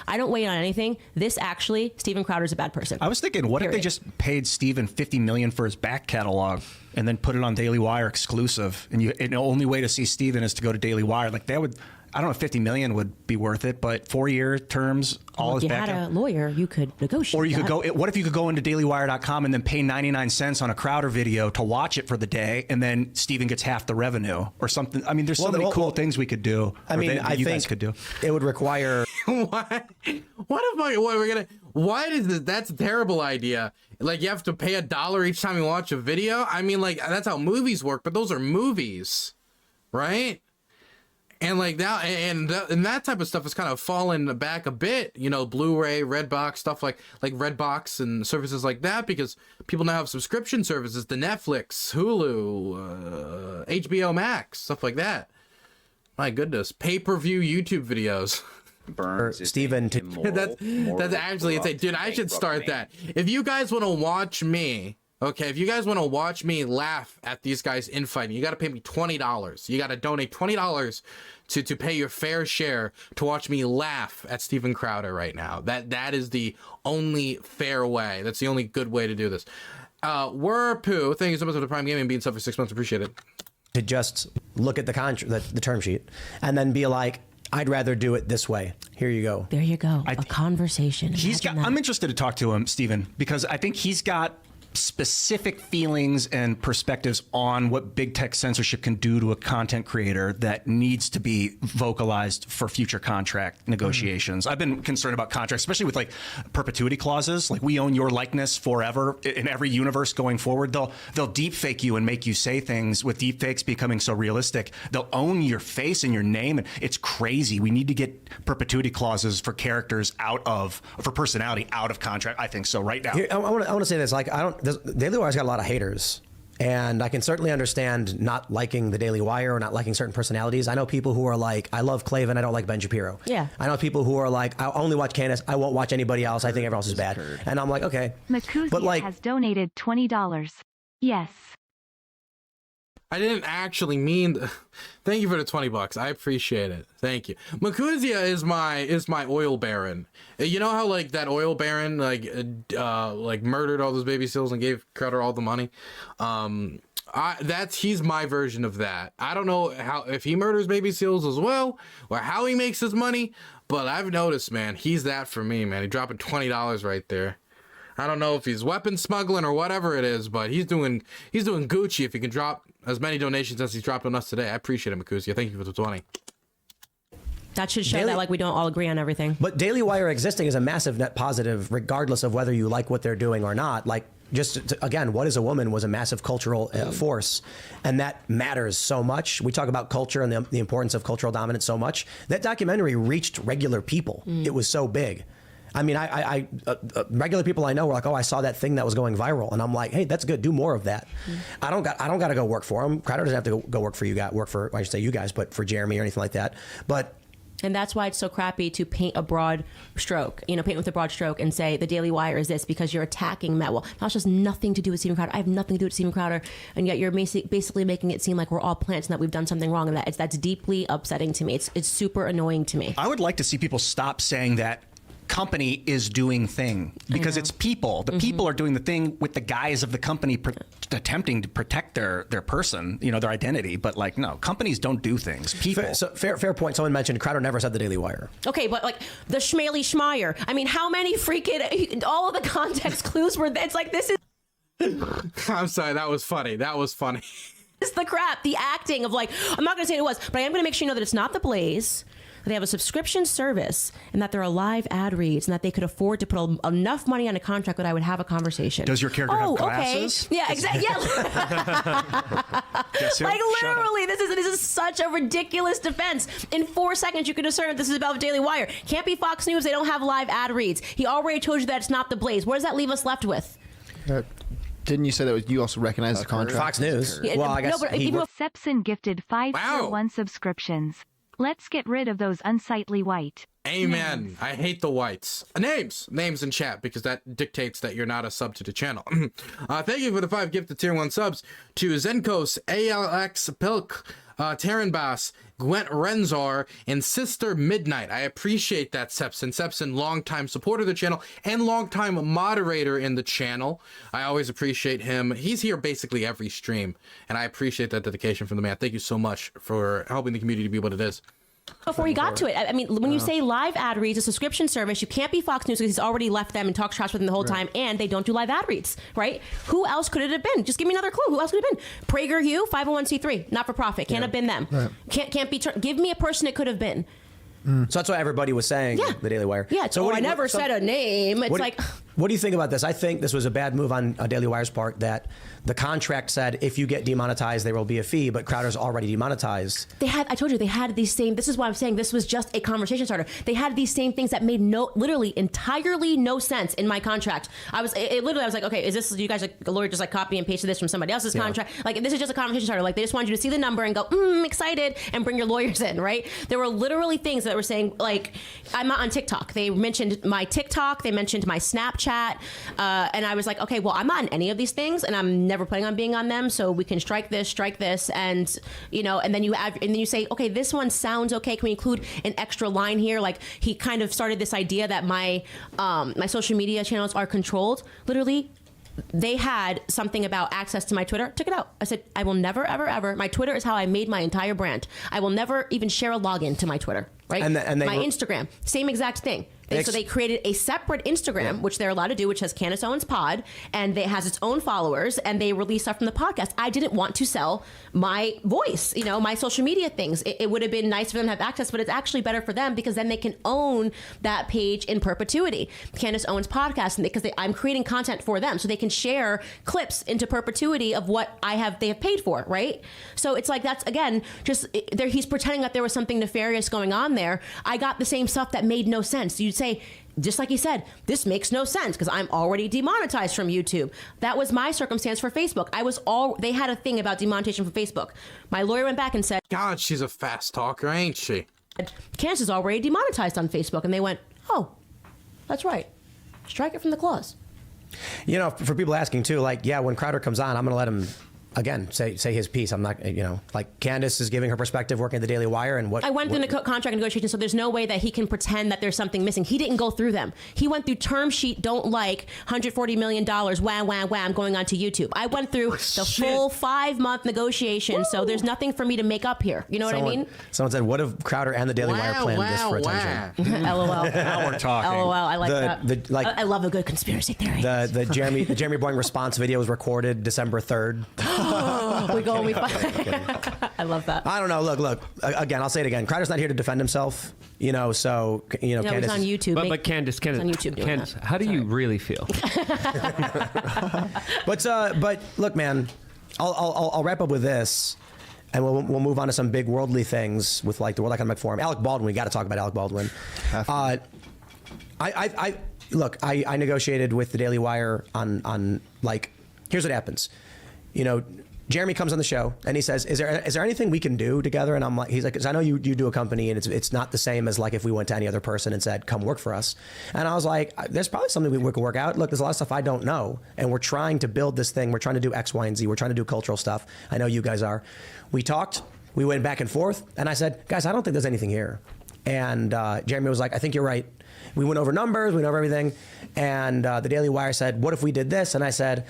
I don't weigh in on anything. This actually, Steven Crowder's a bad person. I was thinking, what if they just paid Steven $50 million for his back catalog and then put it on Daily Wire exclusive? And the only way to see Steven is to go to Daily Wire. Like, that would, I don't know if $50 million would be worth it, but 4-year terms, all his back. If you had a lawyer, you could negotiate. Or you could go. What if you could go into DailyWire.com and then pay 99 cents on a Crowder video to watch it for the day, and then Steven gets half the revenue or something? I mean, there's so many cool things we could do. I mean, I think you guys could do. It would require. Why is this? That's a terrible idea. Like, you have to pay $1 each time you watch a video. I mean, like, that's how movies work, but those are movies, right? And like that, and that type of stuff has kind of fallen back a bit, Blu-ray, Redbox, stuff like Redbox and services like that, because people now have subscription services to Netflix, Hulu, HBO Max, stuff like that. My goodness, pay-per-view YouTube videos. Steven, that's actually insane, dude. I should start that. If you guys want to watch me. Okay, if you guys want to watch me laugh at these guys infighting, you got to pay me $20. You got to donate $20 to pay your fair share to watch me laugh at Steven Crowder right now. That is the only fair way. That's the only good way to do this. Pooh, thank you so much for the Prime Gaming being sub for 6 months. Appreciate it. To just look at the term sheet and then be like, I'd rather do it this way. Here you go. There you go. A conversation. I'm interested to talk to him, Steven, because I think he's got specific feelings and perspectives on what big tech censorship can do to a content creator that needs to be vocalized for future contract negotiations. I've been concerned about contracts, especially with like perpetuity clauses. Like, we own your likeness forever in every universe going forward. They'll deep fake you and make you say things. With deep fakes becoming so realistic, they'll own your face and your name, and it's crazy. We need to get perpetuity clauses for characters for personality out of contract. I think so right now. Here, I want to say this. Like, Daily Wire's got a lot of haters, and I can certainly understand not liking the Daily Wire or not liking certain personalities. I know people who are like, I love Klavan, I don't like Ben Shapiro. Yeah. I know people who are like, I only watch Candace, I won't watch anybody else, I think everyone else is bad. And I'm like, okay. Makuzia but like, has donated $20. Yes. I didn't actually mean. Thank you for the $20. I appreciate it. Thank you. Makuzia is my oil baron. You know how like that oil baron like murdered all those baby seals and gave Crowder all the money. He's my version of that. I don't know if he murders baby seals as well or how he makes his money, but I've noticed, man, he's that for me, man. He's dropping $20 right there. I don't know if he's weapon smuggling or whatever it is, but he's doing Gucci if he can drop as many donations as he's dropped on us today. I appreciate it, Makuzia. Thank you for the 20. That should show that like we don't all agree on everything. But Daily Wire existing is a massive net positive, regardless of whether you like what they're doing or not. Like, again, What is a Woman was a massive cultural force, and that matters so much. We talk about culture and the importance of cultural dominance so much. That documentary reached regular people. It was so big. I mean, I regular people I know were like, oh, I saw that thing that was going viral, and I'm like, hey, that's good. Do more of that. I don't got to go work for him. Crowder doesn't have to go work for I should say you guys, but for Jeremy or anything like that. And that's why it's so crappy to paint a broad stroke, paint with a broad stroke and say the Daily Wire is this because you're attacking Matt. Well, that's just nothing to do with Steven Crowder. I have nothing to do with Steven Crowder. And yet you're basically making it seem like we're all plants and that we've done something wrong. And that's deeply upsetting to me. It's super annoying to me. I would like to see people stop saying that company is doing thing, because it's people. The people are doing the thing with the guise of the company attempting to protect their person, their identity. But like, no, companies don't do things. People. Fair point. Someone mentioned Crowder never said the Daily Wire. Okay, but like the Schmaley Schmeier. I mean, how many freaking all of the context clues were? It's like this is. I'm sorry. That was funny. It's the crap, the acting of like, I'm not going to say who it was, but I am going to make sure you know that it's not The Blaze. They have a subscription service and that there are live ad reads and that they could afford to put enough money on a contract that I would have a conversation. Does your character have glasses? Okay. Yeah, exactly. Yeah. Like literally, this is such a ridiculous defense. In 4 seconds, you can discern this is about Daily Wire. Can't be Fox News. They don't have live ad reads. He already told you that it's not The Blaze. What does that leave us left with? Didn't you say that you also recognize the contract? Fox News. Yeah, well, I guess Sepson gifted 5 Wow. 1 subscriptions. Let's get rid of those unsightly white. Amen. names. I hate the whites. Names in chat, because that dictates that you're not a sub to the channel. Thank you for the 5 gifted tier 1 subs to Zenkos, ALX Pilk, Taryn Bass, Gwent Renzar, and Sister Midnight. I appreciate that, Sepson. Sepson, longtime supporter of the channel and longtime moderator in the channel. I always appreciate him. He's here basically every stream, and I appreciate that dedication from the man. Thank you so much for helping the community be what it is. Before we got to it, I mean, when you say live ad reads, a subscription service, you can't be Fox News because he's already left them and talks trash with them the whole time, and they don't do live ad reads, right? Who else could it have been? Just give me another clue. Who else could it have been? PragerU, 501c3, not for profit. Can't have been them. Right. Can't be. Give me a person it could have been. So that's what everybody was saying. Yeah. The Daily Wire. Yeah. So I never said a name. It's like. What do you think about this? I think this was a bad move on Daily Wire's part, that the contract said if you get demonetized, there will be a fee, but Crowder's already demonetized. I told you, they had these same, this is why I'm saying this was just a conversation starter. They had these same things that made literally entirely no sense in my contract. I was like, okay, is this, you guys, like, a lawyer just like copy and pasted this from somebody else's contract? Like, this is just a conversation starter. Like, they just wanted you to see the number and go, excited, and bring your lawyers in, right? There were literally things that were saying, like, I'm not on TikTok. They mentioned my TikTok, they mentioned my Snapchat, and I was like, okay, well, I'm not on any of these things, and I'm never planning on being on them, so we can strike this, and and then you say, okay, this one sounds okay. Can we include an extra line here? Like, he kind of started this idea that my my social media channels are controlled. Literally, they had something about access to my Twitter. Took it out. I said, I will never, ever, ever. My Twitter is how I made my entire brand. I will never even share a login to my Twitter. Right? And my Instagram, same exact thing. So they created a separate Instagram, which they're allowed to do, which has Candace Owens Pod, and it has its own followers, and they release stuff from the podcast. I didn't want to sell my voice, my social media things. It would have been nice for them to have access, but it's actually better for them because then they can own that page in perpetuity. Candace Owens Podcast, and because I'm creating content for them, so they can share clips into perpetuity of what they have paid for, right? So it's like, that's again just he's pretending that there was something nefarious going on there. I got the same stuff that made no sense. You'd say, just like he said, this makes no sense because I'm already demonetized from YouTube. That was my circumstance for Facebook. They had a thing about demonetization from Facebook. My lawyer went back and said, God, she's a fast talker, ain't she? Candace is already demonetized on Facebook. And they went, oh, that's right. Strike it from the clause. For people asking too, like, yeah, when Crowder comes on, I'm going to let him again, say his piece. I'm not, like Candace is giving her perspective working at the Daily Wire, and what I went through the contract negotiations, so there's no way that he can pretend that there's something missing. He didn't go through them. He went through term sheet, don't like, $140 million, wham, going on to YouTube. I went through the full 5-month negotiation, so there's nothing for me to make up here. You know what I mean? Someone said, what if Crowder and the Daily Wire planned this for attention? LOL. Now we're talking. LOL, I like that. I love a good conspiracy theory. The Jeremy Boring response video was recorded December 3rd. I love that. I don't know. Look. Again, I'll say it again. Crowder's not here to defend himself. So Candace, he's on YouTube. But Candace, on YouTube Candace, how do you really feel? but look, man, I'll wrap up with this, and we'll move on to some big worldly things with like the World Economic Forum. Alec Baldwin, we got to talk about Alec Baldwin. I negotiated with the Daily Wire on like, here's what happens. Jeremy comes on the show and he says, "Is there anything we can do together?" And I'm like, he's like, "'Cause I know you do a company, and it's not the same as like if we went to any other person and said, come work for us." And I was like, "There's probably something we could work out. Look, there's a lot of stuff I don't know, and we're trying to build this thing. We're trying to do X, Y, and Z. We're trying to do cultural stuff. I know you guys are." We talked. We went back and forth, and I said, "Guys, I don't think there's anything here." And Jeremy was like, "I think you're right." We went over numbers. We went over everything, and the Daily Wire said, "What if we did this?" And I said,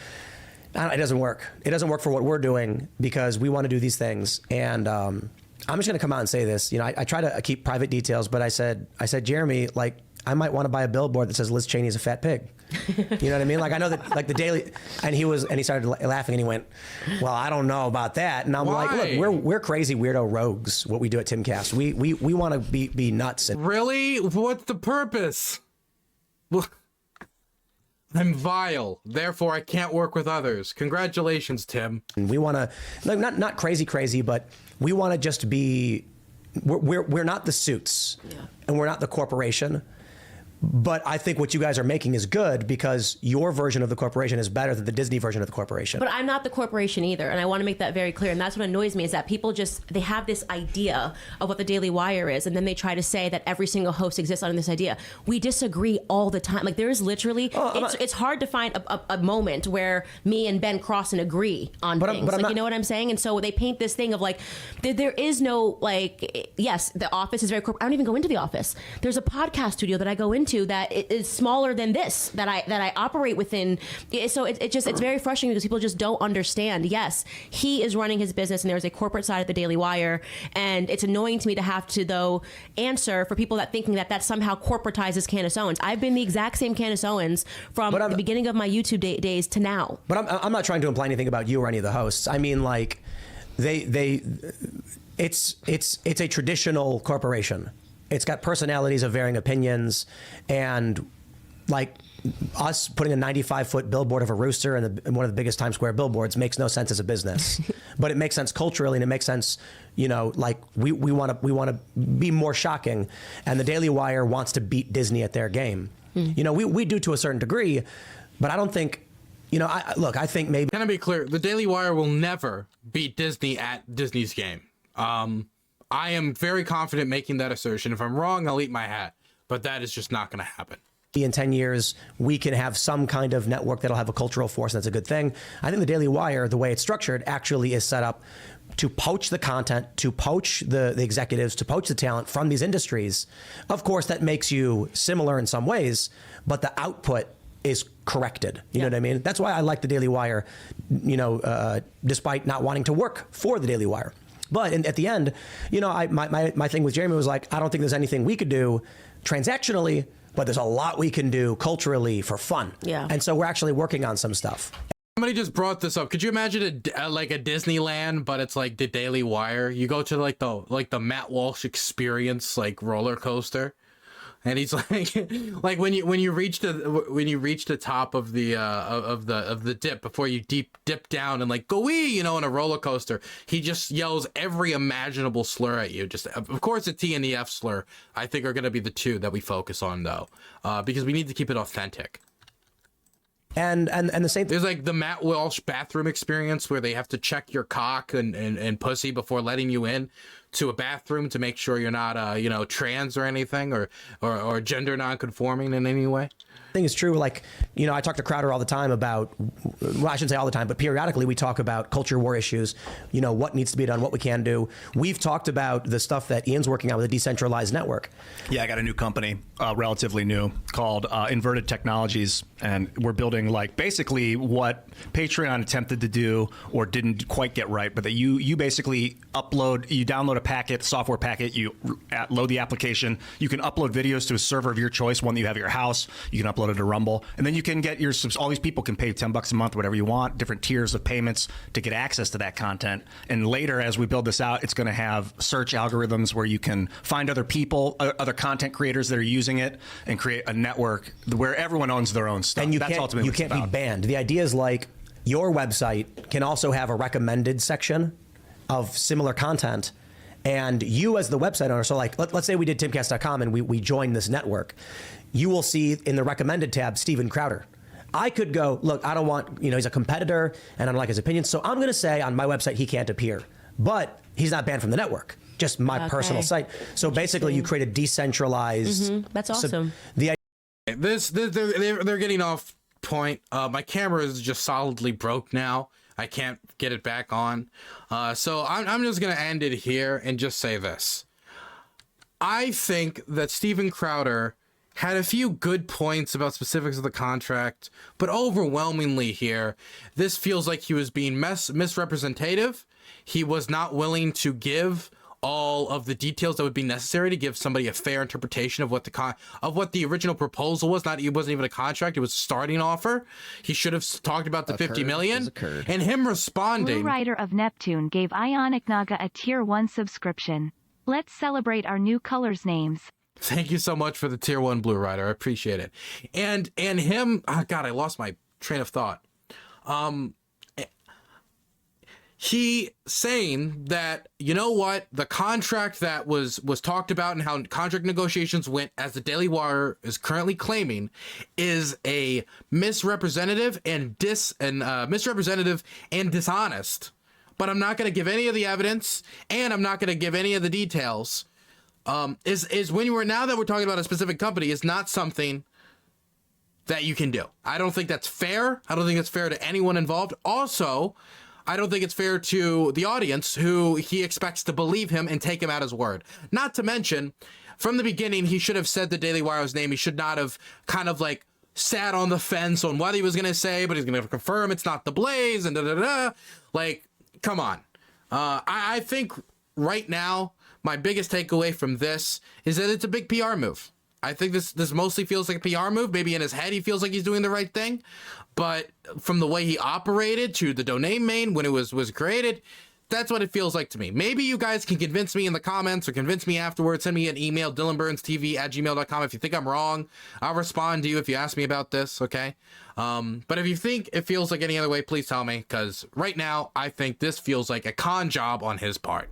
"It doesn't work. It doesn't work for what we're doing because we want to do these things." And I'm just going to come out and say this. I try to keep private details, but I said, Jeremy, like, I might want to buy a billboard that says Liz Cheney's a fat pig. You know what I mean? Like, I know that, like, the Daily, and he started laughing, and he went, "Well, I don't know about that." And I'm like, "Look, we're crazy weirdo rogues. What we do at Timcast, we want to be nuts." And really, what's the purpose? I'm vile, therefore I can't work with others. Congratulations, Tim. And we want to, like, not crazy, but we want to just be. We're not the Suits, and we're not the corporation. But I think what you guys are making is good because your version of the corporation is better than the Disney version of the corporation. But I'm not the corporation either, and I want to make that very clear. And that's what annoys me is that people they have this idea of what the Daily Wire is, and then they try to say that every single host exists on this idea. We disagree all the time. Like, there is literally, it's hard to find a moment where me and Ben Crossan agree on things. Like, you know what I'm saying? And so they paint this thing of like, there is no, like, yes, the office is very corporate. I don't even go into the office. There's a podcast studio that I go into that is smaller than this that I operate within. So it's very frustrating because people just don't understand. Yes, he is running his business, and there's a corporate side of the Daily Wire, and it's annoying to me to have to though answer for people that thinking that somehow corporatizes Candace Owens. I've been the exact same Candace Owens from the beginning of my YouTube days to now. But I'm not trying to imply anything about you or any of the hosts. I mean, like, it's a traditional corporation. It's got personalities of varying opinions, and like us putting a 95-foot billboard of a rooster in one of the biggest Times Square billboards makes no sense as a business, but it makes sense culturally, and it makes sense, like we want to be more shocking, and the Daily Wire wants to beat Disney at their game. We do to a certain degree, but I don't think. I think maybe. Can I be clear? The Daily Wire will never beat Disney at Disney's game. I am very confident making that assertion. If I'm wrong, I'll eat my hat. But that is just not going to happen. In 10 years, we can have some kind of network that'll have a cultural force, and that's a good thing. I think the Daily Wire, the way it's structured, actually is set up to poach the content, to poach the executives, to poach the talent from these industries. Of course, that makes you similar in some ways, but the output is corrected. You know what I mean? That's why I like the Daily Wire, despite not wanting to work for the Daily Wire. But at the end, my thing with Jeremy was like, I don't think there's anything we could do transactionally, but there's a lot we can do culturally for fun. Yeah. And so we're actually working on some stuff. Somebody just brought this up. Could you imagine like a Disneyland, but it's like the Daily Wire? You go to like the Matt Walsh Experience like roller coaster. And he's like when you reach the top of the dip before you dip down and like go-wee, in a roller coaster, he just yells every imaginable slur at you. Just of course the T and the F slur I think are going to be the two that we focus on though, because we need to keep it authentic. And the same. There's like the Matt Walsh bathroom experience where they have to check your cock and pussy before letting you in. to a bathroom to make sure you're not, you know, trans or anything, or gender non-conforming in any way? Thing is true. Like, you know, I talk to Crowder all the time about, well, I shouldn't say all the time, but periodically we talk about culture war issues, you know, what needs to be done, what we can do. We've talked about the stuff that Ian's working on with a decentralized network. Yeah, I got a new company, relatively new, called Inverted Technologies, and we're building like basically what Patreon attempted to do or didn't quite get right, but that you basically you download a packet, software packet, you load the application, you can upload videos to a server of your choice, one that you have at your house, you can upload it to Rumble, and then you can get all these people can pay $10 a month, whatever you want, different tiers of payments to get access to that content. And later, as we build this out, it's going to have search algorithms where you can find other people, other content creators that are using it, and create a network where everyone owns their own stuff. And you That's ultimately you what it's can't be about. banned. The idea is like your website can also have a recommended section of similar content. And you as the website owner, so like let's say we did timcast.com and we joined this network, you will see in the recommended tab Steven Crowder. I could go, look, I don't want, you know, he's a competitor and I don't like his opinions, so I'm going to say on my website he can't appear. But he's not banned from the network, just my personal site. So basically you create a decentralized... That's awesome. They're getting off point. My camera is just solidly broke now. I can't get it back on. So I'm just going to end it here and just say this. I think that Steven Crowder had a few good points about specifics of the contract, but overwhelmingly here, this feels like he was being misrepresentative. He was not willing to give all of the details that would be necessary to give somebody a fair interpretation of what the original proposal was. It wasn't even a contract; it was a starting offer. He should have talked about the $50 million, and him responding. Blue Rider of Neptune gave Ionic Naga a Tier 1 subscription. Let's celebrate our new colors names. Thank you so much for the Tier 1 Blue Rider. I appreciate it. And him, oh God, I lost my train of thought. He saying that, you know what, the contract that was talked about and how contract negotiations went, as the Daily Wire is currently claiming, is a misrepresentative and dishonest. But I'm not going to give any of the evidence, and I'm not going to give any of the details. Is when now that we're talking about a specific company, is not something that you can do. I don't think that's fair. I don't think it's fair to anyone involved. Also, I don't think it's fair to the audience who he expects to believe him and take him at his word. Not to mention, from the beginning, he should have said the Daily Wire's name. He should not have kind of like sat on the fence on what he was going to say, but he's going to confirm it's not the Blaze and da-da-da. Like, come on. I think right now, my biggest takeaway from this is that it's a big PR move. I think this mostly feels like a PR move. Maybe in his head he feels like he's doing the right thing, but from the way he operated to the domain name when it was created, that's what it feels like to me. Maybe you guys can convince me in the comments or convince me afterwards. Send me an email, DylanBurnsTV@gmail.com. If you think I'm wrong, I'll respond to you if you ask me about this, okay? But if you think it feels like any other way, please tell me, because right now I think this feels like a con job on his part.